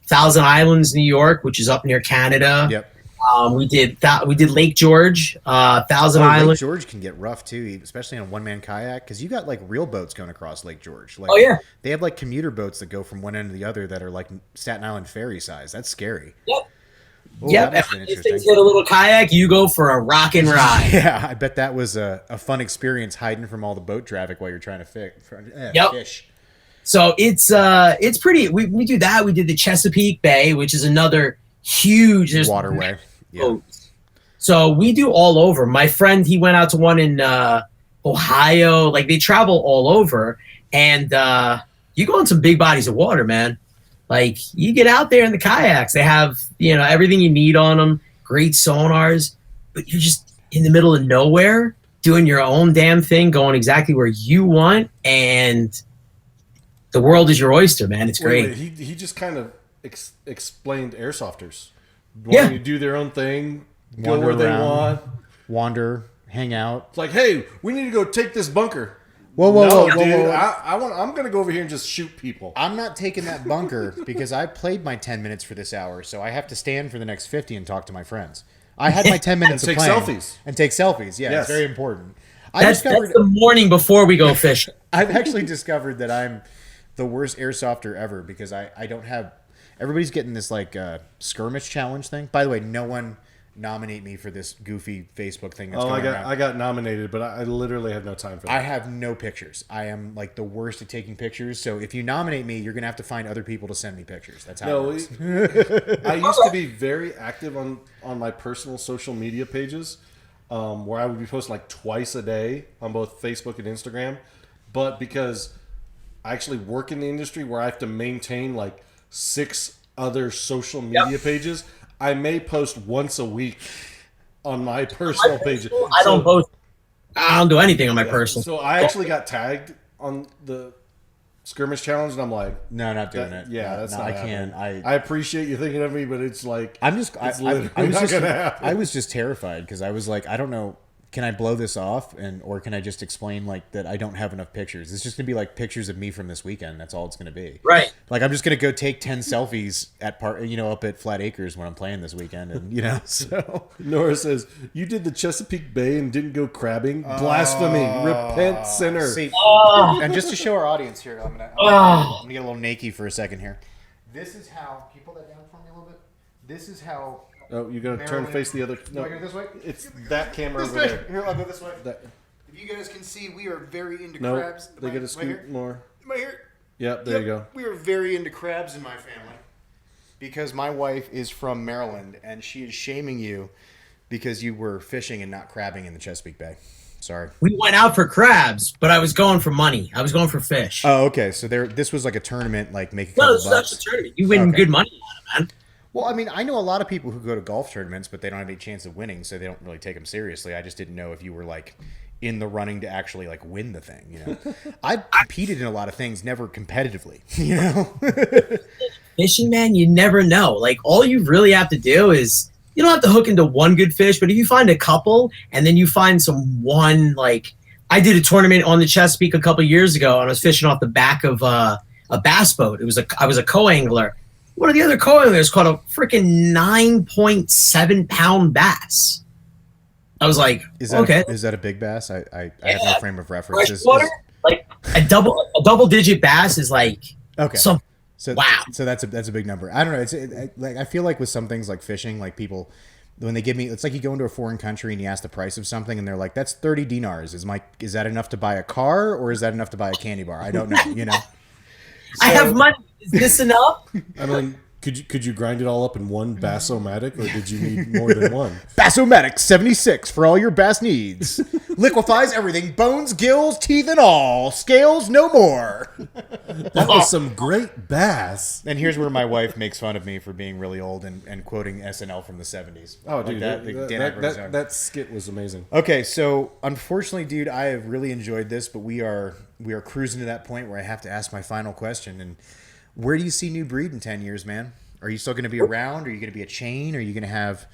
[SPEAKER 5] Thousand Islands, New York, which is up near Canada.
[SPEAKER 3] Yep.
[SPEAKER 5] We did Lake George, Thousand Islands.
[SPEAKER 3] Lake George can get rough too, especially on a one-man kayak, because you got like real boats going across Lake George. Like,
[SPEAKER 5] oh yeah,
[SPEAKER 3] they have like commuter boats that go from one end to the other that are like Staten Island ferry size. That's scary.
[SPEAKER 5] Yep.
[SPEAKER 3] Ooh,
[SPEAKER 5] yep. If things hit a little kayak, you go for a rock and ride.
[SPEAKER 3] Yeah, I bet that was a fun experience hiding from all the boat traffic while you're trying to fish.
[SPEAKER 5] So it's pretty. We do that. We did the Chesapeake Bay, which is another huge
[SPEAKER 3] waterway. Yeah.
[SPEAKER 5] So we do all over. My friend, he went out to one in Ohio. Like they travel all over, and you go in some big bodies of water, man. Like you get out there in the kayaks. They have everything you need on them. Great sonars, but you're just in the middle of nowhere doing your own damn thing, going exactly where you want, and the world is your oyster, man. It's great.
[SPEAKER 6] Wait, he just kind of explained airsofters wanting to do their own thing, go where they want,
[SPEAKER 3] wander, hang out.
[SPEAKER 6] It's like, hey, we need to go take this bunker.
[SPEAKER 3] Whoa,
[SPEAKER 6] dude,
[SPEAKER 3] whoa.
[SPEAKER 6] I'm gonna go over here and just shoot people.
[SPEAKER 3] I'm not taking that bunker because I played my 10 minutes for this hour, so I have to stand for the next 50 and talk to my friends. I had my 10 minutes
[SPEAKER 6] and
[SPEAKER 3] of
[SPEAKER 6] take
[SPEAKER 3] playing.
[SPEAKER 6] selfies.
[SPEAKER 3] And take selfies. Yeah,
[SPEAKER 6] Yes.
[SPEAKER 3] It's very important.
[SPEAKER 5] That's the morning before we go fishing.
[SPEAKER 3] I've actually discovered that I'm the worst airsofter ever because I don't have. Everybody's getting this like skirmish challenge thing. By the way, no one nominate me for this goofy Facebook thing that's going around.
[SPEAKER 6] I got nominated, but I literally have no time for that.
[SPEAKER 3] I have no pictures. I am like the worst at taking pictures. So if you nominate me, you're gonna have to find other people to send me pictures. That's how it works.
[SPEAKER 6] I used to be very active on my personal social media pages, where I would be posting like twice a day on both Facebook and Instagram. But because I actually work in the industry where I have to maintain like 6 other social media pages, I may post once a week on my personal page.
[SPEAKER 5] I don't post. I don't do anything on my personal.
[SPEAKER 6] So I actually got tagged on the skirmish challenge, and I'm like,
[SPEAKER 3] no, not doing it.
[SPEAKER 6] Yeah, that's not.
[SPEAKER 3] I
[SPEAKER 6] happening.
[SPEAKER 3] can't.
[SPEAKER 6] I appreciate you thinking of me, but it's like
[SPEAKER 3] I'm just.
[SPEAKER 6] It's
[SPEAKER 3] I was just terrified because I was like, I don't know. Can I blow this off or can I just explain like that I don't have enough pictures? It's just gonna be like pictures of me from this weekend. That's all it's gonna be.
[SPEAKER 5] Right.
[SPEAKER 3] Like I'm just gonna go take 10 selfies at up at Flat Acres when I'm playing this weekend, and so.
[SPEAKER 6] Nora says you did the Chesapeake Bay and didn't go crabbing. Blasphemy! Repent, sinner.
[SPEAKER 3] See, and just to show our audience here, I'm gonna get a little naked for a second here. This is how. Can you pull that down for me a little bit? This is how.
[SPEAKER 6] Oh, you're gonna turn face the other.
[SPEAKER 3] No, I go this way.
[SPEAKER 6] It's that camera
[SPEAKER 3] This
[SPEAKER 6] over
[SPEAKER 3] way.
[SPEAKER 6] there.
[SPEAKER 3] Here, I'll go this way.
[SPEAKER 6] That,
[SPEAKER 3] If you guys can see, we are very into
[SPEAKER 6] no,
[SPEAKER 3] crabs.
[SPEAKER 6] they get a scoop more.
[SPEAKER 3] Am I here?
[SPEAKER 6] Yep, there you go.
[SPEAKER 3] We are very into crabs in my family because my wife is from Maryland and she is shaming you because you were fishing and not crabbing in the Chesapeake Bay. Sorry.
[SPEAKER 5] We went out for crabs, but I was going for money. I was going for fish.
[SPEAKER 3] Oh, okay. So this was like a tournament, like make a
[SPEAKER 5] No,
[SPEAKER 3] couple
[SPEAKER 5] it's
[SPEAKER 3] bucks.
[SPEAKER 5] such a tournament. You win good money on it, man.
[SPEAKER 3] Well, I mean, I know a lot of people who go to golf tournaments, but they don't have any chance of winning, so they don't really take them seriously. I just didn't know if you were like in the running to actually like win the thing. I competed in a lot of things, never competitively.
[SPEAKER 5] Fishing, man, you never know. Like all you really have to do is you don't have to hook into one good fish, but if you find a couple and then you find one like I did a tournament on the Chesapeake a couple years ago, and I was fishing off the back of a bass boat. I was a co-angler. One of the other co-anglers caught a freaking 9.7 pound bass. I was like,
[SPEAKER 3] is that
[SPEAKER 5] okay.
[SPEAKER 3] Is that a big bass? I have no frame of reference.
[SPEAKER 5] Freshwater, like a double digit bass is like
[SPEAKER 3] okay.
[SPEAKER 5] Wow.
[SPEAKER 3] So that's a big number. I don't know. Like I feel like with some things like fishing, like people when they give me, it's like you go into a foreign country and you ask the price of something and they're like, "That's 30 dinars." Is that enough to buy a car or is that enough to buy a candy bar? I don't know.
[SPEAKER 5] I have money. Is this enough?
[SPEAKER 6] I mean, could you grind it all up in one Bass-O-Matic, or did you need more than one?
[SPEAKER 3] Bass-O-Matic 76 for all your bass needs. Liquefies everything, bones, gills, teeth, and all. Scales no more.
[SPEAKER 6] That was some great bass.
[SPEAKER 3] And here's where my wife makes fun of me for being really old and quoting SNL from the 70s.
[SPEAKER 6] Oh, dude,
[SPEAKER 3] that
[SPEAKER 6] that skit was amazing.
[SPEAKER 3] Okay, so unfortunately, dude, I have really enjoyed this, but we are cruising to that point where I have to ask my final question. And where do you see New Breed in 10 years, man? Are you still going to be around? Are you going to be a chain? Are you going to have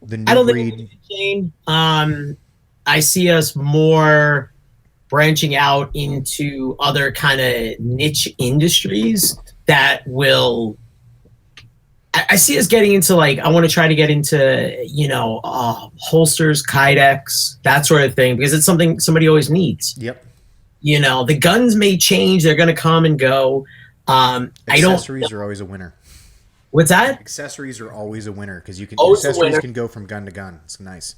[SPEAKER 3] the New Breed?
[SPEAKER 5] I don't think we'll be a chain. I see us more branching out into other kind of niche industries that will. I see us getting into I want to try to get into holsters, kydex, that sort of thing, because it's something somebody always needs.
[SPEAKER 3] Yep.
[SPEAKER 5] The guns may change; they're going to come and go.
[SPEAKER 3] Accessories are always a winner.
[SPEAKER 5] What's that?
[SPEAKER 3] Accessories are always a winner because
[SPEAKER 5] Accessories
[SPEAKER 3] can go from gun to gun. It's nice.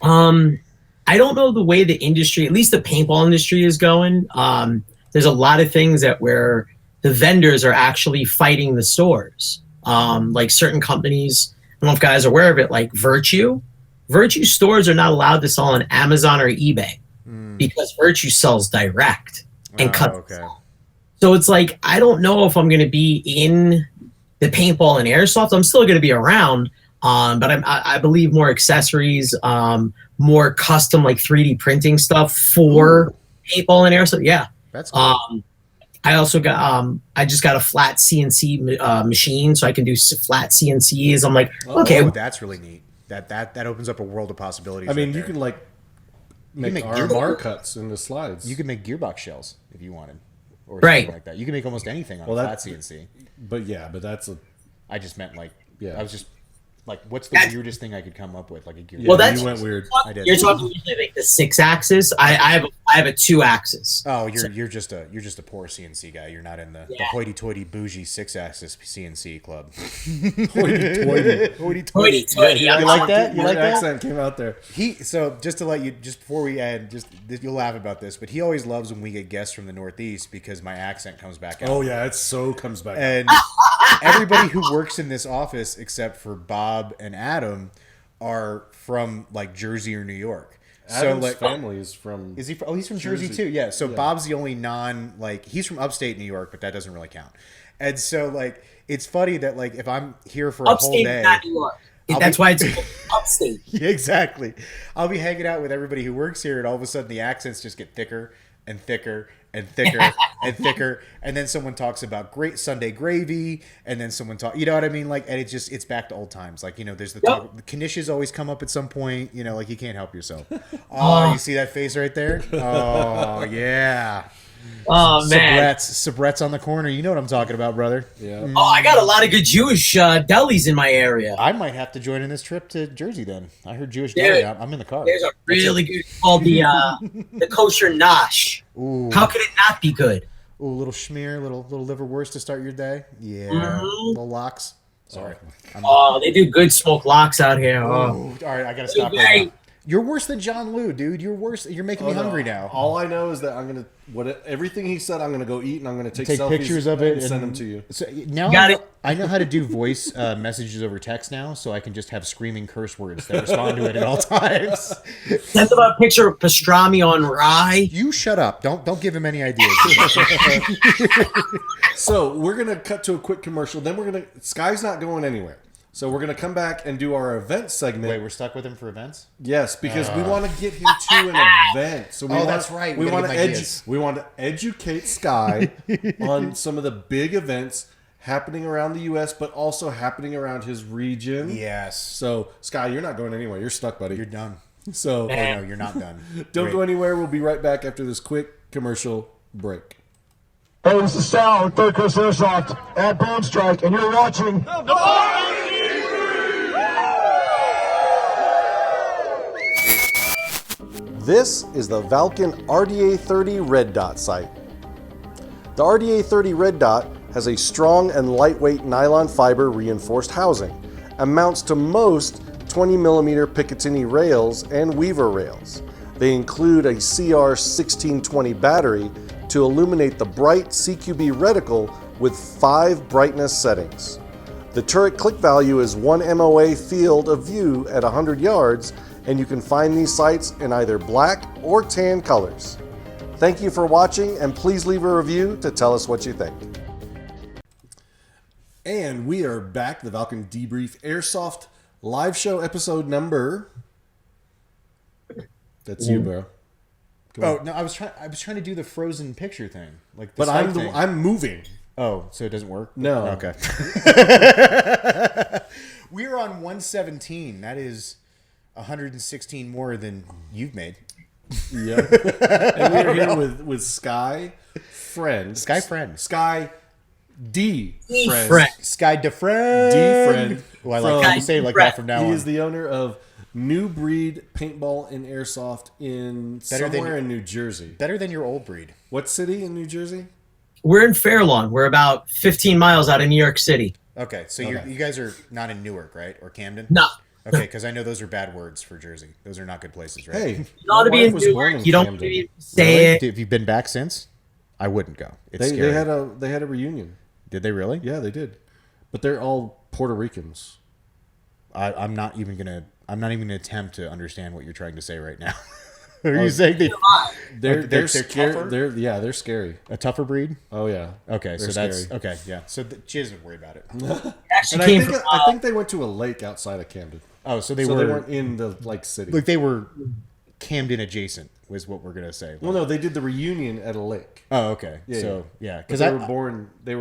[SPEAKER 5] I don't know the way the industry, at least the paintball industry, is going. there's a lot of things that where the vendors are actually fighting the stores. Like certain companies, I don't know if guys are aware of it, like Virtue stores are not allowed to sell on Amazon or eBay because Virtue sells direct and cuts.
[SPEAKER 3] Okay.
[SPEAKER 5] So it's like, I don't know if I'm going to be in the paintball and airsoft. I'm still going to be around, but I believe more accessories, more custom like 3D printing stuff for paintball and airsoft. Yeah.
[SPEAKER 3] That's cool.
[SPEAKER 5] I also got I just got a flat CNC machine, so I can do flat CNCs. I'm like, okay,
[SPEAKER 3] that's really neat. That opens up a world of possibilities.
[SPEAKER 6] I mean,
[SPEAKER 3] right
[SPEAKER 6] you
[SPEAKER 3] there.
[SPEAKER 6] can like make
[SPEAKER 3] make
[SPEAKER 6] armor cuts in the slides.
[SPEAKER 3] You could make gearbox shells if you wanted, or
[SPEAKER 5] Right.
[SPEAKER 3] something like that. You can make almost anything on
[SPEAKER 6] Well,
[SPEAKER 3] flat
[SPEAKER 6] that-
[SPEAKER 3] CNC.
[SPEAKER 6] but that's a
[SPEAKER 3] I just meant like,
[SPEAKER 6] Yeah.
[SPEAKER 3] I was just like, what's the weirdest thing I could come up with? Like a gearbox.
[SPEAKER 5] Well, that's
[SPEAKER 6] you went weird.
[SPEAKER 3] I did.
[SPEAKER 5] You're talking usually like the 6-axis. I have a 2-axis.
[SPEAKER 3] Oh, you're just a poor CNC guy. You're not in the hoity-toity bougie 6-axis CNC club.
[SPEAKER 5] Hoity-toity.
[SPEAKER 3] You like that? You
[SPEAKER 6] Your
[SPEAKER 3] like that?
[SPEAKER 6] accent came out there.
[SPEAKER 3] So just to let you, just before we end, you'll laugh about this, but he always loves when we get guests from the Northeast because my accent comes back out.
[SPEAKER 6] Oh yeah, it so comes back.
[SPEAKER 3] And everybody who works in this office, except for Bob and Adam, are from like Jersey or New York.
[SPEAKER 6] Adam's
[SPEAKER 3] so like,
[SPEAKER 6] family is from.
[SPEAKER 3] is he? Oh, he's from Jersey too. Yeah. So Bob's the only he's from upstate New York, but that doesn't really count. And so like, it's funny that like if I'm here for a whole
[SPEAKER 5] Upstate,
[SPEAKER 3] day,
[SPEAKER 5] not New York. That's why it's upstate.
[SPEAKER 3] Yeah, exactly. I'll be hanging out with everybody who works here, and all of a sudden the accents just get thicker and thicker and thicker and thicker. And then someone talks about great Sunday gravy, and then someone you know what I mean? Like, and it's back to old times. Like, you know, there's the Knishes always come up at some point. You know, like you can't help yourself. Oh, you see that face right there? Oh yeah.
[SPEAKER 5] Oh man,
[SPEAKER 3] Sabret's on the corner. You know what I'm talking about, brother.
[SPEAKER 6] Yeah.
[SPEAKER 5] Oh, I got a lot of good Jewish delis in my area.
[SPEAKER 3] I might have to join in this trip to Jersey then. I heard Jewish
[SPEAKER 5] Dude,
[SPEAKER 3] deli. I'm in the car.
[SPEAKER 5] There's a really good called the kosher nosh.
[SPEAKER 3] Ooh.
[SPEAKER 5] How could it not be good?
[SPEAKER 3] Ooh, little schmear, little liverwurst to start your day. Yeah, little lox. Sorry.
[SPEAKER 5] They do good smoked lox out here. Oh.
[SPEAKER 3] Ooh, all right, I gotta stop right now. You're worse than John Liu, dude. You're worse. You're making me hungry now.
[SPEAKER 6] All I know is that I'm gonna everything he said. I'm gonna go eat, and I'm gonna take selfies
[SPEAKER 3] pictures of it
[SPEAKER 6] and send them to you.
[SPEAKER 3] So now
[SPEAKER 5] Got it.
[SPEAKER 3] I know how to do voice messages over text now, so I can just have screaming curse words that respond to it at all times.
[SPEAKER 5] Send them a picture of pastrami on rye.
[SPEAKER 3] You shut up. Don't give him any ideas.
[SPEAKER 6] So we're gonna cut to a quick commercial. Then Sky's not going anywhere. So we're gonna come back and do our event segment.
[SPEAKER 3] Wait, we're stuck with him for events?
[SPEAKER 6] Yes, because we want to get him to an event. So
[SPEAKER 3] that's right.
[SPEAKER 6] We
[SPEAKER 3] We
[SPEAKER 6] want
[SPEAKER 3] gotta
[SPEAKER 6] to
[SPEAKER 3] give him ideas.
[SPEAKER 6] we want to educate Sky on some of the big events happening around the U.S., but also happening around his region.
[SPEAKER 3] Yes.
[SPEAKER 6] So Sky, you're not going anywhere. You're stuck, buddy.
[SPEAKER 3] You're done.
[SPEAKER 6] So
[SPEAKER 3] Oh, no, you're not done.
[SPEAKER 6] don't
[SPEAKER 3] Wait.
[SPEAKER 6] go anywhere. We'll be right back after this quick commercial break.
[SPEAKER 7] Hey, this is Sal with Third Coast Airsoft at Bone Strike, and you're watching
[SPEAKER 6] This is the Valken RDA30 Red Dot sight. The RDA30 Red Dot has a strong and lightweight nylon fiber reinforced housing and mounts to most 20mm Picatinny rails and Weaver rails. They include a CR1620 battery to illuminate the bright CQB reticle with 5 brightness settings. The turret click value is 1 MOA field of view at 100 yards, and you can find these sights in either black or tan colors. Thank you for watching, and please leave a review to tell us what you think. And we are back, the Valken Debrief Airsoft live show episode number. That's you, bro.
[SPEAKER 3] Oh no, I was trying to do the frozen picture thing, like. The
[SPEAKER 6] But
[SPEAKER 3] slide thing.
[SPEAKER 6] I'm moving.
[SPEAKER 3] Oh, so it doesn't work?
[SPEAKER 6] No.
[SPEAKER 3] Okay. We're on 117. That is 116 more than you've made.
[SPEAKER 6] Yeah. And we're here with Sky Friend.
[SPEAKER 3] Sky Friend.
[SPEAKER 6] Sky D Friend.
[SPEAKER 5] Friend.
[SPEAKER 3] Sky DeFriend.
[SPEAKER 6] D Friend.
[SPEAKER 3] Well, I like
[SPEAKER 6] From-
[SPEAKER 3] to say it like that from now
[SPEAKER 6] He
[SPEAKER 3] on.
[SPEAKER 6] is the owner of New Breed Paintball and Airsoft in somewhere in New Jersey.
[SPEAKER 3] Better than your old breed.
[SPEAKER 6] What city in New Jersey?
[SPEAKER 5] We're in Fairlawn. We're about 15 miles out of New York City.
[SPEAKER 3] Okay, so you guys are not in Newark, right? Or Camden?
[SPEAKER 5] No.
[SPEAKER 3] Okay, because I know those are bad words for Jersey. Those are not good places, right?
[SPEAKER 6] Hey,
[SPEAKER 5] You don't want to be in Newark. You don't want to say it.
[SPEAKER 3] Have you been back since? I wouldn't go. It's scary.
[SPEAKER 6] They had a reunion.
[SPEAKER 3] Did they really?
[SPEAKER 6] Yeah, they did. But they're all Puerto Ricans.
[SPEAKER 3] I'm not even gonna attempt to understand what you're trying to say right now. Are you saying they're
[SPEAKER 6] scary?
[SPEAKER 3] tougher?
[SPEAKER 6] They're scary.
[SPEAKER 3] A tougher breed?
[SPEAKER 6] Oh yeah.
[SPEAKER 3] Okay, so
[SPEAKER 6] They're
[SPEAKER 3] that's
[SPEAKER 6] scary.
[SPEAKER 3] okay. Yeah, so she doesn't worry about it.
[SPEAKER 5] Actually
[SPEAKER 6] And
[SPEAKER 5] came from.
[SPEAKER 6] I think they went to a lake outside of Camden.
[SPEAKER 3] Oh, so they
[SPEAKER 6] They
[SPEAKER 3] were
[SPEAKER 6] weren't in the city.
[SPEAKER 3] like they were Camden adjacent, was what we're gonna say.
[SPEAKER 6] Well, no, they did the reunion at a lake.
[SPEAKER 3] Oh, okay.
[SPEAKER 6] Yeah,
[SPEAKER 3] So yeah,
[SPEAKER 6] Because they were born. They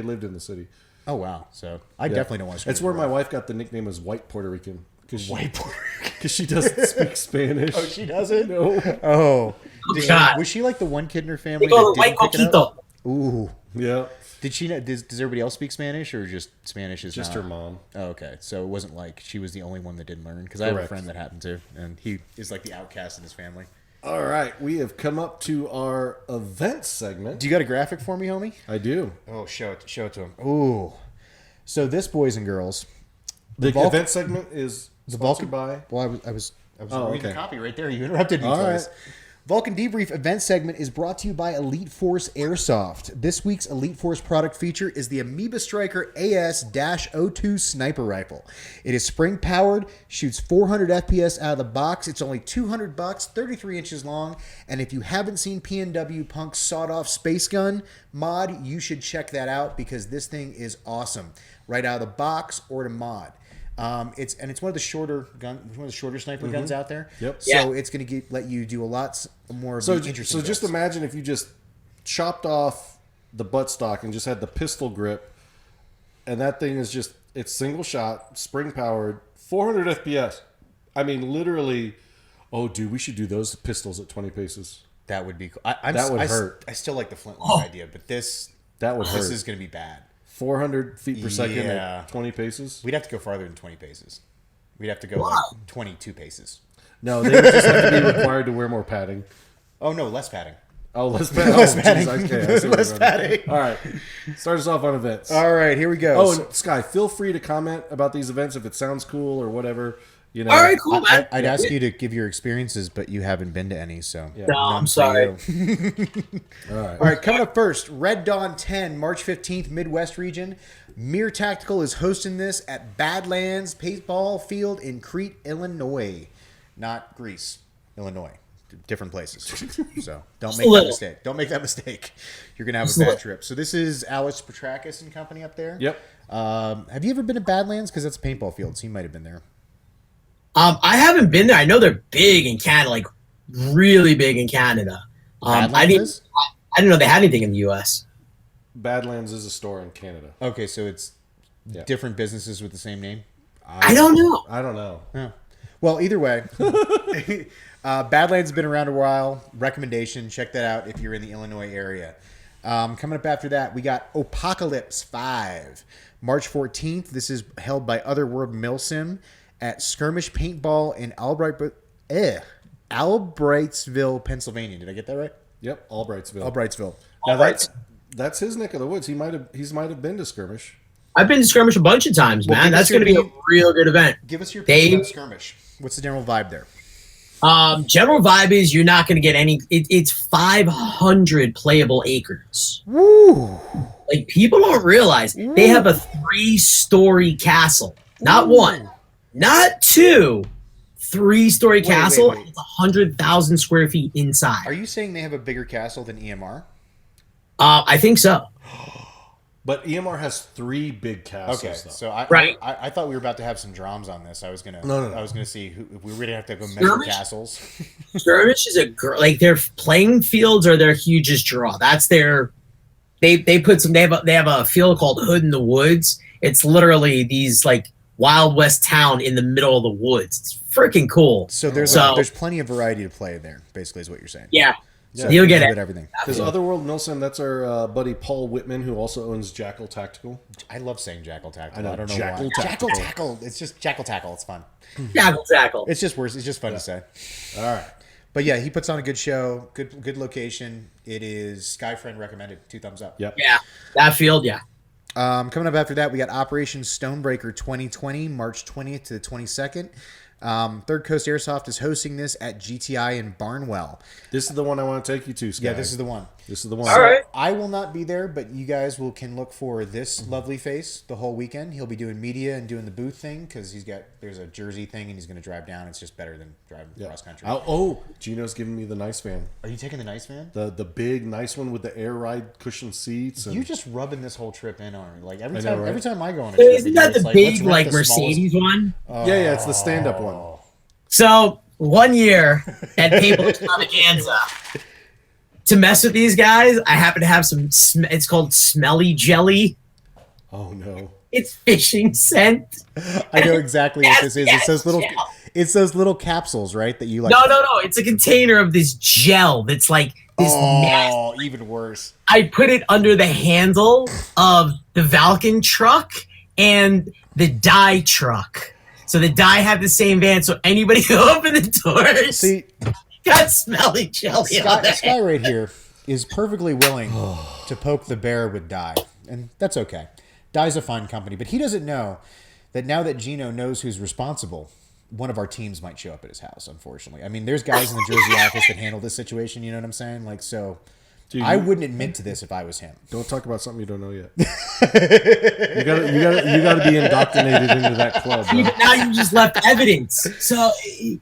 [SPEAKER 6] lived in the city.
[SPEAKER 3] Oh wow. So I definitely don't want to.
[SPEAKER 6] That's where my wife got the nickname as White Puerto Rican.
[SPEAKER 3] White Puerto Rican.
[SPEAKER 6] Because she doesn't speak Spanish.
[SPEAKER 3] Oh, she doesn't.
[SPEAKER 6] No.
[SPEAKER 3] Oh,
[SPEAKER 5] God.
[SPEAKER 3] was she like the one kid in her family?
[SPEAKER 5] They call it
[SPEAKER 3] that
[SPEAKER 5] white
[SPEAKER 3] didn't pick it up?
[SPEAKER 5] coquito.
[SPEAKER 3] Ooh.
[SPEAKER 6] Yeah.
[SPEAKER 3] Did she? Does everybody else speak Spanish, or just Spanish is
[SPEAKER 6] Just
[SPEAKER 3] not?
[SPEAKER 6] her mom.
[SPEAKER 3] Oh, okay. So it wasn't like she was the only one that didn't learn. Because I have a
[SPEAKER 6] Correct.
[SPEAKER 3] friend that happened to, and he is like the outcast in his family.
[SPEAKER 6] All right, we have come up to our event segment.
[SPEAKER 3] Do you got a graphic for me, homie?
[SPEAKER 6] I do.
[SPEAKER 3] Oh, show it to him. Ooh. So this, boys and girls,
[SPEAKER 6] The
[SPEAKER 3] Valken-
[SPEAKER 6] event segment is
[SPEAKER 3] the
[SPEAKER 6] sponsored
[SPEAKER 3] Valken.
[SPEAKER 6] by.
[SPEAKER 3] Well, I was
[SPEAKER 6] Oh,
[SPEAKER 3] reading
[SPEAKER 6] okay.
[SPEAKER 3] the copy right there. You interrupted me
[SPEAKER 6] All
[SPEAKER 3] twice.
[SPEAKER 6] right.
[SPEAKER 3] Valken Debrief event segment is brought to you by Elite Force Airsoft. This week's Elite Force product feature is the Amoeba Striker AS-02 sniper rifle. It is spring powered, shoots 400 FPS out of the box. It's only $200, 33 inches long, and if you haven't seen PNW Punk's sawed-off space gun mod, you should check that out because this thing is awesome. Right out of the box or to mod. It's one of the shorter sniper guns out there.
[SPEAKER 6] Yep.
[SPEAKER 3] So it's going to let you do a lot more of the interesting.
[SPEAKER 6] So just
[SPEAKER 3] builds.
[SPEAKER 6] imagine if you just chopped off the buttstock and just had the pistol grip, and that thing is it's single shot, spring powered, 400 FPS. I mean, literally. Oh, dude, we should do those pistols at 20 paces.
[SPEAKER 3] That would be cool.
[SPEAKER 6] That would hurt.
[SPEAKER 3] I still like the flintlock idea, but this
[SPEAKER 6] That would hurt.
[SPEAKER 3] is going to be bad.
[SPEAKER 6] 400 feet per second
[SPEAKER 3] Yeah.
[SPEAKER 6] at 20 paces.
[SPEAKER 3] We'd have to go farther than 20 paces. We'd have to go like 22 paces.
[SPEAKER 6] No, they would just have to be required to wear more padding.
[SPEAKER 3] Oh no, less padding.
[SPEAKER 6] Oh, less padding.
[SPEAKER 3] Less
[SPEAKER 6] Oh,
[SPEAKER 3] padding.
[SPEAKER 6] geez, okay, I see what
[SPEAKER 3] Less
[SPEAKER 6] you're doing.
[SPEAKER 3] padding.
[SPEAKER 6] All right. Start us off on events.
[SPEAKER 3] All right, here we go.
[SPEAKER 6] Oh, and Sky, feel free to comment about these events if it sounds cool or whatever. You know.
[SPEAKER 5] All right, cool, man.
[SPEAKER 3] I'd ask you to give your experiences, but you haven't been to any, so.
[SPEAKER 6] Yeah.
[SPEAKER 5] No, I'm sorry.
[SPEAKER 6] All right.
[SPEAKER 3] All right, coming up first, Red Dawn 10, March 15th, Midwest region. Mir Tactical is hosting this at Badlands Paintball Field in Crete, Illinois. Not Greece, Illinois. Different places. So don't make that mistake. Don't make that mistake. You're going to have a bad trip. So this is Alex Petrakis and company up there.
[SPEAKER 6] Yep.
[SPEAKER 3] Have you ever been to Badlands? Because that's a paintball field, so you might have been there.
[SPEAKER 5] I haven't been there. I know they're big in Canada, like really big in Canada. I
[SPEAKER 3] Badlands
[SPEAKER 5] didn't know they had anything in the U.S.
[SPEAKER 6] Badlands is a store in Canada.
[SPEAKER 3] Okay, so it's
[SPEAKER 6] Yeah.
[SPEAKER 3] different businesses with the same name?
[SPEAKER 5] I don't know.
[SPEAKER 6] I don't know.
[SPEAKER 3] Yeah. Well, either way, Badlands has been around a while. Recommendation, check that out if you're in the Illinois area. Coming up after that, we got Apocalypse 5. March 14th, this is held by Otherworld Milsim at Skirmish Paintball in Albrightsville, Pennsylvania. Did I get that right?
[SPEAKER 6] Yep. Albrightsville.
[SPEAKER 3] Albrightsville.
[SPEAKER 6] Now that's his neck of the woods. He might have been to Skirmish.
[SPEAKER 5] I've been to Skirmish a bunch of times,
[SPEAKER 3] Well,
[SPEAKER 5] man.
[SPEAKER 3] give us
[SPEAKER 5] That's going to
[SPEAKER 3] your
[SPEAKER 5] be a real good event.
[SPEAKER 3] Give us your opinion
[SPEAKER 5] Dave?
[SPEAKER 3] about Skirmish. What's the general vibe there?
[SPEAKER 5] General vibe is you're not going to get any. It's 500 playable acres.
[SPEAKER 3] Woo!
[SPEAKER 5] Like people don't realize they have a 3-story castle, not one, not two. 3-story castle.
[SPEAKER 3] wait.
[SPEAKER 5] It's 100,000 square feet inside.
[SPEAKER 3] Are you saying they have a bigger castle than EMR?
[SPEAKER 5] I think so.
[SPEAKER 6] But EMR has 3 big castles.
[SPEAKER 3] Okay,
[SPEAKER 6] though.
[SPEAKER 3] so
[SPEAKER 5] Right.
[SPEAKER 3] I thought we were about to have some drums on this. I was gonna
[SPEAKER 6] No.
[SPEAKER 3] I was gonna see if we really have to go measure
[SPEAKER 5] Skirmish?
[SPEAKER 3] castles.
[SPEAKER 5] Skirmish is like their playing fields are their hugest draw. That's their. They have a field called Hood in the Woods. It's literally these like Wild West town in the middle of the woods. It's freaking cool.
[SPEAKER 3] So there's plenty of variety to play there. Basically, is what you're saying.
[SPEAKER 5] Yeah.
[SPEAKER 3] So
[SPEAKER 5] You'll get
[SPEAKER 3] a
[SPEAKER 5] it.
[SPEAKER 3] bit of everything.
[SPEAKER 6] Because Otherworld Milsim, that's our buddy Paul Whitman, who also owns Jackal Tactical.
[SPEAKER 3] I love saying Jackal Tactical.
[SPEAKER 6] I know,
[SPEAKER 3] I don't know
[SPEAKER 6] Jackal
[SPEAKER 3] why.
[SPEAKER 6] Tactical.
[SPEAKER 3] Jackal Tackle. It's just Jackal Tackle. It's fun.
[SPEAKER 5] Tackle.
[SPEAKER 3] It's just worse. It's just fun to say.
[SPEAKER 6] All right.
[SPEAKER 3] But yeah, he puts on a good show. Good location. It is Skyfriend recommended. 2 thumbs up.
[SPEAKER 6] Yep.
[SPEAKER 5] Yeah. That field. Yeah.
[SPEAKER 3] Coming up after that, we got Operation Stonebreaker 2020, March 20th to the 22nd. Third Coast Airsoft is hosting this at GTI in Barnwell.
[SPEAKER 6] This is the one I want to take you to, Sky.
[SPEAKER 3] Yeah, this is the one.
[SPEAKER 6] This is the one.
[SPEAKER 5] All right.
[SPEAKER 3] I will not be there, but you guys can look for this lovely face the whole weekend. He'll be doing media and doing the booth thing because there's a Jersey thing and he's going to drive down. It's just better than driving cross country.
[SPEAKER 6] Gino's giving me the nice van.
[SPEAKER 3] Are you taking the nice van?
[SPEAKER 6] The big nice one with the air ride cushion seats. And
[SPEAKER 3] You just rubbing this whole trip in on me. Like every
[SPEAKER 6] I know,
[SPEAKER 3] time,
[SPEAKER 6] right?
[SPEAKER 3] every time I go on a trip,
[SPEAKER 5] Isn't that the
[SPEAKER 3] let's
[SPEAKER 5] big
[SPEAKER 3] rent the
[SPEAKER 5] Mercedes one?
[SPEAKER 6] yeah, it's the stand-up one.
[SPEAKER 5] So 1 year at Paintball Extravaganza, to mess with these guys, I happen to have some. It's called Smelly Jelly.
[SPEAKER 6] Oh no!
[SPEAKER 5] It's fishing scent.
[SPEAKER 3] I know exactly what this is.
[SPEAKER 5] Yes,
[SPEAKER 3] It's those little capsules, right? That you like.
[SPEAKER 5] No. It's a container of this gel that's like this.
[SPEAKER 3] Oh, even worse.
[SPEAKER 5] I put it under the handle of the Valken truck and the dye truck. So the dye have the same van. So anybody who opened the doors
[SPEAKER 3] See,
[SPEAKER 5] got smelly jelly on there.
[SPEAKER 3] Sky right here is perfectly willing to poke the bear with dye, and that's okay. Dye's a fine company, but he doesn't know that now that Gino knows who's responsible, one of our teams might show up at his house. Unfortunately, I mean, there's guys in the Jersey office that handle this situation. You know what I'm saying? Like, so.
[SPEAKER 6] Dude,
[SPEAKER 3] I wouldn't admit to this if I was him.
[SPEAKER 6] Don't talk about something you don't know yet. you gotta be indoctrinated into that club. Bro.
[SPEAKER 5] Now you just left evidence. So you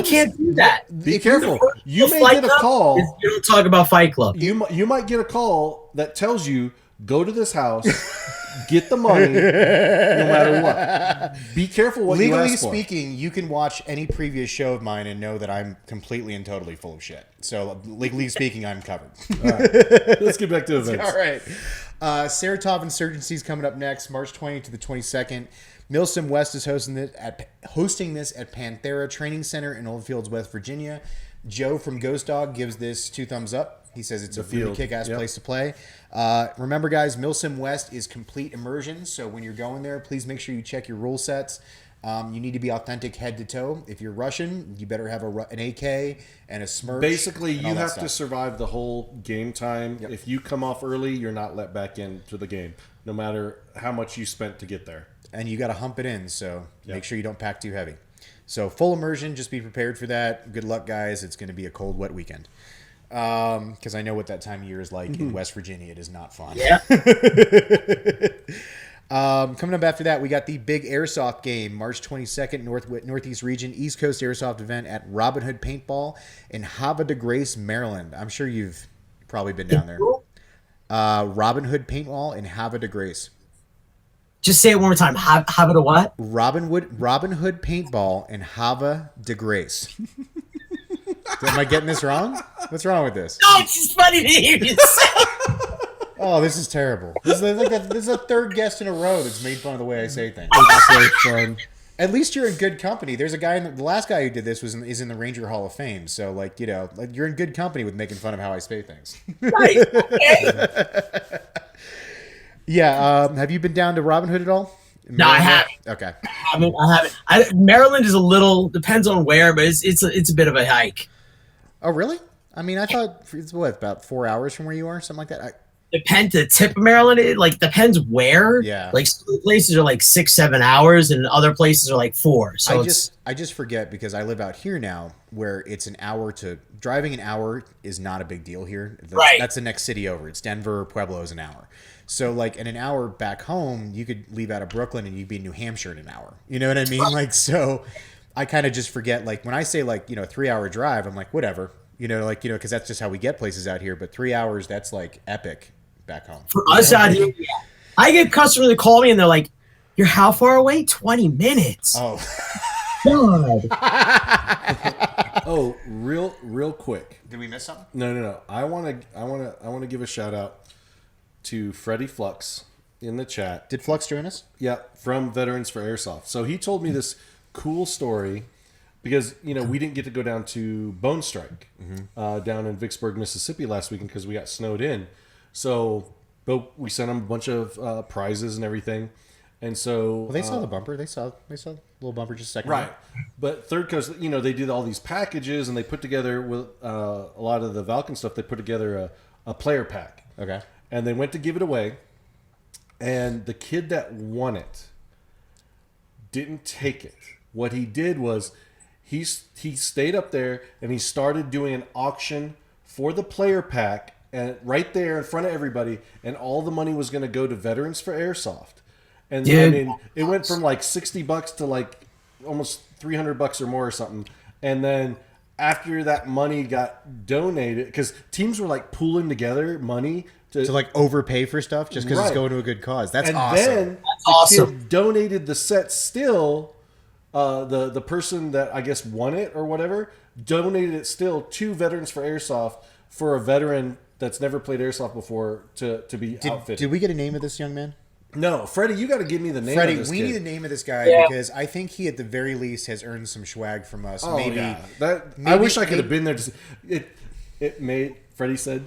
[SPEAKER 5] can't do that.
[SPEAKER 6] Be careful. You may
[SPEAKER 5] Fight
[SPEAKER 6] get a
[SPEAKER 5] Club
[SPEAKER 6] call.
[SPEAKER 5] is you don't talk about Fight Club.
[SPEAKER 6] You might get a call that tells you go to this house, get the money, no matter what. Be careful what you
[SPEAKER 3] Legally
[SPEAKER 6] ask for.
[SPEAKER 3] speaking, you can watch any previous show of mine and know that I'm completely and totally full of shit. So legally speaking, I'm covered.
[SPEAKER 6] All right. Let's get back to events.
[SPEAKER 3] All right. Saratov Insurgency is coming up next, March 20th to the 22nd. Milsim West is hosting this at Panthera Training Center in Oldfields, West Virginia. Joe from Ghost Dog gives this 2 thumbs up. He says it's a really kick-ass place to play. Remember, guys, Milsim West is complete immersion, so when you're going there, please make sure you check your rule sets. You need to be authentic head to toe. If you're Russian, you better have an AK and a smirch.
[SPEAKER 6] Basically, you have to survive the whole game time. Yep. If you come off early, you're not let back into the game, no matter how much you spent to get there.
[SPEAKER 3] And you got to hump it in, so make sure you don't pack too heavy. So full immersion, just be prepared for that. Good luck, guys. It's going to be a cold, wet weekend. Because I know what that time of year is like in West Virginia. It is not fun.
[SPEAKER 5] Yeah.
[SPEAKER 3] Coming up after that, we got the big airsoft game, March 22nd, Northeast Region, East Coast Airsoft event at Robin Hood Paintball in Havre de Grace, Maryland. I'm sure you've probably been down there. Robin Hood Paintball in Havre de Grace.
[SPEAKER 5] Just say it one more time. Have it a what?
[SPEAKER 3] Robin Hood Paintball in Havre de Grace. Am I getting this wrong? What's wrong with this?
[SPEAKER 5] No, it's just funny to hear you say.
[SPEAKER 3] Oh, this is terrible. This is a third guest in a row that's made fun of the way I say things.
[SPEAKER 6] It's so fun.
[SPEAKER 3] At least you're in good company. There's a guy, the last guy who did this is in the Ranger Hall of Fame. So, like, you know, like you're in good company with making fun of how I say things.
[SPEAKER 5] Right. Okay.
[SPEAKER 3] Yeah. Have you been down to Robin Hood at all?
[SPEAKER 5] No, I haven't.
[SPEAKER 3] Okay.
[SPEAKER 5] I haven't. Maryland is a little, depends on where, but it's a bit of a hike.
[SPEAKER 3] Oh, really? I mean, I thought it's about 4 hours from where you are, something like that.
[SPEAKER 5] Depends. The tip of Maryland, it like depends where.
[SPEAKER 3] Yeah.
[SPEAKER 5] Like some places are like 6-7 hours, and other places are like 4. So
[SPEAKER 3] I just forget because I live out here now, where it's driving an hour is not a big deal here.
[SPEAKER 5] Right.
[SPEAKER 3] That's the next city over. It's Denver. Pueblo is an hour. So like in an hour back home, you could leave out of Brooklyn and you'd be in New Hampshire in an hour. You know what I mean? Like, so I kind of just forget, like when I say like, 3-hour drive, I'm like, whatever, cause that's just how we get places out here. But 3 hours, that's like epic back home.
[SPEAKER 5] For us out here, I get customers that call me and they're like, "You're how far away? 20 minutes."
[SPEAKER 3] Oh,
[SPEAKER 5] God.
[SPEAKER 6] Oh, real quick.
[SPEAKER 3] did we miss something?
[SPEAKER 6] No. I want to give a shout out to Freddie Flux in the chat.
[SPEAKER 3] Did Flux join us?
[SPEAKER 6] Yeah, from Veterans for Airsoft. So he told me this cool story because, we didn't get to go down to Bone Strike down in Vicksburg, Mississippi last weekend because we got snowed in. So, but we sent him a bunch of prizes and everything. And so...
[SPEAKER 3] Well, they saw the bumper. They saw the little bumper just a second
[SPEAKER 6] right.
[SPEAKER 3] ago.
[SPEAKER 6] But Third Coast, they did all these packages and they put together with a lot of the Valken stuff. They put together a player pack.
[SPEAKER 3] Okay.
[SPEAKER 6] And they went to give it away. And the kid that won it didn't take it. what he did was he stayed up there and he started doing an auction for the player pack, and right there in front of everybody, and all the money was going to go to Veterans for Airsoft. And
[SPEAKER 5] Dude.
[SPEAKER 6] I mean, it went from like $60 to like almost $300 or more or something. And then after that money got donated, because teams were like pooling together money
[SPEAKER 3] to like overpay for stuff just because it's going to a good cause. That's
[SPEAKER 6] and
[SPEAKER 3] awesome.
[SPEAKER 6] Then the kid donated the set still. The person that I guess won it or whatever donated it still to Veterans for Airsoft for a veteran that's never played Airsoft before to be outfitted.
[SPEAKER 3] Did we get a name of this young man?
[SPEAKER 6] No, Freddie, you got to give me the name
[SPEAKER 3] Freddie,
[SPEAKER 6] of this
[SPEAKER 3] we
[SPEAKER 6] kid.
[SPEAKER 3] need the name of this guy because I think he at the very least has earned some swag from us.
[SPEAKER 6] Oh,
[SPEAKER 3] maybe
[SPEAKER 6] yeah. I wish I could have been there. It made, Freddie said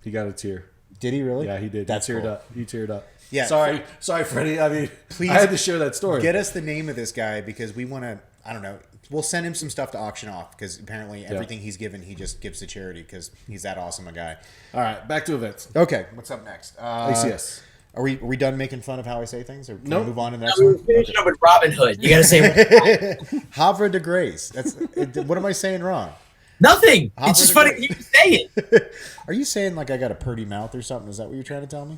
[SPEAKER 6] he got a tear.
[SPEAKER 3] Did he really?
[SPEAKER 6] Yeah, he did.
[SPEAKER 3] That's
[SPEAKER 6] he teared
[SPEAKER 3] cool.
[SPEAKER 6] up. He teared up.
[SPEAKER 3] Yeah.
[SPEAKER 6] Sorry, Freddie. I mean,
[SPEAKER 3] Please
[SPEAKER 6] I had to share that story.
[SPEAKER 3] Get us the name of this guy because we want to, I don't know, we'll send him some stuff to auction off because apparently everything he's given, he just gives to charity because he's that awesome a guy.
[SPEAKER 6] All right, back to events.
[SPEAKER 3] Okay, what's up next?
[SPEAKER 6] ACS.
[SPEAKER 3] Are we done making fun of how I say things, or can
[SPEAKER 6] Nope.
[SPEAKER 3] we move on to the next
[SPEAKER 5] We're
[SPEAKER 3] one?
[SPEAKER 5] finishing up with Robin Hood. You got to say
[SPEAKER 3] Havre de Grace. What am I saying wrong?
[SPEAKER 5] nothing.
[SPEAKER 3] Havre
[SPEAKER 5] It's just
[SPEAKER 3] de
[SPEAKER 5] funny
[SPEAKER 3] Grace.
[SPEAKER 5] you can say it.
[SPEAKER 3] Are you saying like I got a purty mouth or something? Is that what you're trying to tell me?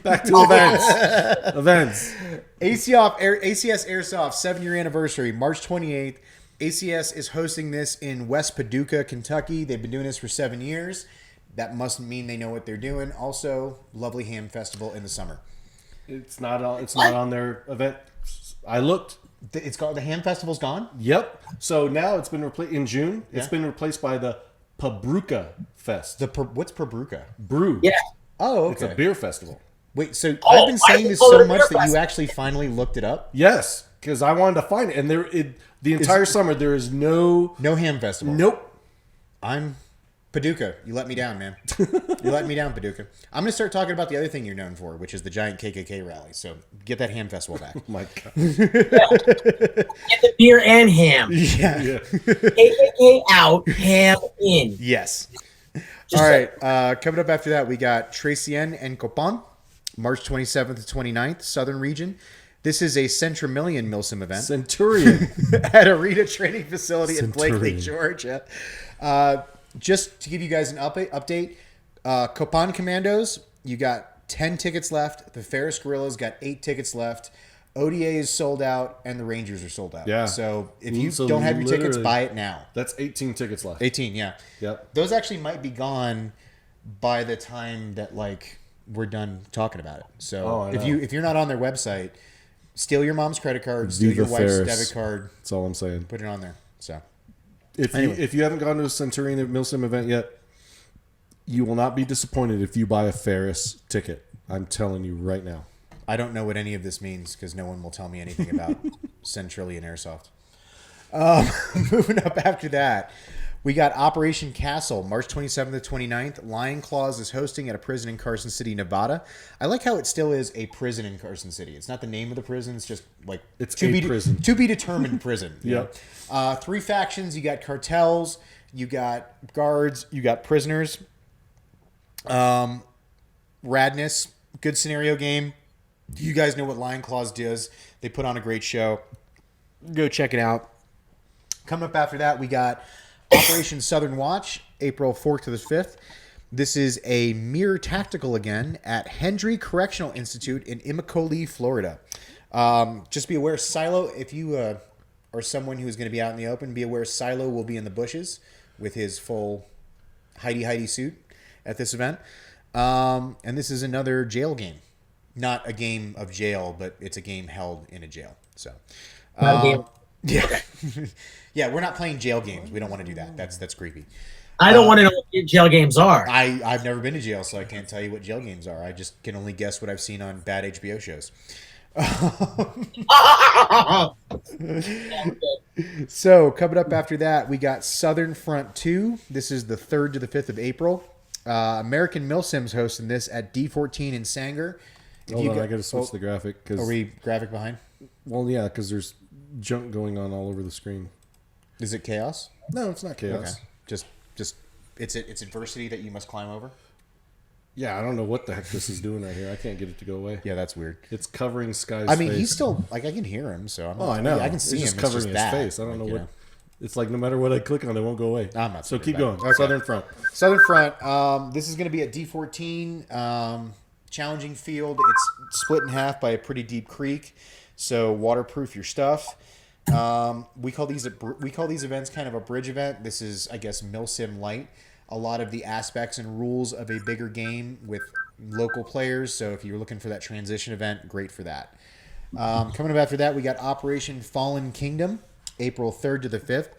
[SPEAKER 6] Back to events. Events.
[SPEAKER 3] ACS Airsoft 7-year anniversary, March 28th. ACS is hosting this in West Paducah, Kentucky. They've been doing this for 7 years. That must mean they know what they're doing. Also, lovely ham festival in the summer.
[SPEAKER 6] It's not on their event. I looked.
[SPEAKER 3] It's called the ham festival's gone.
[SPEAKER 6] Yep. So now it's been replaced in June.
[SPEAKER 3] Yeah.
[SPEAKER 6] It's been replaced by the Pabruka Fest.
[SPEAKER 3] What's Pabruka?
[SPEAKER 6] Brew.
[SPEAKER 5] Yeah.
[SPEAKER 3] Oh, okay.
[SPEAKER 6] It's a beer festival.
[SPEAKER 3] Wait, so
[SPEAKER 5] Oh,
[SPEAKER 3] I've been
[SPEAKER 5] I
[SPEAKER 3] saying this
[SPEAKER 5] call it
[SPEAKER 3] so
[SPEAKER 5] a
[SPEAKER 3] much
[SPEAKER 5] beer
[SPEAKER 3] that you
[SPEAKER 5] festival.
[SPEAKER 3] actually finally looked it up.
[SPEAKER 6] Yes, because I wanted to find it, and the entire summer there is no.
[SPEAKER 3] No ham festival.
[SPEAKER 6] Nope.
[SPEAKER 3] I'm Paducah. You let me down, man. You let me down, Paducah. I'm going to start talking about the other thing you're known for, which is the giant KKK rally. So get that ham festival back.
[SPEAKER 6] Oh my God.
[SPEAKER 5] Get the beer and ham.
[SPEAKER 3] Yeah.
[SPEAKER 5] KKK out, ham in.
[SPEAKER 3] Yes. All right. Coming up after that, we got Trecien and Copan, March 27th to 29th, Southern Region. This is a Centramillion Milsim event
[SPEAKER 6] Centurion.
[SPEAKER 3] at Arena Training Facility in
[SPEAKER 6] Centurion.
[SPEAKER 3] Blakely, Georgia. Just to give you guys an update, Copan Commandos, you got 10 tickets left. The Ferris Gorillas got 8 tickets left. ODA is sold out, and the Rangers are sold out.
[SPEAKER 6] Yeah.
[SPEAKER 3] So if you
[SPEAKER 6] So
[SPEAKER 3] don't have your tickets,
[SPEAKER 6] literally-
[SPEAKER 3] buy it now.
[SPEAKER 6] That's 18 tickets left.
[SPEAKER 3] 18, yeah.
[SPEAKER 6] Yep.
[SPEAKER 3] Those actually might be gone by the time that we're done talking about it. So
[SPEAKER 6] I know.
[SPEAKER 3] if you're not on their website, steal your mom's credit card, steal your
[SPEAKER 6] Viva
[SPEAKER 3] wife's
[SPEAKER 6] Ferris.
[SPEAKER 3] debit card,
[SPEAKER 6] That's all I'm saying.
[SPEAKER 3] put it on there. So
[SPEAKER 6] If you haven't gone to a Centurion Milsim event yet, you will not be disappointed if you buy a Ferris ticket. I'm telling you right now.
[SPEAKER 3] I don't know what any of this means because no one will tell me anything about Centrillion Airsoft. Moving up after that, we got Operation Castle, March 27th to 29th. Lion Claws is hosting at a prison in Carson City, Nevada. I like how it still is a prison in Carson City. It's not the name of the prison. It's just like
[SPEAKER 6] It's a prison.
[SPEAKER 3] to be determined prison. you
[SPEAKER 6] Yep.
[SPEAKER 3] know? 3 factions. You got cartels. You got guards. You got prisoners. Radness. Good scenario game. You guys know what Lion Claws does. They put on a great show. Go check it out. Coming up after that, we got Operation Southern Watch, April 4th to the 5th. This is a mirror tactical again at Hendry Correctional Institute in Immokalee, Florida. Just be aware, Silo, if you are someone who is going to be out in the open, be aware Silo will be in the bushes with his full Heidi suit at this event. And this is another jail game. Not a game of jail, but it's a game held in a jail. So, yeah, yeah, we're not playing jail games. We don't want to do that. That's creepy.
[SPEAKER 5] I don't want to know what jail games are.
[SPEAKER 3] I've never been to jail, so I can't tell you what jail games are. I just can only guess what I've seen on bad HBO shows. So coming up after that, we got Southern Front 2. This is the 3rd to the 5th of April. American Milsim's hosting this at D14 in Sanger.
[SPEAKER 6] Hold on, I got to switch the graphic.
[SPEAKER 3] Are we graphic behind?
[SPEAKER 6] Well, yeah, because there's junk going on all over the screen.
[SPEAKER 3] Is it chaos?
[SPEAKER 6] No, it's not chaos.
[SPEAKER 3] Okay. Just it's adversity that you must climb over.
[SPEAKER 6] Yeah, I don't know what the heck this is doing right here. I can't get it to go away.
[SPEAKER 3] Yeah, that's weird.
[SPEAKER 6] It's covering Sky's
[SPEAKER 3] I mean,
[SPEAKER 6] face.
[SPEAKER 3] he's still like I can hear him, so I'm
[SPEAKER 6] I know.
[SPEAKER 3] I can see
[SPEAKER 6] it's
[SPEAKER 3] him.
[SPEAKER 6] just covering
[SPEAKER 3] it's just
[SPEAKER 6] his
[SPEAKER 3] that.
[SPEAKER 6] face. I don't
[SPEAKER 3] Like,
[SPEAKER 6] know what. It's like no matter what I click on, it won't go away.
[SPEAKER 3] I'm not
[SPEAKER 6] so
[SPEAKER 3] worried
[SPEAKER 6] keep
[SPEAKER 3] about
[SPEAKER 6] going.
[SPEAKER 3] it. Okay.
[SPEAKER 6] Southern Front.
[SPEAKER 3] Southern Front. This is going to be at D14. Challenging field. It's split in half by a pretty deep creek, so waterproof your stuff. We call these events kind of a bridge event. This is, I guess, Milsim light. A lot of the aspects and rules of a bigger game with local players. So if you're looking for that transition event, great for that. Coming up after that, we got Operation Fallen Kingdom, April 3rd to the 5th.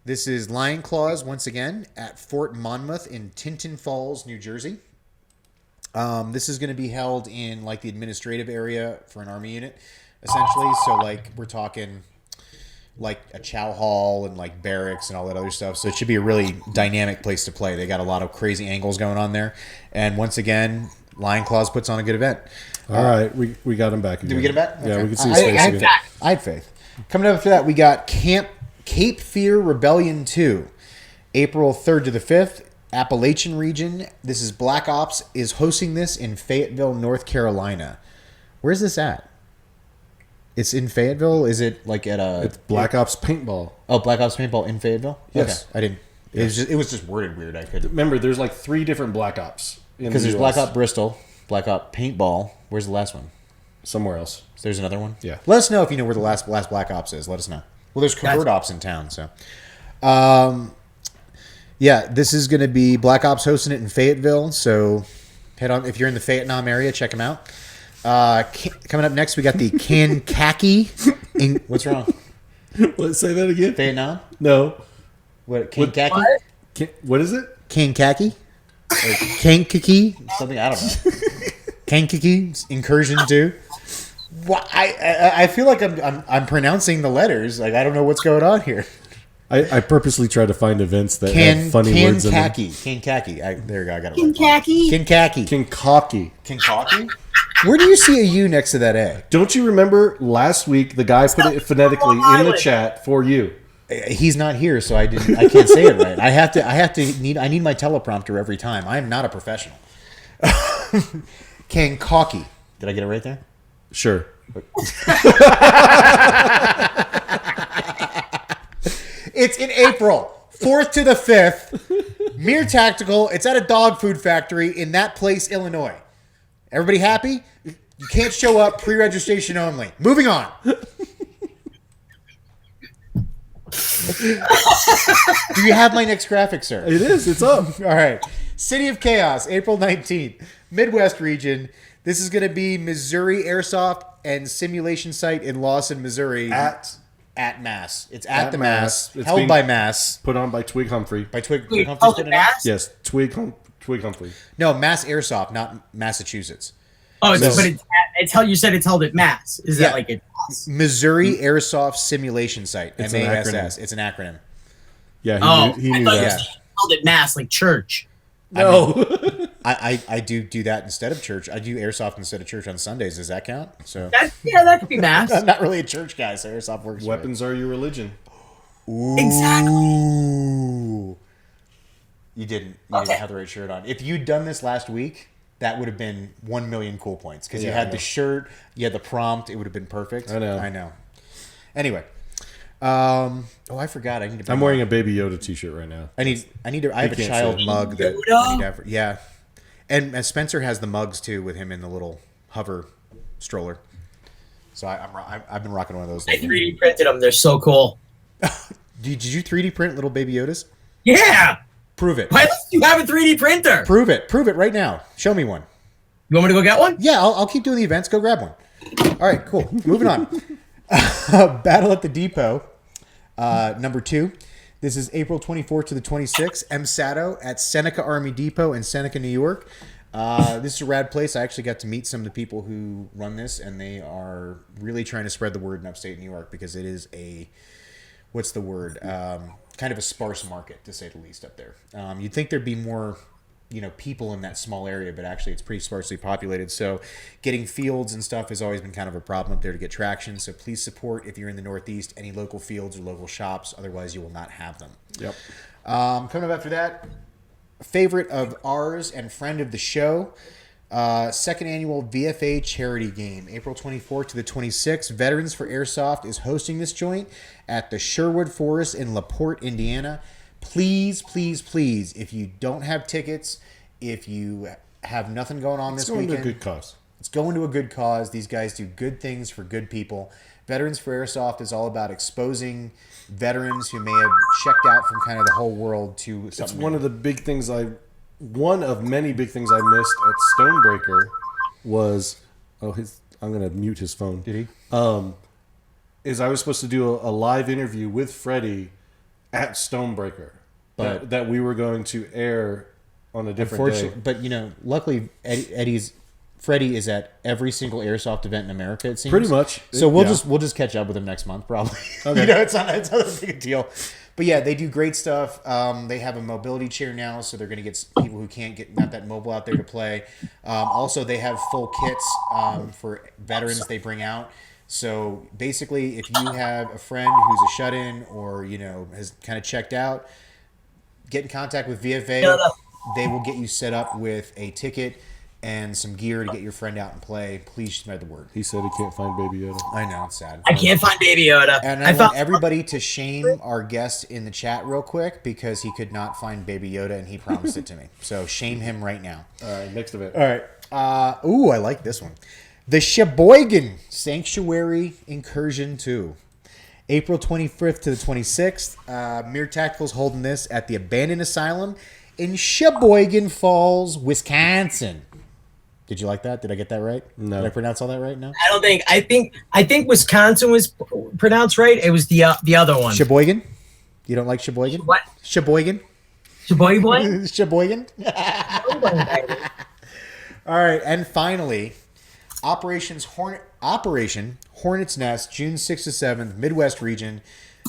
[SPEAKER 3] This is Lion Claws once again at Fort Monmouth in Tinton Falls, New Jersey. This is going to be held in like the administrative area for an army unit, essentially. So like we're talking like a chow hall and like barracks and all that other stuff. So it should be a really dynamic place to play. They got a lot of crazy angles going on there. And once again, Lion Claws puts on a good event.
[SPEAKER 6] All right, we got him back again.
[SPEAKER 3] Did we get him back?
[SPEAKER 6] Yeah,
[SPEAKER 3] Okay.
[SPEAKER 6] we can see his face again.
[SPEAKER 3] I had faith. Coming up after that, we got Cape Fear Rebellion 2, April 3rd to the 5th, Appalachian region. This is Black Ops is hosting this in Fayetteville, North Carolina. Where's this at? It's in Fayetteville? Is it like at a...
[SPEAKER 6] It's Black Ops Paintball.
[SPEAKER 3] Oh, Black Ops Paintball in Fayetteville?
[SPEAKER 6] Yes.
[SPEAKER 3] Okay. I didn't... It was just worded weird. I couldn't...
[SPEAKER 6] Remember, there's like 3 different Black Ops.
[SPEAKER 3] Because there's Black Ops Bristol, Black Ops Paintball. Where's the last one?
[SPEAKER 6] Somewhere else.
[SPEAKER 3] So there's another one?
[SPEAKER 6] Yeah.
[SPEAKER 3] Let us know if you know where the last Black Ops is. Let us know. Well, there's Covert Ops in town, so... yeah, this is going to be Black Ops hosting it in Fayetteville, so head on. If you're in the Fayetteville area, check them out. Coming up next, we got the Kankakee. What's wrong?
[SPEAKER 6] What? Say that again?
[SPEAKER 3] Vietnam?
[SPEAKER 6] No.
[SPEAKER 3] What? Kankakee?
[SPEAKER 6] What is it?
[SPEAKER 3] Kankakee? Or Kankakee? Something, I don't know. Kankakee Incursion 2. Well, I feel like I'm pronouncing the letters. Like, I don't know what's going on here.
[SPEAKER 6] I purposely try to find events that have funny words in them.
[SPEAKER 3] Kankakee. There you go. I got it.
[SPEAKER 5] Kankakee?
[SPEAKER 3] Kankakee.
[SPEAKER 6] Kinkaki.
[SPEAKER 3] Kinkaki? Where do you see a U next to that A?
[SPEAKER 6] Don't you remember last week the guy put it phonetically in the chat for you?
[SPEAKER 3] He's not here, so I can't say it right. I need my teleprompter every time. I am not a professional. Kankakee. Did I get it right there?
[SPEAKER 6] Sure.
[SPEAKER 3] It's in April, 4th to the 5th. Mere Tactical. It's at a dog food factory in that place, Illinois. Everybody happy? You can't show up, pre-registration only. Moving on. Do you have my next graphic, sir?
[SPEAKER 6] It is. It's up.
[SPEAKER 3] All right. City of Chaos, April 19th. Midwest region. This is going to be Missouri Airsoft and Simulation Site in Lawson, Missouri. At Mass. It's at the Mass.
[SPEAKER 6] It's
[SPEAKER 3] held by Mass.
[SPEAKER 6] Put on by Twig Humphrey.
[SPEAKER 3] By Twig
[SPEAKER 5] Wait,
[SPEAKER 3] Humphrey's
[SPEAKER 5] held
[SPEAKER 3] putting
[SPEAKER 5] at
[SPEAKER 3] it on?
[SPEAKER 5] Mass?
[SPEAKER 6] Yes, Twig Humphrey.
[SPEAKER 3] No, Mass Airsoft, not Massachusetts.
[SPEAKER 5] Oh,
[SPEAKER 3] So-
[SPEAKER 5] but it's held. You said it's held at Mass. Is
[SPEAKER 3] Yeah.
[SPEAKER 5] that like a?
[SPEAKER 3] Missouri Airsoft Simulation Site.
[SPEAKER 6] It's an
[SPEAKER 3] MASS. It's an acronym.
[SPEAKER 6] Yeah, he knew
[SPEAKER 5] I thought you
[SPEAKER 6] that.
[SPEAKER 5] said held at Mass, like church.
[SPEAKER 6] No.
[SPEAKER 3] I do that instead of church. I do Airsoft instead of church on Sundays. Does that count? So
[SPEAKER 5] That could be Mass.
[SPEAKER 3] I'm not really a church guy, so Airsoft works.
[SPEAKER 6] Weapons are your religion.
[SPEAKER 5] Exactly.
[SPEAKER 3] Ooh. You didn't
[SPEAKER 5] Okay.
[SPEAKER 3] have the right shirt on. If you'd done this last week, that would have been 1 million cool points because you
[SPEAKER 6] Yeah, I
[SPEAKER 3] had
[SPEAKER 6] know.
[SPEAKER 3] the shirt, you had the prompt. It would have been perfect.
[SPEAKER 6] I know.
[SPEAKER 3] Anyway, I forgot.
[SPEAKER 6] I'm wearing a Baby Yoda T-shirt right now.
[SPEAKER 3] I have a
[SPEAKER 6] can't
[SPEAKER 3] child
[SPEAKER 6] see it.
[SPEAKER 3] mug that
[SPEAKER 5] Yoda?
[SPEAKER 3] I need to have. Yeah, and Spencer has the mugs too with him in the little hover stroller. So I've been rocking one of those.
[SPEAKER 5] I
[SPEAKER 3] lately.
[SPEAKER 5] 3D printed them. They're so cool.
[SPEAKER 3] Did you 3D print little Baby Yodas?
[SPEAKER 5] Yeah.
[SPEAKER 3] Prove it.
[SPEAKER 5] Why don't you have a 3D printer?
[SPEAKER 3] Prove it. Prove it right now. Show me one.
[SPEAKER 5] You want me to go get one?
[SPEAKER 3] Yeah, I'll keep doing the events. Go grab one. All right, cool. Moving on. Battle at the Depot, number 2. This is April 24th to the 26th. MSATO at Seneca Army Depot in Seneca, New York. This is a rad place. I actually got to meet some of the people who run this, and they are really trying to spread the word in upstate New York because it is a, what's the word? Kind of a sparse market, to say the least, up there. You'd think there'd be more, people in that small area, but actually it's pretty sparsely populated. So getting fields and stuff has always been kind of a problem up there to get traction. So please support, if you're in the Northeast, any local fields or local shops. Otherwise, you will not have them.
[SPEAKER 6] Yep.
[SPEAKER 3] Coming up after that, favorite of ours and friend of the show. Second annual VFA charity game, April 24th to the 26th. Veterans for Airsoft is hosting this joint at the Sherwood Forest in LaPorte, Indiana. Please, please, please, if you don't have tickets, if you have nothing going on this weekend,
[SPEAKER 6] it's going to a good cause.
[SPEAKER 3] It's going to a good cause. These guys do good things for good people. Veterans for Airsoft is all about exposing veterans who may have checked out from kind of the whole world to something.
[SPEAKER 6] It's one of the big things one of many big things I missed at Stonebreaker was I'm going to mute his phone.
[SPEAKER 3] Did he?
[SPEAKER 6] Is I was supposed to do a live interview with Freddie at Stonebreaker, but that we were going to air on a different day.
[SPEAKER 3] But luckily Freddie is at every single airsoft event in America. It seems
[SPEAKER 6] pretty much.
[SPEAKER 3] So we'll just catch up with him next month, probably. Okay. It's not that big a deal. But yeah, they do great stuff. They have a mobility chair now, so they're going to get people who can't get not that mobile out there to play. Also, they have full kits for veterans they bring out. So basically, if you have a friend who's a shut-in or has kind of checked out, get in contact with VFA. They will get you set up with a ticket and some gear to get your friend out and play. Please spread the word.
[SPEAKER 6] He said he can't find Baby Yoda.
[SPEAKER 3] I know, it's sad.
[SPEAKER 5] I can't find Baby Yoda.
[SPEAKER 3] And I want everybody to shame our guest in the chat real quick because he could not find Baby Yoda and he promised it to me. So shame him right now.
[SPEAKER 6] All right, next event.
[SPEAKER 3] All right. I like this one. The Sheboygan Sanctuary Incursion 2. April 25th to the 26th. Mere Tactical's holding this at the Abandoned Asylum in Sheboygan Falls, Wisconsin. Did you like that? Did I get that right?
[SPEAKER 6] No.
[SPEAKER 3] Did I pronounce all that right? No.
[SPEAKER 5] I don't think. I think Wisconsin was pronounced right. It was the other one.
[SPEAKER 3] Sheboygan. You don't like Sheboygan?
[SPEAKER 5] What?
[SPEAKER 3] Sheboygan.
[SPEAKER 5] Sheboygan.
[SPEAKER 3] Sheboygan. All right, and finally, Operation Hornet's Nest, June 6th to 7th, Midwest region.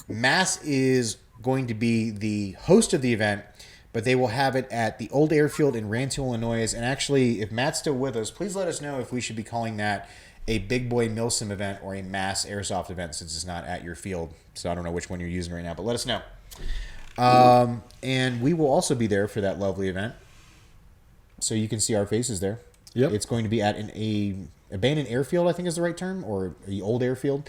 [SPEAKER 3] Mass is going to be the host of the event, but they will have it at the old airfield in Rantoul, Illinois. And actually, if Matt's still with us, please let us know if we should be calling that a Big Boy Milsim event or a Mass Airsoft event, since it's not at your field. So I don't know which one you're using right now, but let us know. And we will also be there for that lovely event, so you can see our faces there.
[SPEAKER 6] Yep.
[SPEAKER 3] It's going to be at a abandoned airfield, I think is the right term, or the old airfield.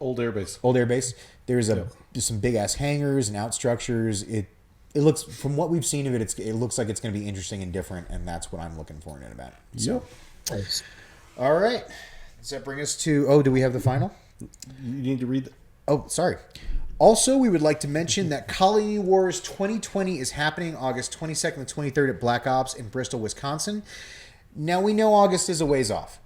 [SPEAKER 6] Old airbase.
[SPEAKER 3] Old airbase. There's just some big ass hangars and out structures. It looks, from what we've seen of it, it looks like it's going to be interesting and different, and that's what I'm looking for in an event. So.
[SPEAKER 6] Yep.
[SPEAKER 3] Nice. All right. Does that bring us to? Do we have the final?
[SPEAKER 6] You need to read.
[SPEAKER 3] Sorry. Also, we would like to mention that Colony Wars 2020 is happening August 22nd and 23rd at Black Ops in Bristol, Wisconsin. Now, we know August is a ways off,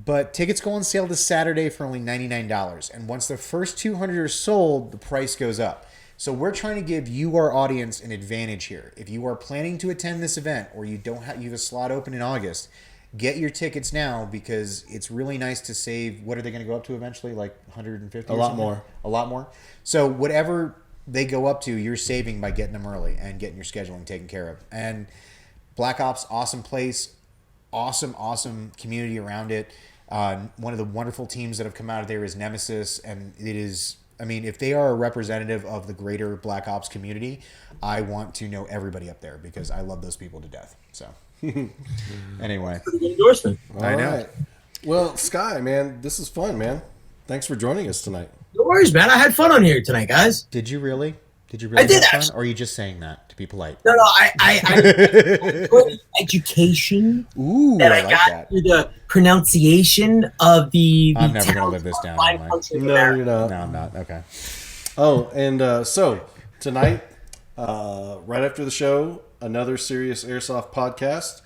[SPEAKER 3] but tickets go on sale this Saturday for only $99. And once the first 200 are sold, the price goes up. So we're trying to give you, our audience, an advantage here. If you are planning to attend this event or you have a slot open in August, get your tickets now, because it's really nice to save. What are they going to go up to eventually? Like 150?
[SPEAKER 6] A lot more.
[SPEAKER 3] A lot more. So whatever they go up to, you're saving by getting them early and getting your scheduling taken care of. And Black Ops, awesome place, awesome community around it. One of the wonderful teams that have come out of there is Nemesis, and it is. I mean, if they are a representative of the greater Black Ops community, I want to know everybody up there because I love those people to death. So, anyway.
[SPEAKER 5] Endorsement.
[SPEAKER 3] I know.
[SPEAKER 6] Right. Well, Sky, man, this is fun, man. Thanks for joining us tonight.
[SPEAKER 5] No worries, man. I had fun on here tonight, guys.
[SPEAKER 3] Did you really?
[SPEAKER 5] I did,
[SPEAKER 3] have fun?
[SPEAKER 5] actually.
[SPEAKER 3] Or are you just saying that to be polite?
[SPEAKER 5] No, I education.
[SPEAKER 3] Ooh,
[SPEAKER 5] that I
[SPEAKER 3] like
[SPEAKER 5] got
[SPEAKER 3] that.
[SPEAKER 5] through the pronunciation of the
[SPEAKER 3] I'm never going to
[SPEAKER 5] towns
[SPEAKER 3] live this down.
[SPEAKER 5] of
[SPEAKER 3] Am I?
[SPEAKER 5] country of
[SPEAKER 6] No,
[SPEAKER 5] America.
[SPEAKER 6] you're not.
[SPEAKER 3] No, I'm not. Okay.
[SPEAKER 6] Oh, and so tonight, right after the show, another Serious Airsoft podcast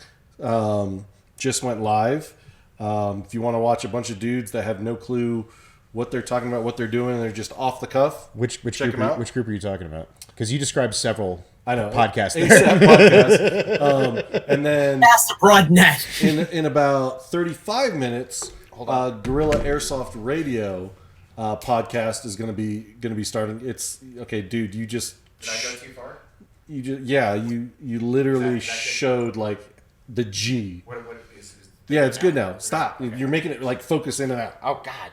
[SPEAKER 6] just went live. If you want to watch a bunch of dudes that have no clue what they're talking about, what they're doing, they're just off the cuff.
[SPEAKER 3] Which
[SPEAKER 6] Check
[SPEAKER 3] group?
[SPEAKER 6] them out.
[SPEAKER 3] Which group are you talking about? Because you described several.
[SPEAKER 6] I know
[SPEAKER 3] podcasts.
[SPEAKER 6] It's that podcast. And then
[SPEAKER 5] Cast a broad net.
[SPEAKER 6] in about 35 minutes, Guerrilla Airsoft Radio podcast is going to be starting. It's okay, dude. You just
[SPEAKER 3] Did I go too far?
[SPEAKER 6] You literally showed like the G.
[SPEAKER 3] What is
[SPEAKER 6] Yeah, it's good now. Stop. You're making it like focus in and out.
[SPEAKER 3] Oh God!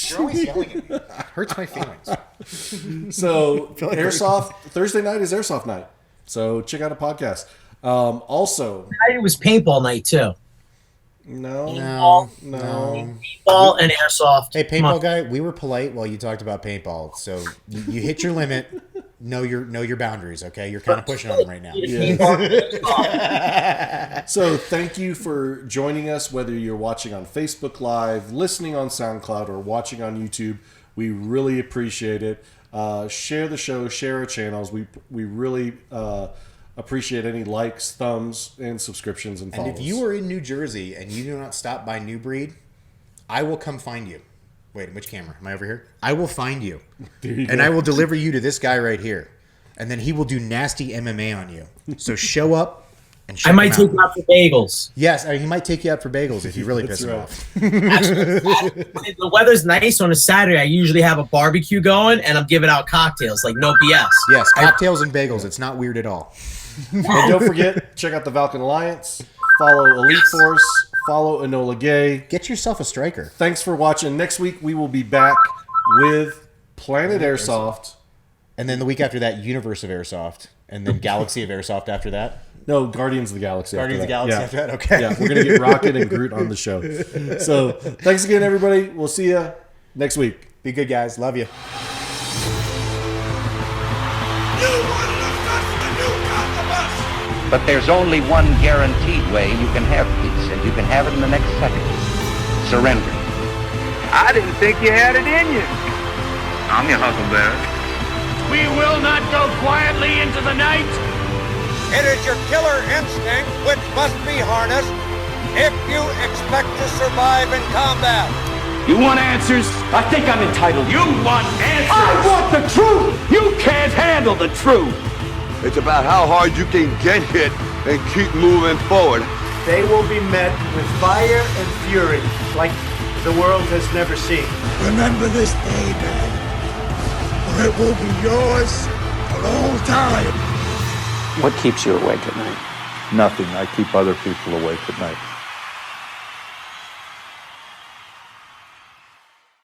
[SPEAKER 3] You're always yelling at me. It hurts my feelings.
[SPEAKER 6] So Airsoft Thursday night is Airsoft night. So check out a podcast. Also,
[SPEAKER 5] It was paintball night too.
[SPEAKER 6] no.
[SPEAKER 5] Paintball and airsoft.
[SPEAKER 3] Hey, paintball guy, we were polite while you talked about paintball. So you hit your limit. Know your boundaries, okay? You're kind of pushing on them right now.
[SPEAKER 6] So thank you for joining us, whether you're watching on Facebook Live, listening on SoundCloud, or watching on YouTube. We really appreciate it. Share the show, share our channels. We really appreciate any likes, thumbs, and subscriptions and follows.
[SPEAKER 3] And if you are in New Jersey and you do not stop by New Breed, I will come find you. Wait, which camera? Am I over here? I will find you. And I will deliver you to this guy right here. And then he will do nasty MMA on you. So show up and check
[SPEAKER 5] I might
[SPEAKER 3] him
[SPEAKER 5] take you out for bagels.
[SPEAKER 3] Yes, he might take you out for bagels if you really piss him off.
[SPEAKER 5] Actually, the weather's nice on a Saturday. I usually have a barbecue going, and I'm giving out cocktails, like no BS.
[SPEAKER 3] Yes, cocktails and bagels. It's not weird at all.
[SPEAKER 6] And don't forget, check out the Valken Alliance. Follow Elite Force. Follow Enola Gay.
[SPEAKER 3] Get yourself a striker.
[SPEAKER 6] Thanks for watching. Next week, we will be back with Planet Airsoft.
[SPEAKER 3] And then the week after that, Universe of Airsoft. And then Galaxy of Airsoft after that.
[SPEAKER 6] No, Guardians of the Galaxy.
[SPEAKER 3] Guardians of the Galaxy after that? Okay.
[SPEAKER 6] Yeah, we're going to get Rocket and Groot on the show. So, thanks again, everybody. We'll see you next week.
[SPEAKER 3] Be good, guys. Love you.
[SPEAKER 8] But there's only one guaranteed way you can have peace, and you can have it in the next second. Surrender.
[SPEAKER 9] I didn't think you had it in you.
[SPEAKER 8] I'm your Huckleberry.
[SPEAKER 9] We will not go quietly into the night.
[SPEAKER 10] It is your killer instinct which must be harnessed if you expect to survive in combat.
[SPEAKER 9] You want answers? I think I'm entitled. You want answers? I want the truth. You can't handle the truth.
[SPEAKER 11] It's about how hard you can get hit and keep moving forward.
[SPEAKER 12] They will be met with fire and fury like the world has never seen.
[SPEAKER 13] Remember this day, man, or it will be yours for all time.
[SPEAKER 14] What keeps you awake at night?
[SPEAKER 15] Nothing. I keep other people awake at night.